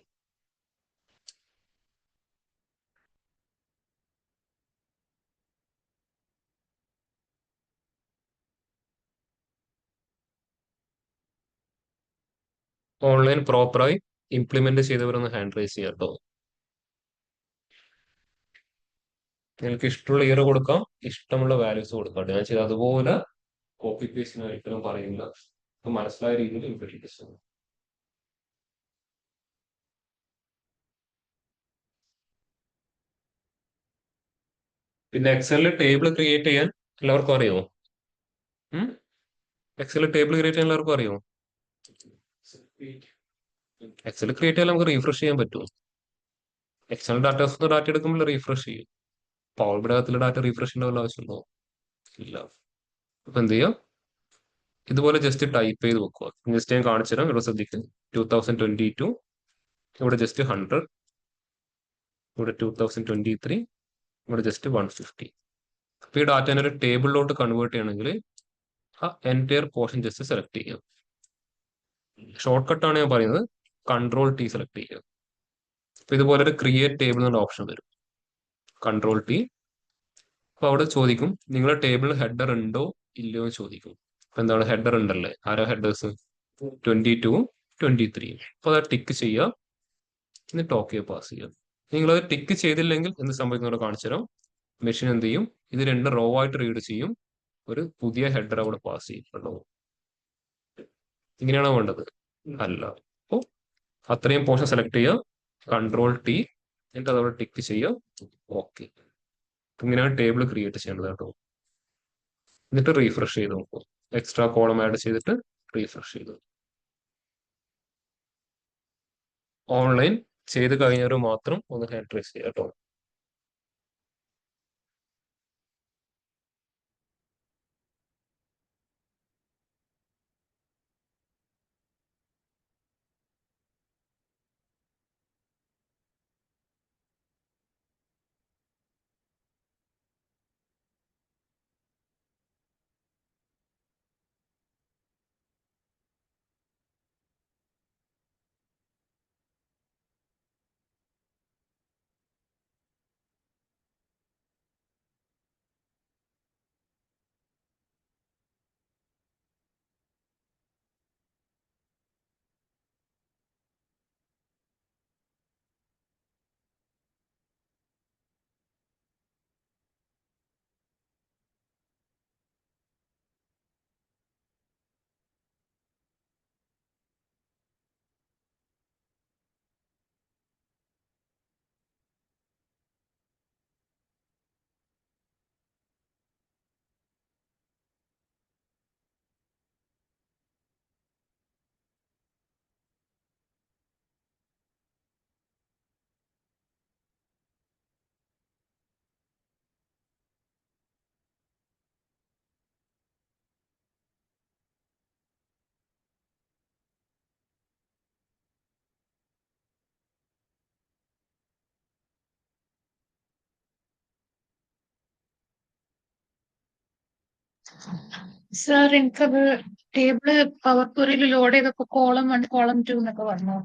ഓൺലൈൻ പ്രോപ്പറായി ഇംപ്ലിമെന്റ് ചെയ്തവരൊന്ന് ഹാൻഡ് റൈസ് ചെയ്യാം കേട്ടോ. നിങ്ങൾക്ക് ഇഷ്ടമുള്ള ഇയർ കൊടുക്കാം, ഇഷ്ടമുള്ള വാല്യൂസ് കൊടുക്കാം. ഞാൻ ചെയ്ത് അതുപോലെ കോപ്പി പേസ്റ്റിന് ഒരിക്കലും പറയില്ല. മനസ്സിലായ രീതിയിൽ ഇംപ്ലിമെന്റ് ചെയ്യും. പിന്നെ എക്സലിൽ ടേബിൾ ക്രിയേറ്റ് ചെയ്യാൻ എല്ലാവർക്കും അറിയോ? എക്സലിൽ ടേബിൾ ക്രിയേറ്റ് ചെയ്യാൻ എല്ലാവർക്കും അറിയോ? എക്സൽ ക്രിയേറ്റ് ചെയ്യാൻ നമുക്ക് റീഫ്രഷ് ചെയ്യാൻ പറ്റുമോ? എക്സ്റ്റേണൽ ഡാറ്റാസ് ഡാറ്റ എടുക്കുമ്പോൾ റീഫ്രഷ് ചെയ്യും. പവർ ബിയുടെ ഡാറ്റ റീഫ്രഷ് ചെയ്യേണ്ട വല്ല ആവശ്യമുണ്ടോ? ഇല്ല. അപ്പൊ എന്ത് ചെയ്യാം, ഇതുപോലെ ജസ്റ്റ് ടൈപ്പ് ചെയ്ത് വെക്കുക. ജസ്റ്റ് ഞാൻ കാണിച്ചു തരാം, ഇവിടെ ശ്രദ്ധിക്കുക. 2022, ഇവിടെ ജസ്റ്റ് 100, ഇവിടെ 2023, ഇവിടെ ജസ്റ്റ് 150. അപ്പൊ ഈ ഡാറ്റ ഒരു ടേബിളിലോട്ട് കൺവേർട്ട് ചെയ്യണമെങ്കിൽ ആ എൻറ്റയർ പോർഷൻ ജസ്റ്റ് സെലക്ട് ചെയ്യാം. ഷോർട്ട് കട്ടാണ് ഞാൻ പറയുന്നത്, Ctrl+T സെലക്ട് ചെയ്യുക. അപ്പൊ ഇതുപോലെ ഒരു ക്രിയേറ്റ് ടേബിൾ എന്നുള്ള ഓപ്ഷൻ വരും. Ctrl+T. അപ്പൊ അവിടെ ചോദിക്കും നിങ്ങളുടെ ടേബിളിൽ ഹെഡർ ഉണ്ടോ ഇല്ലയോ എന്ന് ചോദിക്കും. അപ്പൊ എന്താണ്, ഹെഡർ ഉണ്ടല്ലേ? ആരാ ഹെഡേഴ്സ്? 22, 23. അപ്പൊ അത് ടിക്ക് ചെയ്യുക, എന്നിട്ട് ഓക്കെ പാസ് ചെയ്യുക. നിങ്ങളത് ടിക്ക് ചെയ്തില്ലെങ്കിൽ എന്ത് സംഭവിക്കുന്നവിടെ കാണിച്ചു തരാം. മെഷീൻ എന്ത് ചെയ്യും, ഇത് രണ്ട് റോ ആയിട്ട് റീഡ് ചെയ്യും, ഒരു പുതിയ ഹെഡർ അവിടെ പാസ് ചെയ്യും. ഇങ്ങനെയാണോ വേണ്ടത്? അല്ല. അപ്പോ അത്രയും പോർഷൻ സെലക്ട് ചെയ്യുക, Ctrl+T, എന്നിട്ട് അതവിടെ ടിക്ക് ചെയ്യുക, ഓക്കെ. ഇങ്ങനെയാണ് ടേബിൾ ക്രിയേറ്റ് ചെയ്യേണ്ടത് കേട്ടോ. എന്നിട്ട് റീഫ്രഷ് ചെയ്ത് നോക്കുക. എക്സ്ട്രാ കോളം ആഡ് ചെയ്തിട്ട് റീഫ്രഷ് ചെയ്തു. ഓൺലൈൻ ചെയ്ത് കഴിഞ്ഞവർ മാത്രം ഒന്ന് ഹാൻഡ് റൈസ് ചെയ്യാം കേട്ടോ. സാർ എനിക്കത് ടേബിള് പവർ ക്വറിയിൽ ലോഡ് ചെയ്തപ്പോ കോളം 1 കോളം 2 എന്നൊക്കെ പറഞ്ഞു.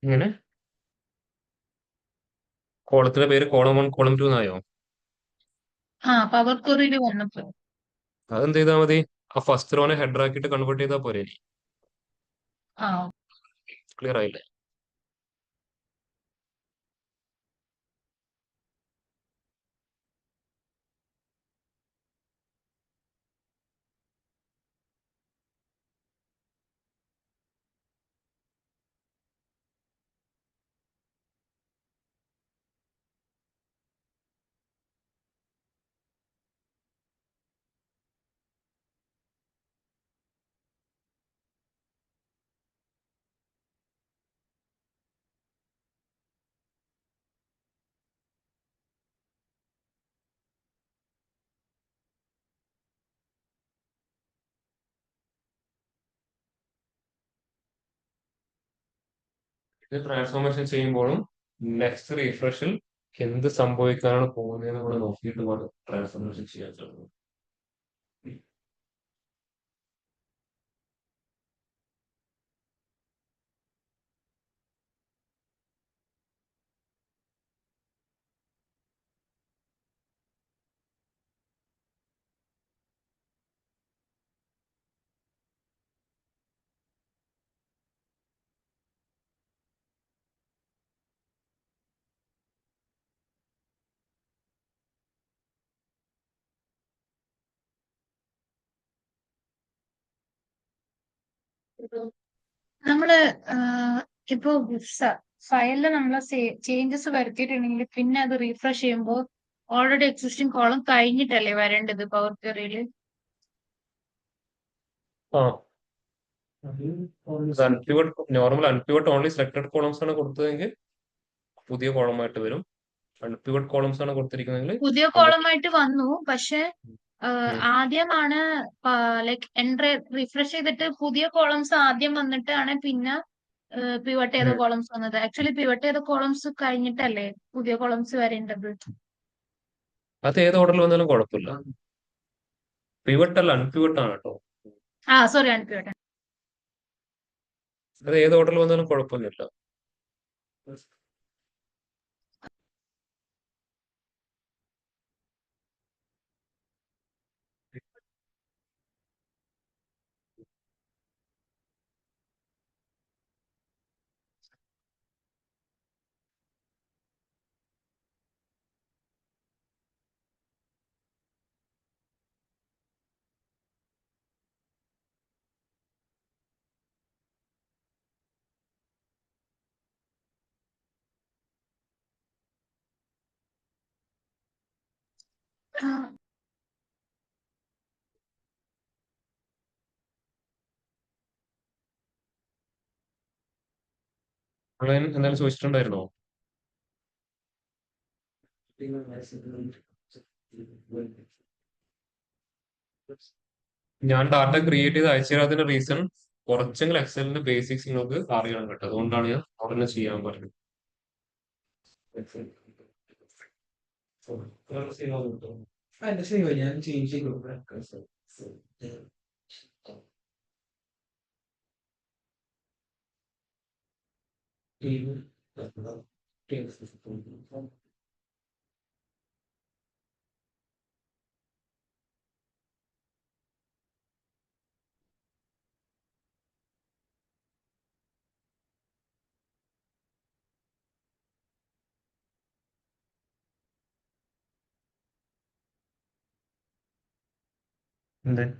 ഇങ്ങനെ കോളത്തിന്റെ പേര് കോളം 1, കോളം 2 എന്നായോ? പവർ ക്വറിയിൽ വന്നപ്പോ. അതെന്ത് ചെയ്താൽ മതി, ആ ഫസ്റ്റ് റോനെ ഹെഡർ ആക്കിയിട്ട് കൺവേർട്ട് ചെയ്താൽ പോരെ? ആ ക്ലിയർ ആയില്ലേ? ഇത് ട്രാൻസ്ഫോർമേഷൻ ചെയ്യുമ്പോഴും നെക്സ്റ്റ് റീഫ്രഷിൽ എന്ത് സംഭവിക്കാനാണ് പോകുന്നത് നമ്മൾ നോക്കിയിട്ട് വേണം ട്രാൻസ്ഫോർമേഷൻ ചെയ്യാൻ. നമ്മള് ഇപ്പൊ ഫയലില് നമ്മൾ ചേഞ്ചസ് വരുത്തിയിട്ടുണ്ടെങ്കിൽ പിന്നെ അത് റീഫ്രഷ് ചെയ്യുമ്പോൾ ഓൾറെഡി എക്സിസ്റ്റിംഗ് കോളം കഴിഞ്ഞിട്ടല്ലേ വരേണ്ടത് പവർ ക്വറിയിൽ? ആ നോർമൽ അൺപിവട്ട് ഓൺലി സെലക്ടഡ് കോളംസ് ആണ് കൊടുത്തതെങ്കിൽ പുതിയ കോളമായിട്ട് വരും. അൺപിവട്ട് കോളംസ് ആണ് കൊടുത്തിരിക്കുന്നതെങ്കിൽ പുതിയ കോളമായിട്ട് വന്നു, പക്ഷെ ആദ്യമാണ് ലൈക്ക് റിഫ്രഷ് ചെയ്തിട്ട് പുതിയ കോളംസ് ആദ്യം വന്നിട്ടാണ് പിന്നെ പിവട്ട് ചെയ്ത കോളംസ് വന്നത്. ആക്ച്വലി പിവട്ട് ചെയ്ത കോളംസ് കഴിഞ്ഞിട്ടല്ലേ പുതിയ കോളംസ് വരേണ്ടത്? അത് ഏത് ഓർഡറിൽ വന്നാലും കുഴപ്പമില്ല. പിവട്ട് അല്ല അൺപിവട്ട് ആണ് കേട്ടോ. സോറി, അൺപിവട്ട്. അത് ഏത് ഓർഡറിൽ വന്നാലും കുഴപ്പമൊന്നുമില്ല. എന്തായാലും ചോദിച്ചിട്ടുണ്ടായിരുന്നോ? ഞാൻ ഡാറ്റ ക്രിയേറ്റ് ചെയ്ത് അയച്ചു തരാത്തതിന്റെ റീസൺ കുറച്ചെങ്കിലും എക്സലിന്റെ ബേസിക്സ് നിങ്ങൾക്ക് അറിയണം കേട്ടോ. അതുകൊണ്ടാണ് ഞാൻ ഉടനെ ചെയ്യാൻ പറഞ്ഞത്. എന്റെ സേവ് ഞാൻ ചേഞ്ച് ചെയ്തു.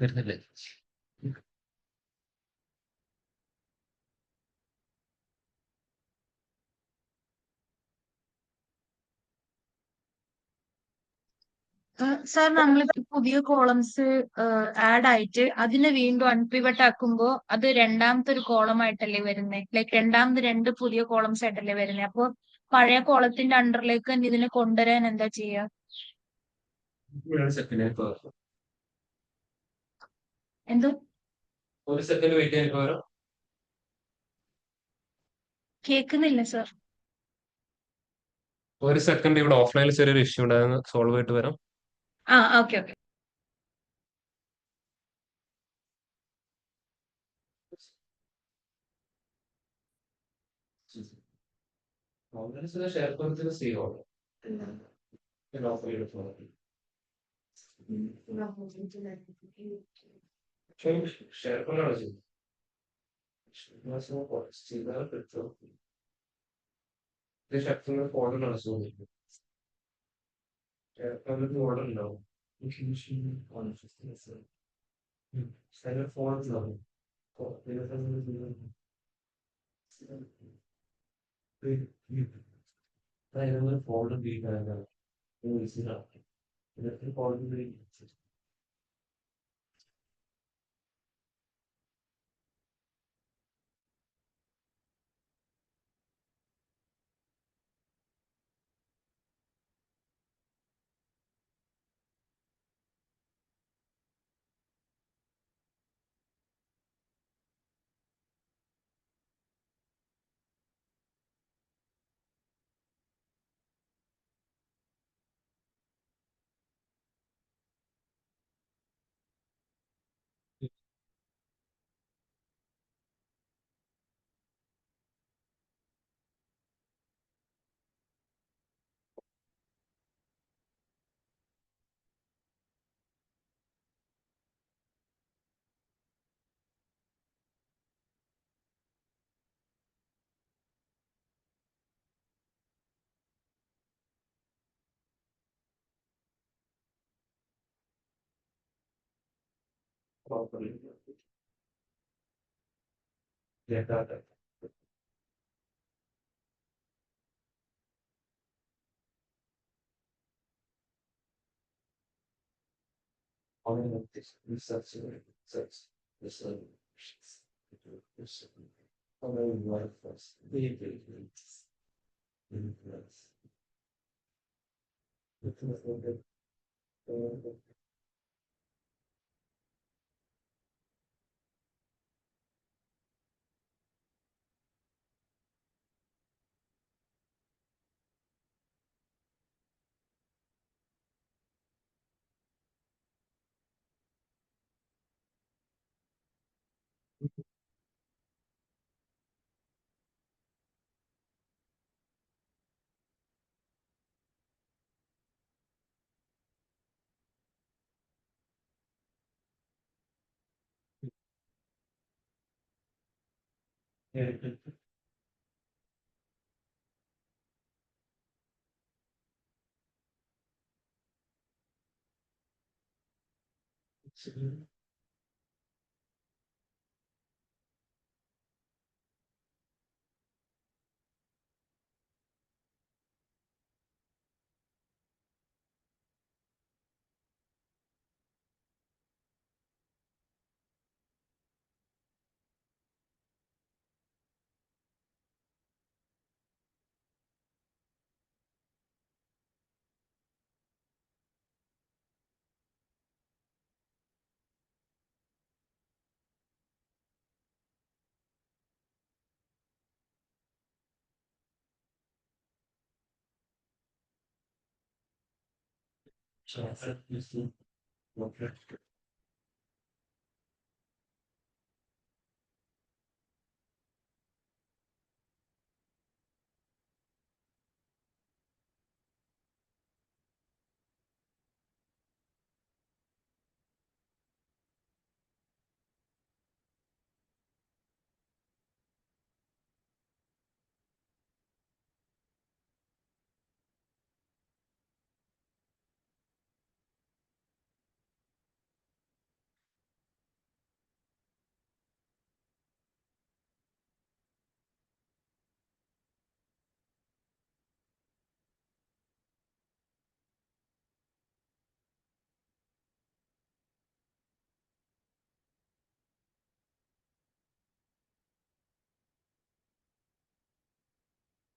വരുന്നില്ലേ? സാർ, നമ്മളിപ്പോ പുതിയ കോളംസ് ആഡ് ആയിട്ട് അതിനെ വീണ്ടും അൺപിവട്ട് ആക്കുമ്പോ അത് രണ്ടാമത്തെ ഒരു കോളം ആയിട്ടല്ലേ വരുന്നത്? ലൈക്ക് രണ്ടാമത് രണ്ട് പുതിയ കോളംസ് ആയിട്ടല്ലേ വരുന്നത്? അപ്പൊ പഴയ കോളത്തിന്റെ അണ്ടറിലേക്ക് തന്നെ ഇതിനെ കൊണ്ടുവരാൻ എന്താ ചെയ്യാ? എന്തോ? ഒരു സെക്കൻഡ് വെയിറ്റ് ചെയ്യാൻ പകരം കേൾക്കുന്നില്ല സാർ. ഒരു സെക്കൻഡ്, ഇവിടെ ഓഫ്ലൈനിൽ ചെറിയൊരു ഇഷ്യൂ ഉണ്ടായിരുന്നു, സോൾവ് ആയിട്ട് വരാം. Okay okay. ഷെയർ കൊടുത്തത് സേവ് ആവും. ഷെയർ കൊണ്ടാണ് ചെയ്തത്. ഫോണിലാണ് ചെയ്യുന്നത്. ഓർഡർ ഉണ്ടാവും. ഫോൺ ഫോൾഡർ ബീറ്റാണ് folder. properly. Yeah, that. All of this research, this, how many life was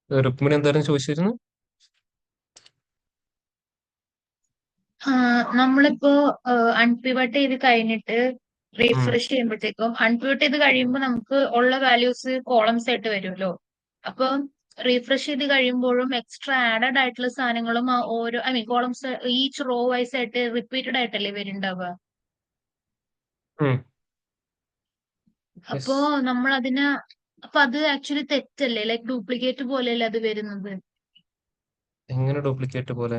Rukmini എന്തായിരുന്നു ചോദിച്ചിരുന്നു? നമ്മളിപ്പോ അൺപിവട്ട് ചെയ്ത് കഴിഞ്ഞിട്ട് ഉം, റീഫ്രഷ് ചെയ്യുമ്പോഴത്തേക്കും അൺപിവട്ട് ചെയ്ത് കഴിയുമ്പോൾ നമുക്ക് ഉള്ള വാല്യൂസ് കോളംസ് ആയിട്ട് വരുമല്ലോ. അപ്പൊ റീഫ്രഷ് ചെയ്ത് കഴിയുമ്പോഴും എക്സ്ട്രാ ആഡഡ് ആയിട്ടുള്ള സാധനങ്ങളും ആ ഓരോ കോളംസ് ഈച്ച് റോ വൈസ് ആയിട്ട് റിപ്പീറ്റഡ് ആയിട്ടല്ലേ വരുന്നുണ്ടാവുക. ഉം, yes. അപ്പോ നമ്മൾ അതിന് അപ്പൊ അത് ആക്ച്വലി തെറ്റല്ലേ, ലൈക്ക് ഡ്യൂപ്ലിക്കേറ്റ് പോലെയല്ലേ അത് വരുന്നത്. എങ്ങനെ ഡ്യൂപ്ലിക്കേറ്റ് പോലെ?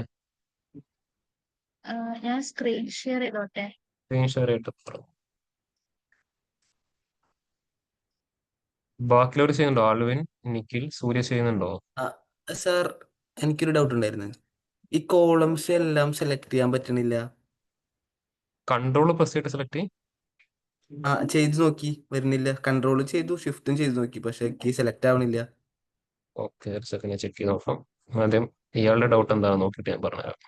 ഞാൻ സ്ക്രീൻ ഷെയർ ചെയ്തോട്ടെ. സ്ക്രീൻ ഷെയർ ചെയ്തിട്ട് പറഞ്ഞു. ബാക്കിയുള്ളവർ ചെയ്യുന്നുണ്ടോ? ആൽവിൻ, നിഖിൽ, സൂര്യ ചെയ്യുന്നുണ്ടോ? സാർ എനിക്കൊരു ഡൗട്ട് ഉണ്ടായിരുന്നു. ഈ കോളംസ് എല്ലാം സെലക്ട് ചെയ്യാൻ പറ്റണില്ല. കൺട്രോൾ പ്രസ് ചെയ്തിട്ട് സെലക്ട് ചെയ്യും. ചെയ്ത് നോക്കി വരുന്നില്ല. കൺട്രോൾ ചെയ്തു, ഷിഫ്റ്റും ചെയ്ത് നോക്കി, പക്ഷെ കീ സെലക്ട് ആവണില്ല. ഓക്കെ, ഒരു സെക്കൻഡ് ഞാൻ ചെക്ക് ചെയ്ത് നോക്കാം. ആദ്യം ഇയാളുടെ ഡൗട്ട് എന്താണെന്ന് നോക്കിയിട്ട് ഞാൻ പറഞ്ഞുതരാം.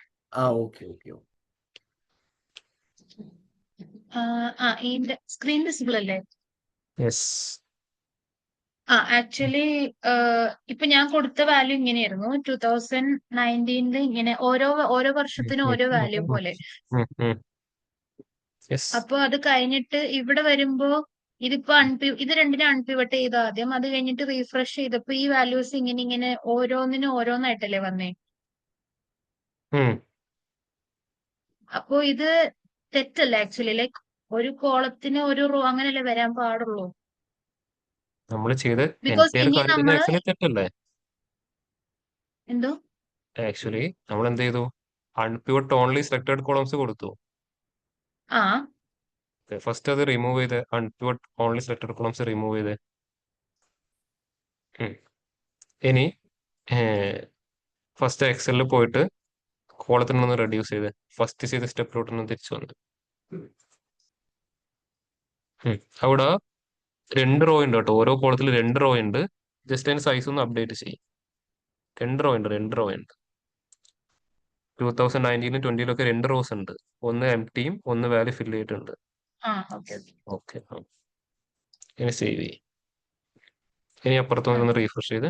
Okay okay. ഇതിന്റെ സ്ക്രീൻ വിസിബിൾ അല്ലേ? യെസ്. ആക്ച്വലി ഇപ്പൊ ഞാൻ കൊടുത്ത വാല്യൂ ഇങ്ങനെയായിരുന്നു. 2019 ഇങ്ങനെ ഓരോ വർഷത്തിനും ഓരോ വാല്യൂ പോലെ. അപ്പൊ അത് കഴിഞ്ഞിട്ട് ഇവിടെ വരുമ്പോ ഇതിപ്പോ ഇത് രണ്ടിനും അൺപിവട്ട് ചെയ്ത ആദ്യം, അത് കഴിഞ്ഞിട്ട് റീഫ്രഷ് ചെയ്തപ്പോ ഈ വാല്യൂസ് ഇങ്ങനെ ഓരോന്നിനും ഓരോന്നായിട്ടല്ലേ വന്നേ. അപ്പൊ ഇത് തെറ്റല്ല ആക്ച്വലി, ലൈക്ക് ഒരു കോളത്തിന് ഒരു റോ അങ്ങനെയല്ലേ വരാൻ പാടുള്ളൂ. നമ്മൾ ചെയ്ത് ബിക്കോസ് എൻറ്റയർ ഇനി കാര്യം തന്നെ നമ്മള് ആക്ച്വലി തെറ്റല്ലേ? എന്തോ ആക്ച്വലി നമ്മൾ എന്ത് ചെയ്തു? അൺപിവട്ട് ഓൺലി സെലക്ടഡ് കോളംസ് കൊടുത്തു. ആ ഫസ്റ്റ് അത് റിമൂവ് ചെയ്ത് അൺപിവട്ട് ഓൺലി സെലക്ടഡ് കോളംസ് റിമൂവ് ചെയ്ത് ഇനി ഫസ്റ്റ് എക്സലിൽ പോയിട്ട് കോളത്തിനൊന്ന് റെഡ്യൂസ് ചെയ്ത് ഫസ്റ്റ് ചെയ്ത സ്റ്റെപ്പിലോട്ടൊന്ന് തിരിച്ചു വന്നു. അവിടെ 2 റോ ഉണ്ട് കേട്ടോ, ഓരോ കോളത്തിൽ 2 റോ ഉണ്ട്. ജസ്റ്റ് അതിന് സൈസ് ഒന്ന് അപ്ഡേറ്റ് ചെയ്യും. 2 റോ ഉണ്ട്, 2 റോ ഉണ്ട്. 2019 20 2 റോസ് ഉണ്ട്. ഒന്ന് എം ടിയും ഒന്ന് വാല്യൂ ഫില്ല് ചെയ്തിട്ടുണ്ട്. ഓക്കെ ഓക്കെ, ഇനി സേവ് ചെയ്യും. ഇനി അപ്പുറത്ത് ഒന്ന് റീഫ്രഷ് ചെയ്ത്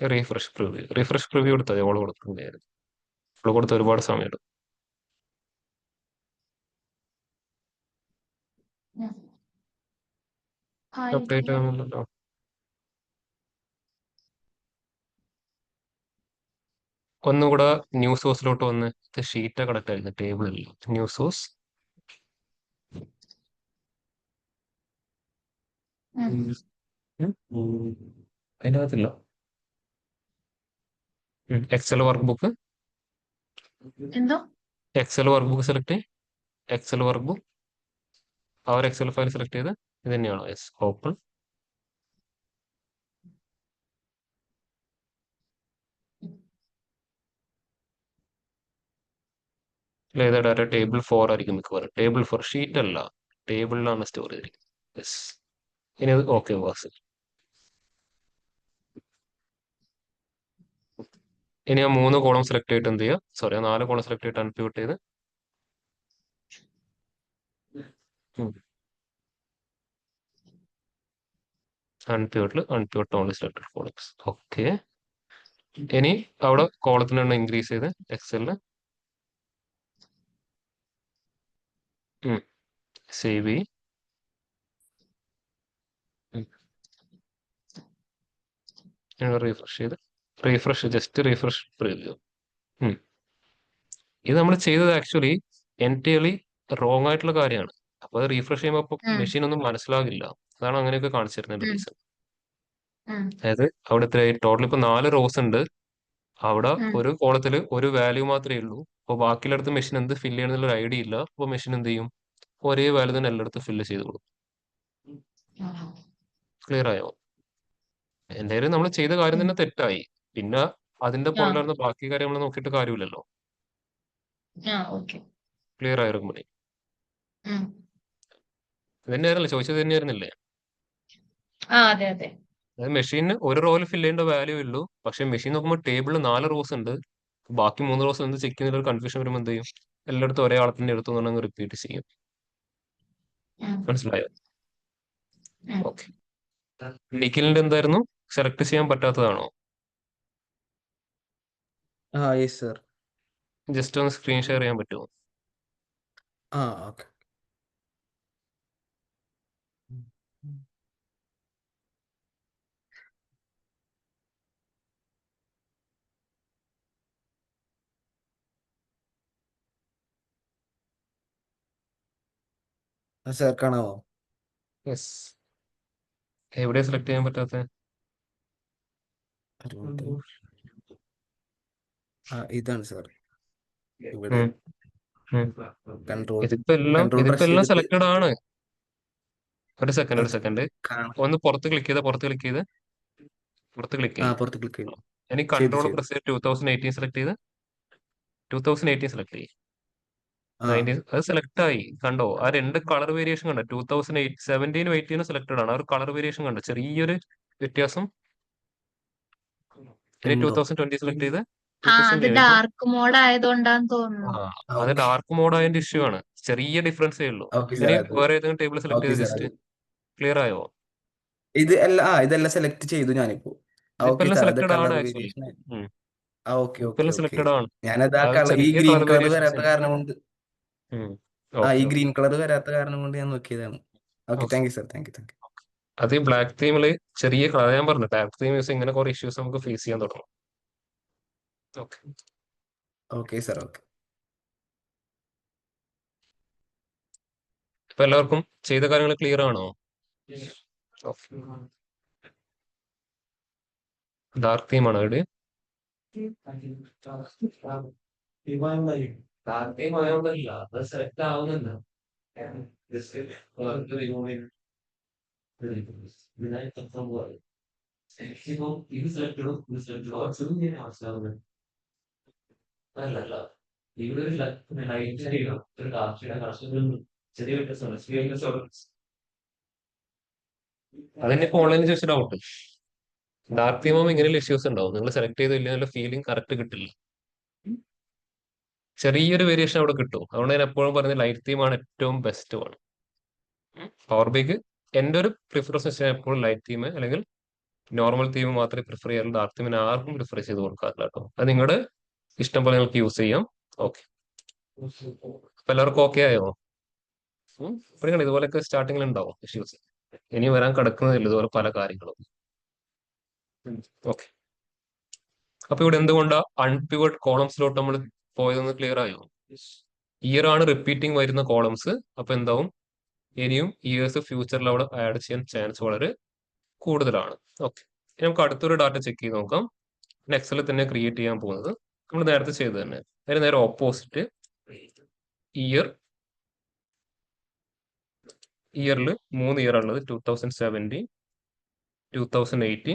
റീഫ്രഷ് പ്രിവ്യൂ കൊടുത്താൽ ഓള് കൊടുക്കുന്നുണ്ടായിരുന്നു. അവള് കൊടുത്ത ഒരുപാട് സമയം എടുക്കും. അപ്ഡേറ്റ് ആവുന്നില്ലല്ലോ. ഒന്നുകൂടെ ന്യൂസ് സോഴ്സിലോട്ട് വന്ന് ഷീറ്റ് കണക്ട് ആയിരുന്നു, ടേബിൾ അല്ല ന്യൂസ് സോഴ്സ്. അതിനകത്തില്ല. എക്സൽ വർക്ക് ബുക്ക്, എന്തോ എക്സൽ വർക്ക് ബുക്ക് സെലക്ട് ചെയ്യും. എക്സൽ വർക്ക് ബുക്ക് ആ ഒരു എക്സൽ ഫയൽ സെലക്ട് ചെയ്ത് ഇത് തന്നെയാണോ? Yes, open. ഏതാ ഡാറ്റ? ടേബിൾ 4 ആയിരിക്കും മിക്കവാറും. ടേബിൾ 4 ഷീറ്റ് അല്ല, ടേബിളിലാണ് സ്റ്റോർ ചെയ്തിരിക്കുന്നത്. യെസ്, ഇനി അത് ഓക്കെ വാസ്. ഇനി ആ 3 കോളം സെലക്ട് ചെയ്തിട്ട് എന്ത് ചെയ്യുക? സോറി, ആ 4 കോളം സെലക്ട് ചെയ്തിട്ട് അൺപ്യൂട്ട് ചെയ്ത് അൺപ്യൂട്ട് ഓൺലി സെലക്ടഡ് കോളംസ്. ഓക്കെ, ഇനി അവിടെ കോളത്തിന് എണ്ണം ഇൻക്രീസ് ചെയ്ത് എക്സലില് സേവ് ചെയ്യും. റീഫ്രഷ് ചെയ്ത് ജസ്റ്റ് റീഫ്രഷ് പ്രിവ്യൂ. ഇത് നമ്മൾ ചെയ്തത് ആക്ച്വലി എൻറ്റയർലി റോങ് ആയിട്ടുള്ള കാര്യമാണ്. അപ്പൊ അത് റീഫ്രഷ് ചെയ്യുമ്പോൾ മെഷീൻ ഒന്നും മനസ്സിലാകില്ല. അതാണ് അങ്ങനെയൊക്കെ കാണിച്ചിരുന്നതിന്റെ റീസൺ. അതായത് അവിടെ ടോട്ടൽ ഇപ്പൊ 4 റോസ് ഉണ്ട്. അവിടെ ഒരു കോളത്തിൽ ഒരു വാല്യൂ മാത്രമേ ഉള്ളൂ. അപ്പോൾ ബാക്കിയുള്ളടത്ത് മെഷീൻ എന്ത് ഫില്ല് ചെയ്യണമെന്നുള്ള ഒരു ഐഡിയ ഇല്ല. അപ്പോൾ മെഷീൻ എന്ത് ചെയ്യും? ഒരേ വാല്യൂ തന്നെ എല്ലായിടത്തും ഫില്ല് ചെയ്ത് കൊടുക്കും. ക്ലിയർ ആയോ? എന്തായാലും നമ്മൾ ചെയ്ത കാര്യം തന്നെ തെറ്റായി. പിന്നെ അതിന്റെ പുറകിലായിരുന്ന ബാക്കി കാര്യം നമ്മൾ നോക്കിയിട്ട് കാര്യമില്ലല്ലോ. ക്ലിയർ ആയിരിക്കും മതി. ഇതന്നെയായിരുന്നല്ലേ ചോദിച്ചത്? തന്നെയായിരുന്നില്ലേ? അതെ അതെ. അതായത് മെഷീന് ഒരു റോയിൽ ഫില്ല് ചെയ്യേണ്ട വാല്യൂ ഉള്ളൂ. പക്ഷെ മെഷീൻ നോക്കുമ്പോൾ ടേബിളിൽ 4 റോസ് ഉണ്ട്. ബാക്കി 3 റോസ് എന്ത് ചെക്ക് ചെയ്യുന്ന ഒരു കൺഫ്യൂഷൻ വരുമ്പോൾ എന്ത് ചെയ്യും? എല്ലായിടത്തും ഒരേ ആളത്തിന്റെ എടുത്തു നിന്ന് റിപ്പീറ്റ് ചെയ്യും. മനസ്സിലായോ? ഓക്കെ. നിഖിലിന്റെ എന്തായിരുന്നു? സെലക്ട് ചെയ്യാൻ പറ്റാത്തതാണോ? Yes sir. ജസ്റ്റ് ഒന്ന് സ്ക്രീൻ ഷെയർ ചെയ്യാൻ പറ്റുമോ? ഓക്കെ. സർ കാണാമോ? യെസ്. എവിടെയാ സെലക്ട് ചെയ്യാൻ പറ്റാത്തത്? ഇതാണ് സർ, ഇവിടെ കൺട്രോൾ ഇതിപ്പോ എല്ലാം പ്രസ് ചെയ്തിട്ട് സെലക്ടഡ് ആണ്. ഒരു സെക്കൻഡ് ഒന്ന് പുറത്ത് ക്ലിക്ക് ചെയ്ത് പുറത്ത് ക്ലിക്ക് ചെയ്ത് ഇനി കൺട്രോൾ പ്രസ് ചെയ്ത് 2018 സെലക്ട് ചെയ്ത് 2018 സെലക്ട് ചെയ്യും. അത് സെലക്ട് ആയി. കണ്ടോ? ആ 2 കളർ വേരിയേഷൻ കണ്ടോ? 2017 18 സെലക്ടഡ് ആണ്. ആ ഒരു കളർ വേരിയേഷൻ കണ്ടോ? ചെറിയൊരു വ്യത്യാസം. ഇനി 2020 സെലക്ട് ചെയ്ത് അത് ഡാർക്ക് മോഡ് ആയതുകൊണ്ടാന്ന് തോന്നുന്നു. അത് ഡാർക്ക് മോഡ് ആയതിന്റെ ഇഷ്യൂ ആണ്. ചെറിയ ഡിഫറൻസേ ഉള്ളൂ. ഇനി വേറെ ഏതെങ്കിലും ടേബിൾ സെലക്ട് ചെയ്ത് ജസ്റ്റ് ക്ലിയർ ആയോ? ഇതെല്ലാം സെലക്ട് ചെയ്തു ഞാനിപ്പോ. ഇതിപ്പോ സെലക്ടഡ് ആണ് ആക്ച്വലി. സെലക്ടഡ് ആണ്. ഞാനത് ഈ ഗ്രീൻ കളർ വരാത്ത കാരണം കൊണ്ട് ഞാൻ നോക്കിയതാണ്. Okay, thank you sir. Thank you. അത് ഈ ബ്ലാക്ക് തീമില് ചെറിയ ഞാൻ പറഞ്ഞു, ബ്ലാക്ക് തീം യൂസ് ഇങ്ങനെ കുറെ ഇഷ്യൂസ് നമുക്ക് ഫേസ് ചെയ്യാൻ തുടങ്ങും. Okay sir. ഓക്കെ. ഇപ്പൊ എല്ലാവർക്കും ചെയ്ത കാര്യങ്ങൾ ക്ലിയർ ആണോ? ഡാർക്ക് തീം ആണോ ഇവിടെ? സെലക്ട് ആവുന്നില്ല. ഇത് സെലക്ട് അല്ലല്ല. ഇവിടെ ഒരു ലൈറ്റ് ഷെയ്ഡോ ഒരു ഡാർക്ക് ഷെയ്ഡോ കണക്ഷൻ ചെറിയ വ്യത്യാസമാണ്. അതന്നെ ഇപ്പൊ ഓൺലൈനിൽ ചോദിച്ച ഡൗട്ട്. ഡാർക്ക് തീം ആകുമ്പോൾ ഇങ്ങനെയുള്ള ഇഷ്യൂസ് ഉണ്ടാവും. നിങ്ങൾ സെലക്ട് ചെയ്തില്ല ഫീലിംഗ് കറക്റ്റ് കിട്ടില്ല. ചെറിയൊരു വേരിയേഷൻ അവിടെ കിട്ടും. അതുകൊണ്ട് ഞാൻ എപ്പോഴും പറയുന്നത് ലൈറ്റ് തീമാണ് ഏറ്റവും ബെസ്റ്റ് ആണ്. പവർ ബിക്ക് എന്റെ ഒരു പ്രിഫറൻസ് വെച്ചാൽ എപ്പോഴും ലൈറ്റ് തീം അല്ലെങ്കിൽ നോർമൽ തീം മാത്രമേ പ്രിഫർ ചെയ്യാറുള്ളൂ. ഡാർക്ക് തീമിന് ആർക്കും പ്രിഫർ ചെയ്ത് കൊടുക്കാറില്ല കേട്ടോ. അത് നിങ്ങളുടെ ഇഷ്ടം പോലെ നിങ്ങൾക്ക് യൂസ് ചെയ്യാം. ഓക്കെ, അപ്പൊ എല്ലാവർക്കും ഓക്കെ ആയോ? പറയുകയാണ് ഇതുപോലൊക്കെ സ്റ്റാർട്ടിങ്ങിൽ ഉണ്ടാവും ഇഷ്യൂസ്. ഇനി വരാൻ കിടക്കുന്നതില്ല ഇതുപോലെ പല കാര്യങ്ങളും. ഓക്കെ, അപ്പൊ ഇവിടെ എന്തുകൊണ്ടാ അൺപിവട്ട് കോളംസിലോട്ട് നമ്മൾ പോയതെന്ന് ക്ലിയർ ആയോ? ഇയർ ആണ് റിപ്പീറ്റിംഗ് വരുന്ന കോളംസ്. അപ്പൊ എന്താവും, ഇനിയും ഇയേഴ്സ് ഫ്യൂച്ചറിൽ അവിടെ ആഡ് ചെയ്യാൻ ചാൻസ് വളരെ കൂടുതലാണ്. ഓക്കെ, നമുക്ക് അടുത്തൊരു ഡാറ്റ ചെക്ക് ചെയ്ത് നോക്കാം. എക്സലിൽ തന്നെ ക്രിയേറ്റ് ചെയ്യാൻ പോകുന്നത് നമ്മൾ നേരത്തെ ചെയ്ത് തന്നെ. അതിന് നേരെ ഓപ്പോസിറ്റ് ഇയറിൽ 3 ഇയർ ഉള്ളത് 2017, 2018,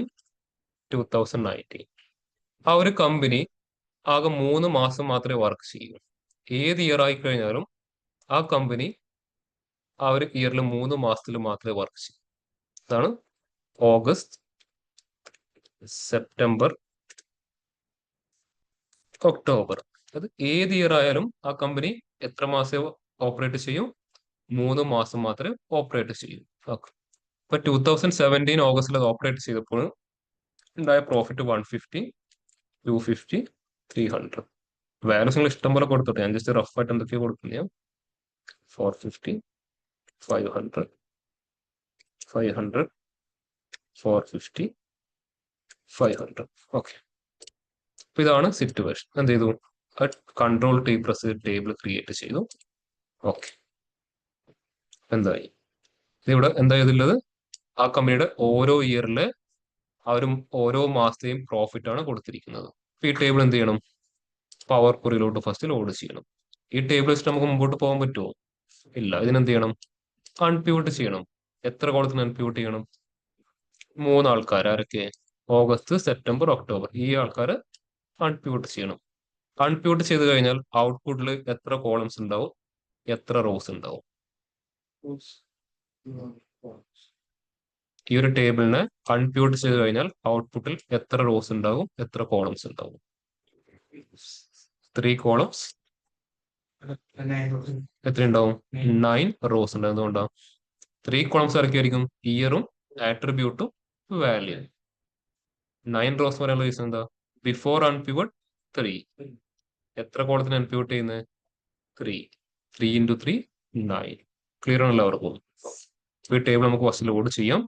2019. ആ ഒരു കമ്പനി ആകെ 3 മാസം മാത്രമേ വർക്ക് ചെയ്യൂ. ഏത് ഇയർ ആയി കഴിഞ്ഞാലും ആ കമ്പനി ആ ഒരു ഇയറിൽ 3 മാസത്തിൽ മാത്രമേ വർക്ക് ചെയ്യൂ. അതാണ് ഓഗസ്റ്റ്, സെപ്റ്റംബർ, ഒക്ടോബർ. അത് ഏത് ഇയർ ആയാലും ആ കമ്പനി എത്ര മാസം ഓപ്പറേറ്റ് ചെയ്യും? 3 മാസം മാത്രമേ ഓപ്പറേറ്റ് ചെയ്യൂ. ഓക്കെ, ഇപ്പൊ 2017 ഓഗസ്റ്റിൽ അത് ഓപ്പറേറ്റ് ചെയ്തപ്പോൾ ഉണ്ടായ പ്രോഫിറ്റ് 150, 250, 300. വാല്യൂസ് നിങ്ങൾ ഇഷ്ടം പോലെ കൊടുത്തോട്ടെ. ഞാൻ ജസ്റ്റ് റഫ് ആയിട്ട് എന്തൊക്കെയോ കൊടുക്കുന്നത്. 450, 500, 500, 450, 500. ഓക്കെ, അപ്പൊ ഇതാണ് സിറ്റുവേഷൻ. എന്ത് ചെയ്തു? Control T press table create ചെയ്തു. ഓക്കെ, എന്തായി? ഇവിടെ എന്താ ചെയ്തുള്ളത്? ആ കമ്പനിയുടെ ഓരോ ഇയറിലെ ആ ഒരു ഓരോ മാസത്തെയും പ്രോഫിറ്റ് ആണ് കൊടുത്തിരിക്കുന്നത്. ഈ ടേബിൾ എന്ത് ചെയ്യണം? പവർ ക്വറിയിലോട്ട് ഫസ്റ്റ് ലോഡ് ചെയ്യണം. ഈ ടേബിൾ വെച്ചിട്ട് നമുക്ക് മുമ്പോട്ട് പോകാൻ പറ്റുമോ? ഇല്ല. ഇതിനെന്ത് ചെയ്യണം? അൺപ്യൂട്ട് ചെയ്യണം. എത്ര കോളത്തിന് അൺപ്യൂട്ട് ചെയ്യണം? 3 ആൾക്കാർ. ആരൊക്കെ? August, September, October. ഈ ആൾക്കാർ അൺപ്യൂട്ട് ചെയ്യണം. അൺപ്യൂട്ട് ചെയ്ത് കഴിഞ്ഞാൽ ഔട്ട്പുട്ടിൽ എത്ര കോളംസ് ഉണ്ടാവും, എത്ര റോസ് ഉണ്ടാവും? ഈ ഒരു ടേബിളിനെ അൺപ്യൂട്ട് ചെയ്ത് കഴിഞ്ഞാൽ ഔട്ട്പുട്ടിൽ എത്ര റോസ് ഉണ്ടാവും, എത്ര കോളംസ് ഉണ്ടാവും? 3 കോളംസ്. എത്ര ഉണ്ടാവും? 9 റോസ് ഉണ്ട്. എന്തുകൊണ്ടാണ്? 3 കോളംസ് ഇറക്കിയായിരിക്കും ഇയറും ആട്രിബ്യൂട്ടും വാല്യൂ. 9 റോസ് പറയാനുള്ള റീസൺ എന്താ? ബിഫോർ അൺപ്യൂട്ട് 3. എത്ര കോളത്തിന് അൺപ്യൂട്ട് ചെയ്യുന്നത്? 3. 3 into 3, 9. ക്ലിയർ ആണല്ലോ അവർക്കും? ഈ ടേബിൾ നമുക്ക് ഫസ്റ്റ് ലോഡ് ചെയ്യാം.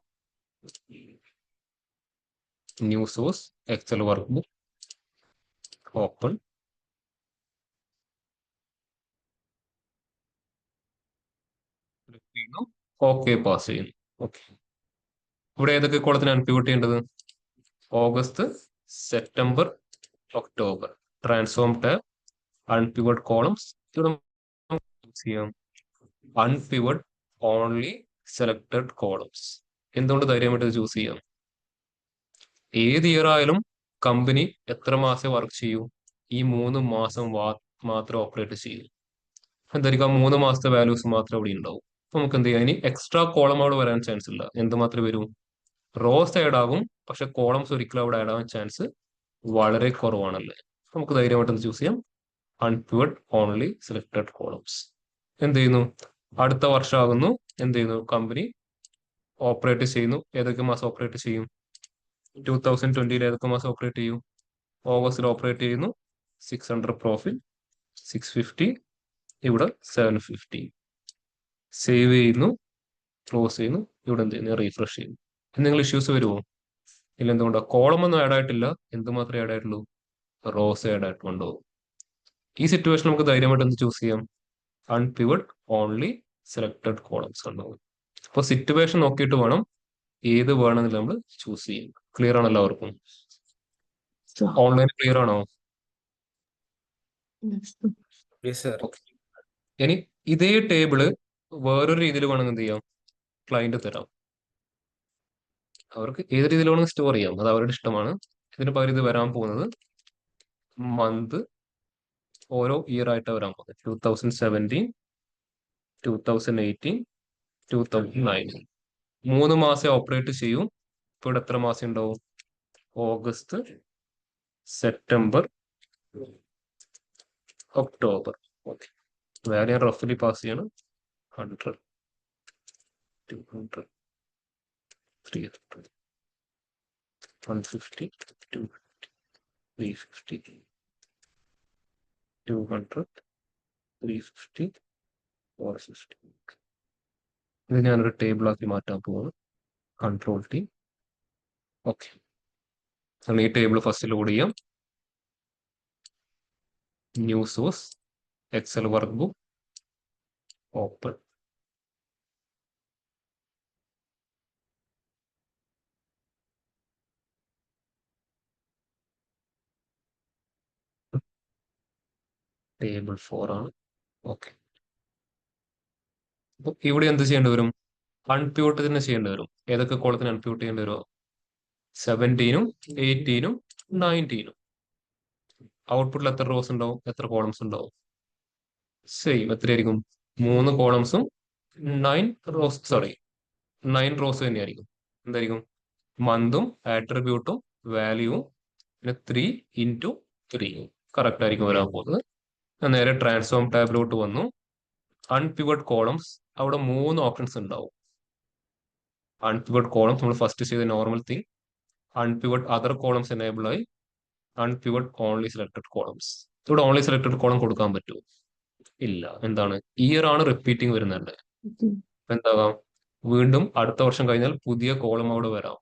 New source, Excel workbook, open. Okay pass ചെയ്യുന്നു. ഓക്കെ, ഇവിടെ ഏതൊക്കെ കോളത്തിന് അൺപ്യൂട്ട് ചെയ്യേണ്ടത്? August, September, October. Transform tab, unpivot columns. ഇവിടെ ചെയ്യാം അൺപിവട്ട് ഓൺലി സെലക്ടഡ് കോളംസ്. എന്തുകൊണ്ട് ധൈര്യമായിട്ട് ചൂസ് ചെയ്യാം? ഏത് ഇയർ ആയാലും കമ്പനി എത്ര മാസം വർക്ക് ചെയ്യൂ? ഈ 3 മാസം മാത്രം ഓപ്പറേറ്റ് ചെയ്യും. എന്തായിരിക്കും? 3 മാസത്തെ വാല്യൂസ് മാത്രം അവിടെ ഉണ്ടാവും. നമുക്ക് എന്ത് ചെയ്യാം? ഇനി എക്സ്ട്രാ കോളം അവിടെ വരാൻ ചാൻസ് ഇല്ല. എന്ത് മാത്രമേ വരൂ? റോസ് ആഡ് ആകും, പക്ഷെ കോളംസ് ഒരിക്കലും അവിടെ ആഡ് ആവാൻ ചാൻസ് വളരെ കുറവാണല്ലേ. നമുക്ക് ധൈര്യമായിട്ട് ചൂസ് ചെയ്യാം അൺപ്യൂട്ട് ഓൺലി സെലക്ടഡ് കോളംസ്. എന്ത് ചെയ്യുന്നു? അടുത്ത വർഷമാകുന്നു. എന്ത് ചെയ്യുന്നു? കമ്പനി ഓപ്പറേറ്റ് ചെയ്യുന്നു. ഏതൊക്കെ മാസം ഓപ്പറേറ്റ് ചെയ്യും? 2020 ഏതൊക്കെ മാസം ഓപ്പറേറ്റ് ചെയ്യും? ഓഗസ്റ്റിൽ ഓപ്പറേറ്റ് ചെയ്യുന്നു. 600 പ്രോഫിറ്റ്, 650, ഇവിടെ 750. സേവ് ചെയ്യുന്നു, ക്ലോസ് ചെയ്യുന്നു. ഇവിടെ എന്ത് ചെയ്യുന്നു? റീഫ്രഷ് ചെയ്യുന്നു. എന്തെങ്കിലും ഇഷ്യൂസ് വരുമോ? ഇല്ല. എന്തുകൊണ്ടാണ്? കോളം ഒന്നും ആഡ് ആയിട്ടില്ല. എന്ത് മാത്രമേ ആഡ് ആയിട്ടുള്ളൂ? റോസ് ആഡ് ആയിട്ടുണ്ടോ? ഈ സിറ്റുവേഷൻ നമുക്ക് ധൈര്യമായിട്ട് എന്ത് ചൂസ് ചെയ്യാം? അൺപിവട്ട് ഓൺലി സെലക്ടഡ് കോളംസ് ഉണ്ടാവും. അപ്പോൾ സിറ്റുവേഷൻ നോക്കിയിട്ട് വേണം ഏത് വേണമെന്നില്ല നമ്മൾ ചൂസ് ചെയ്യും. ക്ലിയർ ആണല്ലോ എല്ലാവർക്കും? ഓൺലൈൻ ക്ലിയർ ആണോ? Yes sir. ഓക്കെ, ഇനി ഇതേ ടേബിള് വേറൊരു രീതിയിൽ വേണമെങ്കിൽ എന്ത് ചെയ്യാം? ക്ലയന്റ് തരാം. അവർക്ക് ഏത് രീതിയിൽ വേണമെങ്കിൽ സ്റ്റോർ ചെയ്യാം. അത് അവരുടെ ഇഷ്ടമാണ്. ഇതിന് പകരം ഇത് വരാൻ പോകുന്നത് മന്ത്, ഓരോ ഇയർ ആയിട്ട് വരാൻ പോകുന്നത്. 2017, 2018, 2019. 3 മാസം ഓപ്പറേറ്റ് ചെയ്യും. ഇപ്പോൾ ഇവിടെ എത്ര മാസം ഉണ്ടാവും? August, September, October. Okay, value ഞാൻ റഫലി പാസ് ചെയ്യണം. 100, 200, 300, 150, 250, 350, 200, 350, 450. ഇത് ഞാനൊരു ടേബിളാക്കി മാറ്റാൻ പോകുന്നു. Control T. ഓക്കെ, ഈ ടേബിൾ ഫസ്റ്റ് ലോഡ് ചെയ്യാം. New source, Excel workbook, open. Table 4 ആണ്. ഓക്കെ, അപ്പൊ ഇവിടെ എന്ത് ചെയ്യേണ്ടി വരും? അൺപ്യൂട്ട് തന്നെ ചെയ്യേണ്ടി വരും. ഏതൊക്കെ കോളത്തിന് അൺപ്യൂട്ട് ചെയ്യേണ്ടി വരുമോ? 17, 18, 19. ഔട്ട്പുട്ടിൽ എത്ര റോസ് ഉണ്ടാവും, എത്ര കോളംസ് ഉണ്ടാവും? സെയിം. എത്രയായിരിക്കും? 3 കോളംസും 9 റോസ് തന്നെയായിരിക്കും. എന്തായിരിക്കും? മന്തും ആട്രിബ്യൂട്ടും വാല്യൂവും പിന്നെ 3 ഇൻറ്റു 3 കറക്റ്റ് ആയിരിക്കും വരാൻ പോകുന്നത്. ഞാൻ നേരെ ട്രാൻസ്ഫോം ടാബിലോട്ട് വന്നു. അൺപിവട്ട് കോളംസ്, അവിടെ 3 ഓപ്ഷൻസ് ഉണ്ടാവും. അൺപിവട്ട് കോളംസ് നമ്മൾ ഫസ്റ്റ് ചെയ്ത normal thing. Unpivot other columns enable ആയി. Unpivot only selected columns. ഇവിടെ ഓൺലി സെലക്ടഡ് കോളം കൊടുക്കാൻ പറ്റുമോ? ഇല്ല. എന്താണ്? ഇയർ ആണ് റിപ്പീറ്റിംഗ് വരുന്നുണ്ട്. അപ്പൊ എന്താകാം? വീണ്ടും അടുത്ത വർഷം കഴിഞ്ഞാൽ പുതിയ കോളം അവിടെ വരാം.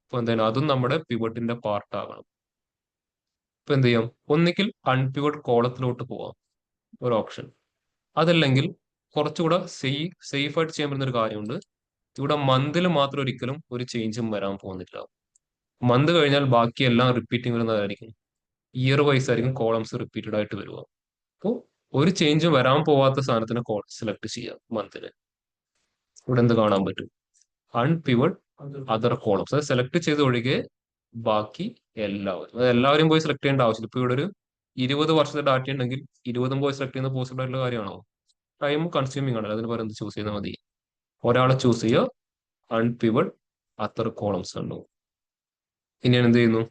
അപ്പൊ എന്താണ്? അതും നമ്മുടെ പിവട്ടിന്റെ പാർട്ട് ആകണം. ഇപ്പൊ എന്ത് ചെയ്യാം? ഒന്നിക്കിൽ അൺപിവട്ട് കോളത്തിലോട്ട് പോവാം, ഒരു ഓപ്ഷൻ. അതല്ലെങ്കിൽ കുറച്ചുകൂടെ സേഫ് ആയിട്ട് ചെയ്യാൻ പറ്റുന്ന ഒരു കാര്യമുണ്ട്. ഇവിടെ മന്തിൽ മാത്രം ഒരിക്കലും ഒരു ചേഞ്ചും വരാൻ പോകുന്നില്ല. മന്ത് കഴിഞ്ഞാൽ ബാക്കി എല്ലാം റിപ്പീറ്റിംഗ് വരുന്നതായിരിക്കും. ഇയർ വൈസ് ആയിരിക്കും കോളംസ് റിപ്പീറ്റഡ് ആയിട്ട് വരിക. അപ്പോൾ ഒരു ചേഞ്ചും വരാൻ പോവാത്ത സാധനത്തിന് സെലക്ട് ചെയ്യാം മന്തിന്. ഇവിടെ എന്ത് കാണാൻ പറ്റും? അൺപിവട്ട് അതർ കോളംസ്. അത് സെലക്ട് ചെയ്ത് ഒഴികെ ബാക്കി എല്ലാവരും. അത് എല്ലാവരും പോയി സെലക്ട് ചെയ്യേണ്ട ആവശ്യമില്ല. ഇപ്പൊ ഇവിടെ ഒരു 20 വർഷത്തെ ഡാറ്റ ഉണ്ടെങ്കിൽ 20 പോയി സെലക്ട് ചെയ്യുന്ന പോസിബിൾ ആയിട്ടുള്ള കാര്യമാണോ? ടൈം കൺസ്യൂമിംഗ് ആണ്. അതിന് പറയുന്നത് ചൂസ് ചെയ്താൽ മതി. ഒരാളെ ചൂസ് ചെയ്യുക, അൺപിവട്ട് അതർ കോളംസ് ഉണ്ടോ. ഇനി ഞാൻ എന്ത് ചെയ്യുന്നു?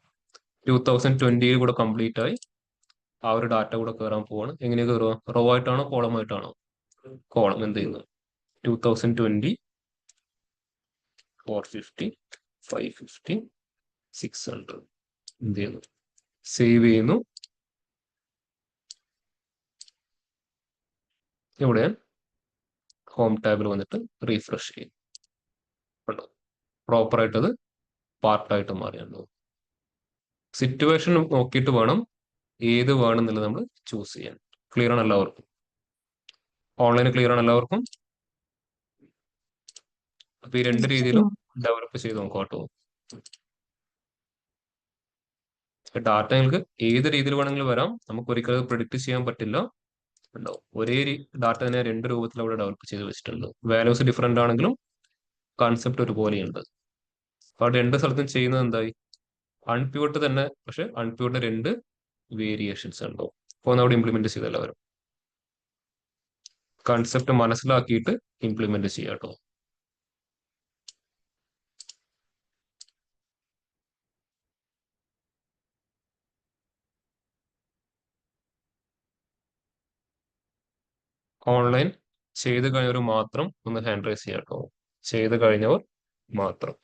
2020 കൂടെ കംപ്ലീറ്റ് ആയി. ആ ഒരു ഡാറ്റ കൂടെ കയറാൻ പോവാണ്. എങ്ങനെയാ കയറുക? റോ ആയിട്ടാണോ കോളം ആയിട്ടാണോ? കോളം. എന്ത് ചെയ്യുന്നു? 2020, 450, 550, 600. എന്ത് ചെയ്യുന്നു? സേവ് ചെയ്യുന്നു. ഇവിടെ ഹോം ടാബിൽ വന്നിട്ട് റീഫ്രഷ് ചെയ്യും. കണ്ടോ? പ്രോപ്പർ ആയിട്ട് അത് പാർട്ടായിട്ട് മാറിയുണ്ടോ. സിറ്റുവേഷൻ നോക്കിയിട്ട് വേണം ഏത് വേണമെന്നുള്ളത് നമ്മൾ ചൂസ് ചെയ്യാൻ. ക്ലിയർ ആണ് എല്ലാവർക്കും? ഓൺലൈൻ ക്ലിയർ ആണ് എല്ലാവർക്കും? അപ്പൊ ഈ രണ്ട് രീതിയിലും ഡെവലപ്പ് ചെയ്ത് നോക്കാം കേട്ടോ. ഡാറ്റ നിങ്ങൾക്ക് ഏത് രീതിയിൽ വേണമെങ്കിലും വരാം. നമുക്ക് ഒരിക്കലും പ്രിഡിക്റ്റ് ചെയ്യാൻ പറ്റില്ല. ഉണ്ടോ? ഒരേ ഡാറ്റ തന്നെ 2 രൂപത്തിൽ അവിടെ ഡെവലപ്പ് ചെയ്ത് വെച്ചിട്ടുണ്ട്. വാല്യൂസ് ഡിഫറെന്റ് ആണെങ്കിലും കൺസെപ്റ്റ് ഒരുപോലെയുണ്ട്. അപ്പൊ അവിടെ 2 സ്ഥലത്തും ചെയ്യുന്നത് എന്തായി? അൺപ്യൂട്ട് തന്നെ, പക്ഷെ അൺപ്യൂട്ടിന്റെ 2 വേരിയേഷൻസ് ഉണ്ടോ. അപ്പൊ ഒന്ന് അവിടെ ഇംപ്ലിമെന്റ് ചെയ്ത് എല്ലാവരും കൺസെപ്റ്റ് മനസ്സിലാക്കിയിട്ട് ഇംപ്ലിമെന്റ് ചെയ്യാം കേട്ടോ. ഓൺലൈൻ ചെയ്ത് കഴിഞ്ഞവർ മാത്രം ഒന്ന് ഹാൻഡ് റൈസ് ചെയ്യാം കേട്ടോ. ചെയ്ത് കഴിഞ്ഞവർ മാത്രം.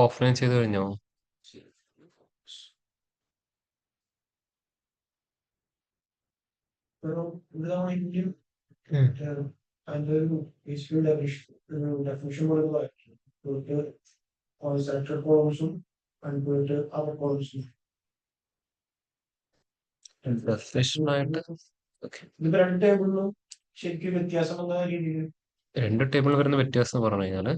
ഓഫ്ലൈൻ ചെയ്ത് കഴിഞ്ഞോ? Pero ഇതാണെങ്കിൽ അതിന്റെ ഒരു ബേസിക്കൽ ഡെഫിനിഷൻ കൊടുക്കുക സെലക്ടഡ് കോളംസും അതുപോലെ അവർ കോളംസും ഡെഫിനിഷൻ ആയിട്ട് ഇത് രണ്ട് ടേബിളിലും ശരിക്കും വ്യത്യാസം എന്ന രീതിയിൽ രണ്ട് ടേബിൾ വരുന്ന വ്യത്യാസം എന്ന് പറഞ്ഞു കഴിഞ്ഞാൽ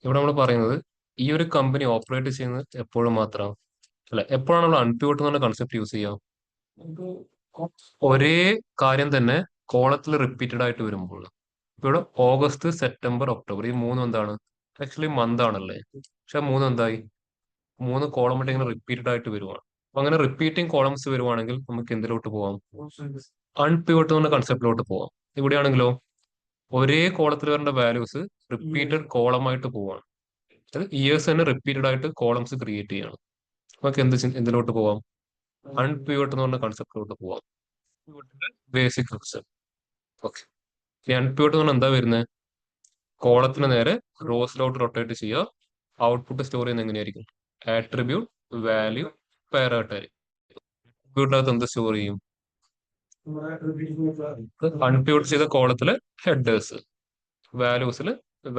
ഇവിടെ നമ്മൾ പറയുന്നത് ഈ ഒരു കമ്പനി ഓപ്പറേറ്റ് ചെയ്യുന്നത് എപ്പോഴും മാത്രം അല്ല എപ്പോഴാണ് നമ്മൾ അൺപ്യൂട്ട് എന്നുള്ള കൺസെപ്റ്റ് യൂസ് ചെയ്യുക? നമുക്ക് ഒരേ കാര്യം തന്നെ കോളത്തിൽ റിപ്പീറ്റഡ് ആയിട്ട് വരുമ്പോൾ ഇവിടെ ഓഗസ്റ്റ് സെപ്റ്റംബർ ഒക്ടോബർ ഈ മൂന്നും എന്താണ് ആക്ച്വലി മന്ത് ആണല്ലേ, പക്ഷെ മൂന്നും എന്തായി 3 കോളം ഇങ്ങനെ റിപ്പീറ്റഡ് ആയിട്ട് വരുവാണ്. അപ്പൊ അങ്ങനെ റിപ്പീറ്റിംഗ് കോളംസ് വരുവാണെങ്കിൽ നമുക്ക് എന്തിലോട്ട് പോവാം? അൺപിവട്ട് എന്ന കൺസെപ്റ്റിലോട്ട് പോവാം. ഇവിടെയാണെങ്കിലോ ഒരേ കോളത്തിൽ വരേണ്ട വാല്യൂസ് റിപ്പീറ്റഡ് കോളമായിട്ട് പോവാണ്. അത് ഇയേഴ്സ് തന്നെ റിപ്പീറ്റഡ് ആയിട്ട് കോളംസ് ക്രിയേറ്റ് ചെയ്യാണ്. നമുക്ക് എന്തിലോട്ട് പോവാം? അൺപിവട്ട് എന്ന് പറഞ്ഞ കൺസെപ്റ്റിലോട്ട് പോവാം. Basic concept. ഓക്കെ, ഈ അൺപിവട്ട് എന്ന് പറഞ്ഞാൽ എന്താ വരുന്നത്? കോളത്തിന് നേരെ റോസിലോട്ട് റൊട്ടേറ്റ് ചെയ്യുക. ഔട്ട്പുട്ട് സ്റ്റോർ ചെയ്യുന്നത് എങ്ങനെയായിരിക്കും? Attribute, value, പാരാട്ടായിരിക്കും. അൺപിവട്ടിനകത്ത് എന്ത് സ്റ്റോർ ചെയ്യും? അൺപിവട്ട് ചെയ്ത കോളത്തില് ഹെഡേഴ്സ്, വാല്യൂസിൽ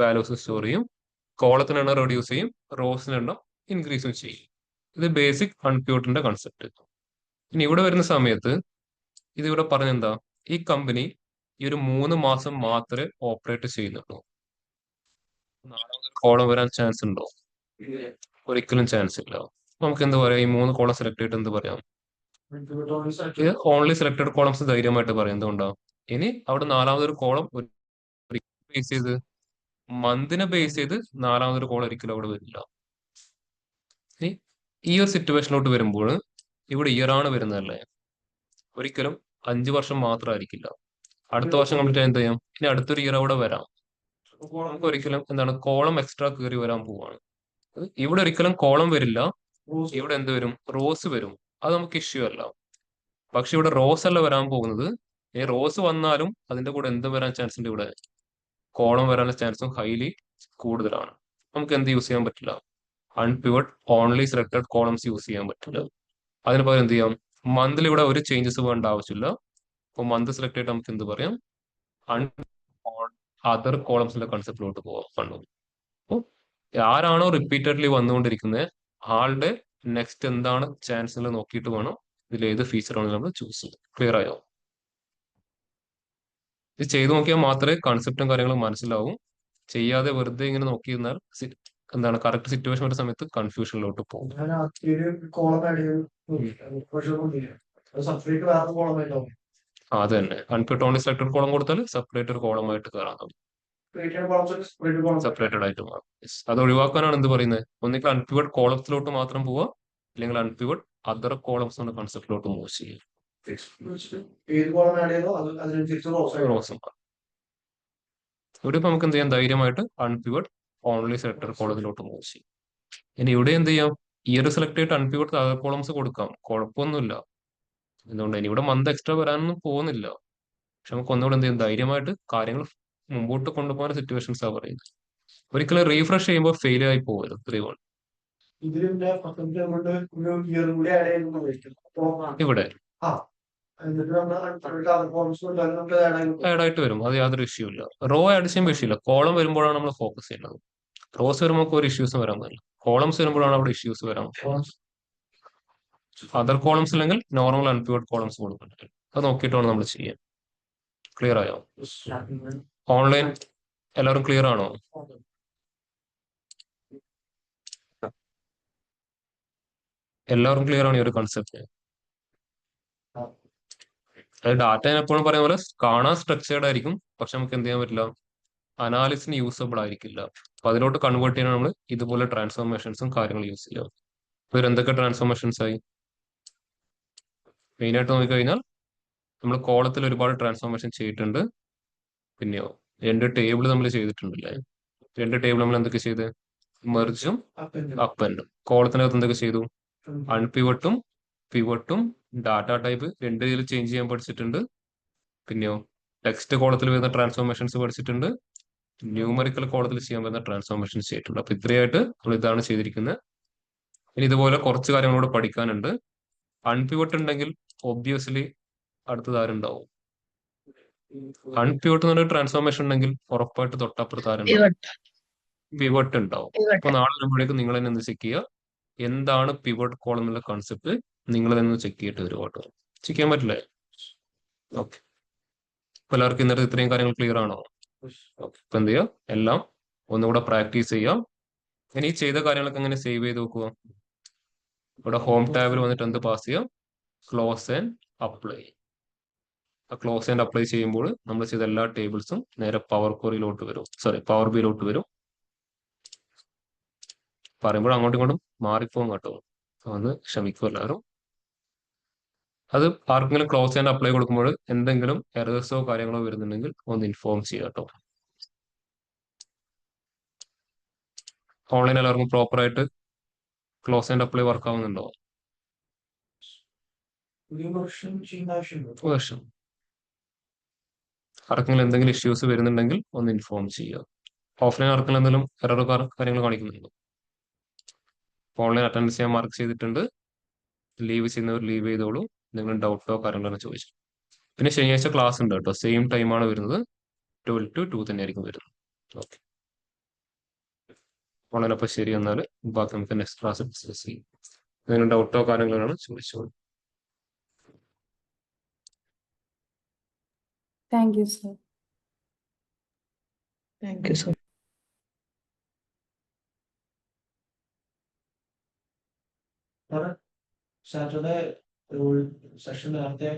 വാല്യൂസ് സ്റ്റോർ ചെയ്യും. കോളത്തിന് എണ്ണം റെഡ്യൂസ് ചെയ്യും, റോസിന് എണ്ണം ഇൻക്രീസും ചെയ്യും. ഇത് ബേസിക് അൺപിവട്ടിന്റെ കൺസെപ്റ്റ്. ഇനി ഇവിടെ വരുന്ന സമയത്ത് ഇതിവിടെ പറഞ്ഞെന്താ, ഈ കമ്പനി ഈ ഒരു 3 മാസം മാത്രമേ ഓപ്പറേറ്റ് ചെയ്യുന്നുള്ളൂ. കോളം വരാൻ ചാൻസ് ഉണ്ടോ? ഒരിക്കലും ചാൻസ് ഇല്ല. നമുക്ക് എന്ത് പറയാം? ഈ 3 കോളം സെലക്ട് ചെയ്തിട്ട് എന്ത് പറയാം? ഇത് ഓൺലി സെലക്ടഡ് കോളംസ് ധൈര്യമായിട്ട് പറയാം. എന്തുകൊണ്ടാണ്? ഇനി അവിടെ 4മതൊരു കോളം ബേസ് ചെയ്ത് മന്തിനെ ബേസ് ചെയ്ത് 4മതൊരു കോളം ഒരിക്കലും അവിടെ വരില്ല. ഇനി ഈ ഒരു സിറ്റുവേഷനിലോട്ട് വരുമ്പോൾ ഇവിടെ ഇയർ ആണ് വരുന്നതല്ലേ, ഒരിക്കലും 5 വർഷം മാത്രമായിരിക്കില്ല. അടുത്ത വർഷം കംപ്ലീറ്റ് എന്ത് ചെയ്യാം? ഇനി അടുത്തൊരു ഇയർ അവിടെ വരാം. നമുക്ക് ഒരിക്കലും എന്താണ് കോളം എക്സ്ട്രാ കയറി വരാൻ പോവാണ്. ഇവിടെ ഒരിക്കലും കോളം വരില്ല, ഇവിടെ എന്ത് വരും? റോസ് വരും. അത് നമുക്ക് ഇഷ്യൂ അല്ല. പക്ഷെ ഇവിടെ റോസ് അല്ല വരാൻ പോകുന്നത്. ഈ റോസ് വന്നാലും അതിന്റെ കൂടെ എന്ത് വരാൻ ചാൻസ് ഉണ്ട്? ഇവിടെ കോളം വരാനുള്ള ചാൻസും ഹൈലി കൂടുതലാണ്. നമുക്ക് എന്ത് യൂസ് ചെയ്യാൻ പറ്റില്ല? അൺപിവട്ട് ഓൺലി സെലക്ടഡ് കോളംസ് യൂസ് ചെയ്യാൻ പറ്റില്ല. അതിന് പകരം എന്ത് ചെയ്യാം? മന്തിൽ ഇവിടെ ഒരു ചേഞ്ചസ് വേണ്ട ആവശ്യമില്ല. അപ്പോൾ മന്ത് സെലക്ട് ചെയ്തിട്ട് നമുക്ക് എന്ത് പറയാം? അതർ കോളംസിന്റെ കൺസെപ്റ്റിലോട്ട് പോകാം. കണ്ടു. അപ്പോൾ ആരാണോ റിപ്പീറ്റഡ്ലി വന്നുകൊണ്ടിരിക്കുന്നത് ആളുടെ നെക്സ്റ്റ് എന്താണ് ചാൻസ് നോക്കിയിട്ട് വേണം ഇതിൽ ഏത് ഫീച്ചറാണ് നമ്മൾ ചൂസ് ചെയ്യുന്നത്. ക്ലിയർ ആയോ? ഇത് ചെയ്തു നോക്കിയാൽ മാത്രമേ കൺസെപ്റ്റും കാര്യങ്ങളും മനസ്സിലാവും. ചെയ്യാതെ വെറുതെ ഇങ്ങനെ നോക്കിയിരുന്നാൽ എന്താണ് കറക്റ്റ് സിറ്റുവേഷൻ വരുന്ന സമയത്ത് കൺഫ്യൂഷനിലോട്ട് പോകും. കോളം ആഡ് സെപ്പറേറ്റ് വേറെ കോളം ആയിട്ടാവും. അത് തന്നെ, അൺപിവട്ട് ഓൺലി സെലക്ടഡ് കോളം കൊടുത്താൽ സെപ്പറേറ്റ് ഒരു കോളമായിട്ട് കയറാൻ തുടങ്ങും. സെപ്പറേറ്റഡ് ആയിട്ട് മാറും. അത് ഒഴിവാക്കാനാണ് എന്ത് പറയുന്നത്? ഒന്നിക്കൽ അൺപിവട്ട് കോളത്തിലോട്ട് മാത്രം പോവുക, അല്ലെങ്കിൽ അൺപിവട്ട് അതർ കോളംസ് എന്ന കൺസെപ്റ്റിലോട്ട് മൂവ് ചെയ്യും. ഏത് കോളം ആഡ് ചെയ്തോ അതിനനുസരിച്ച് റോസും ഇവിടെ ഇപ്പൊ നമുക്ക് എന്ത് ചെയ്യാം? ധൈര്യമായിട്ട് അൺപിവട്ട് ഓൺലി സെലക്ടഡ് കോളത്തിലോട്ട് മൂവ് ചെയ്യും. ഇനി ഇവിടെ എന്ത് ചെയ്യാം? ഈ ഒരു സെലക്ട് ചെയ്തിട്ട് അൺപിവട്ട് അതർ കോളംസ് കൊടുക്കാം, കുഴപ്പമൊന്നുമില്ല. എന്തുകൊണ്ട്? ഇനി ഇവിടെ മന്ത് എക്സ്ട്രാ വരാനൊന്നും പോകുന്നില്ല. പക്ഷെ നമുക്ക് ഒന്നുകൂടെ എന്ത് ചെയ്യും? ധൈര്യമായിട്ട് കാര്യങ്ങൾ മുമ്പോട്ട് കൊണ്ടുപോകാൻ സിറ്റുവേഷൻസ് ആ പറയുന്നത്. ഒരിക്കലും റീഫ്രഷ് ചെയ്യുമ്പോൾ ഫെയിൽ ആയി പോകരുത്. 3-1 ഇവിടെ ആഡ് ആയിട്ട് വരും. അത് യാതൊരു ഇഷ്യൂ ഇല്ല. റോ ആഡ് ചെയ്യുമ്പോൾ ഇഷ്യൂ ഇല്ല. കോളം വരുമ്പോഴാണ് നമ്മൾ ഫോക്കസ് ചെയ്യുന്നത്. റോസ് വരുമ്പോൾ ഒരു ഇഷ്യൂസ് വരാൻ പറ്റില്ല. കോളംസ് വരുമ്പോഴാണ് അവിടെ ഇഷ്യൂസ് വരാൻ. അതർ കോളംസ് അല്ലെങ്കിൽ നോർമൽ അൺപിവട്ട് കോളംസ് കൊടുക്കുന്നുണ്ട്. അത് നോക്കിയിട്ടാണ് നമ്മൾ ചെയ്യാൻ. ക്ലിയർ ആയോ? ഓൺലൈൻ എല്ലാവരും ക്ലിയർ ആണോ? എല്ലാവർക്കും ക്ലിയർ ആണ് ഈ ഒരു കൺസെപ്റ്റ്? അത് ഡാറ്റ എപ്പോഴും പറയുന്ന പോലെ കാണാൻ സ്ട്രക്ചേർഡ് ആയിരിക്കും, പക്ഷെ നമുക്ക് എന്ത് ചെയ്യാൻ പറ്റില്ല? അനാലിസിന് യൂസബിൾ ആയിരിക്കില്ല. അപ്പൊ അതിലോട്ട് കൺവേർട്ട് ചെയ്യാൻ നമ്മൾ ഇതുപോലെ ട്രാൻസ്ഫോർമേഷൻസും കാര്യങ്ങളും യൂസ് ചെയ്യാം. ഇവർ എന്തൊക്കെ ട്രാൻസ്ഫോർമേഷൻസ് ആയി? മെയിൻ ആയിട്ട് നോക്കിക്കഴിഞ്ഞാൽ നമ്മൾ കോളത്തിൽ ഒരുപാട് ട്രാൻസ്ഫോർമേഷൻ ചെയ്തിട്ടുണ്ട്. പിന്നെയോ 2 ടേബിൾ നമ്മൾ ചെയ്തിട്ടുണ്ടല്ലേ? 2 ടേബിൾ നമ്മൾ എന്തൊക്കെ ചെയ്ത്? മെർജും അപ്പൻഡും. കോളത്തിനകത്ത് എന്തൊക്കെ ചെയ്തു? അൺപിവട്ടും പിവട്ടും ഡാറ്റ ടൈപ്പ് 2 രീതിയിൽ ചേഞ്ച് ചെയ്യാൻ പഠിച്ചിട്ടുണ്ട്. പിന്നെയോ ടെക്സ്റ്റ് കോളത്തിൽ വരുന്ന ട്രാൻസ്ഫോർമേഷൻസ് പഠിച്ചിട്ടുണ്ട്. ന്യൂമറിക്കൽ കോളത്തിൽ ചെയ്യാൻ പറ്റുന്ന ട്രാൻസ്ഫോർമേഷൻ ചെയ്തിട്ടുണ്ട്. അപ്പൊ ഇത്രയായിട്ട് നമ്മൾ ഇതാണ് ചെയ്തിരിക്കുന്നത്. ഇനി ഇതുപോലെ കുറച്ച് കാര്യങ്ങളോട് പഠിക്കാനുണ്ട്. അൺപിവട്ട് ഉണ്ടെങ്കിൽ ഒബ്വിയസ്ലി അടുത്തത് ആരുണ്ടാവും? അൺപിവട്ട് എന്ന് പറഞ്ഞ ട്രാൻസ്ഫോർമേഷൻ ഉണ്ടെങ്കിൽ ഉറപ്പായിട്ട് തൊട്ടപ്പുറത്ത് ആരുണ്ടാവും? പിവട്ട് ഉണ്ടാവും. അപ്പൊ നാളെ വരുമ്പോഴേക്കും നിങ്ങൾ തന്നെ ഒന്ന് ചെക്ക് ചെയ്യുക എന്താണ് പിവട്ട് കോളം എന്നുള്ള കോൺസെപ്റ്റ്. നിങ്ങൾ തന്നെ ചെക്ക് ചെയ്തിട്ട് വരും കേട്ടോ. ചെക്ക് ചെയ്യാൻ പറ്റില്ലേ? ഓക്കെ. അപ്പൊ എല്ലാവർക്കും ഇന്നത്തെ ഇത്രയും കാര്യങ്ങൾ ക്ലിയർ ആണോ? ഓക്കെ. ഇപ്പൊ എന്ത് ചെയ്യാം, എല്ലാം ഒന്നുകൂടെ പ്രാക്ടീസ് ചെയ്യാം. ഇനി ഈ ചെയ്ത കാര്യങ്ങളൊക്കെ എങ്ങനെ സേവ് ചെയ്ത് നോക്കുക? ഇവിടെ ഹോം ടാബിൽ വന്നിട്ട് എന്ത് പാസ് ചെയ്യാം? Close and apply. ആ ക്ലോസ് ആൻഡ് അപ്ലൈ ചെയ്യുമ്പോൾ നമ്മൾ ചെയ്ത എല്ലാ ടേബിൾസും നേരെ പവർ ക്വറിയിലോട്ട് വരും, പവർ ബിയിലോട്ട് വരും. പറയുമ്പോൾ അങ്ങോട്ടും ഇങ്ങോട്ടും മാറിപ്പോകും കേട്ടോ, ഒന്ന് ക്ഷമിക്കും എല്ലാവരും. അത് ആർക്കെങ്കിലും ക്ലോസ് ആൻഡ് അപ്ലൈ കൊടുക്കുമ്പോൾ എന്തെങ്കിലും എറേഴ്സോ കാര്യങ്ങളോ വരുന്നുണ്ടെങ്കിൽ ഒന്ന് ഇൻഫോം ചെയ്യുക കേട്ടോ. ഓൺലൈൻ എല്ലാവർക്കും പ്രോപ്പറായിട്ട് ക്ലോസ് ആൻഡ് അപ്ലൈ വർക്ക് ആവുന്നുണ്ടോ? പുതിയ വർഷം ചെയ്യുന്ന ആവശ്യമുണ്ടോ? വർഷം ആർക്കെങ്കിലും എന്തെങ്കിലും ഇഷ്യൂസ് വരുന്നുണ്ടെങ്കിൽ ഒന്ന് ഇൻഫോം ചെയ്യുക. ഓഫ്ലൈൻ ആർക്കെങ്കിലും എന്തെങ്കിലും എററോ കാര്യങ്ങൾ കാണിക്കുന്നുണ്ടോ? ഓൺലൈൻ അറ്റൻഡൻസ് ചെയ്യാൻ മാർക്ക് ചെയ്തിട്ടുണ്ട്. ലീവ് ചെയ്യുന്നവർ ലീവ് ചെയ്തോളൂ. എന്തെങ്കിലും ഡൗട്ടോ കാര്യങ്ങളോ ചോദിച്ചു. പിന്നെ ശനിയാഴ്ച ക്ലാസ് ഉണ്ട് കേട്ടോ. സെയിം ടൈമാണ് വരുന്നത്. 12 to 2 തന്നെയായിരിക്കും വരുന്നത്. ഓക്കെ. ഓൺലൈൻ അപ്പോൾ ശരി. എന്നാൽ ബാക്കി നമുക്ക് നെക്സ്റ്റ് ക്ലാസ് ഡിസ്കസ് ചെയ്യും. എന്തെങ്കിലും ഡൗട്ടോ കാര്യങ്ങളാണ് ചോദിച്ചോളൂ. Thank you, sir. Thank you, sir. Saturday session നേരത്തെ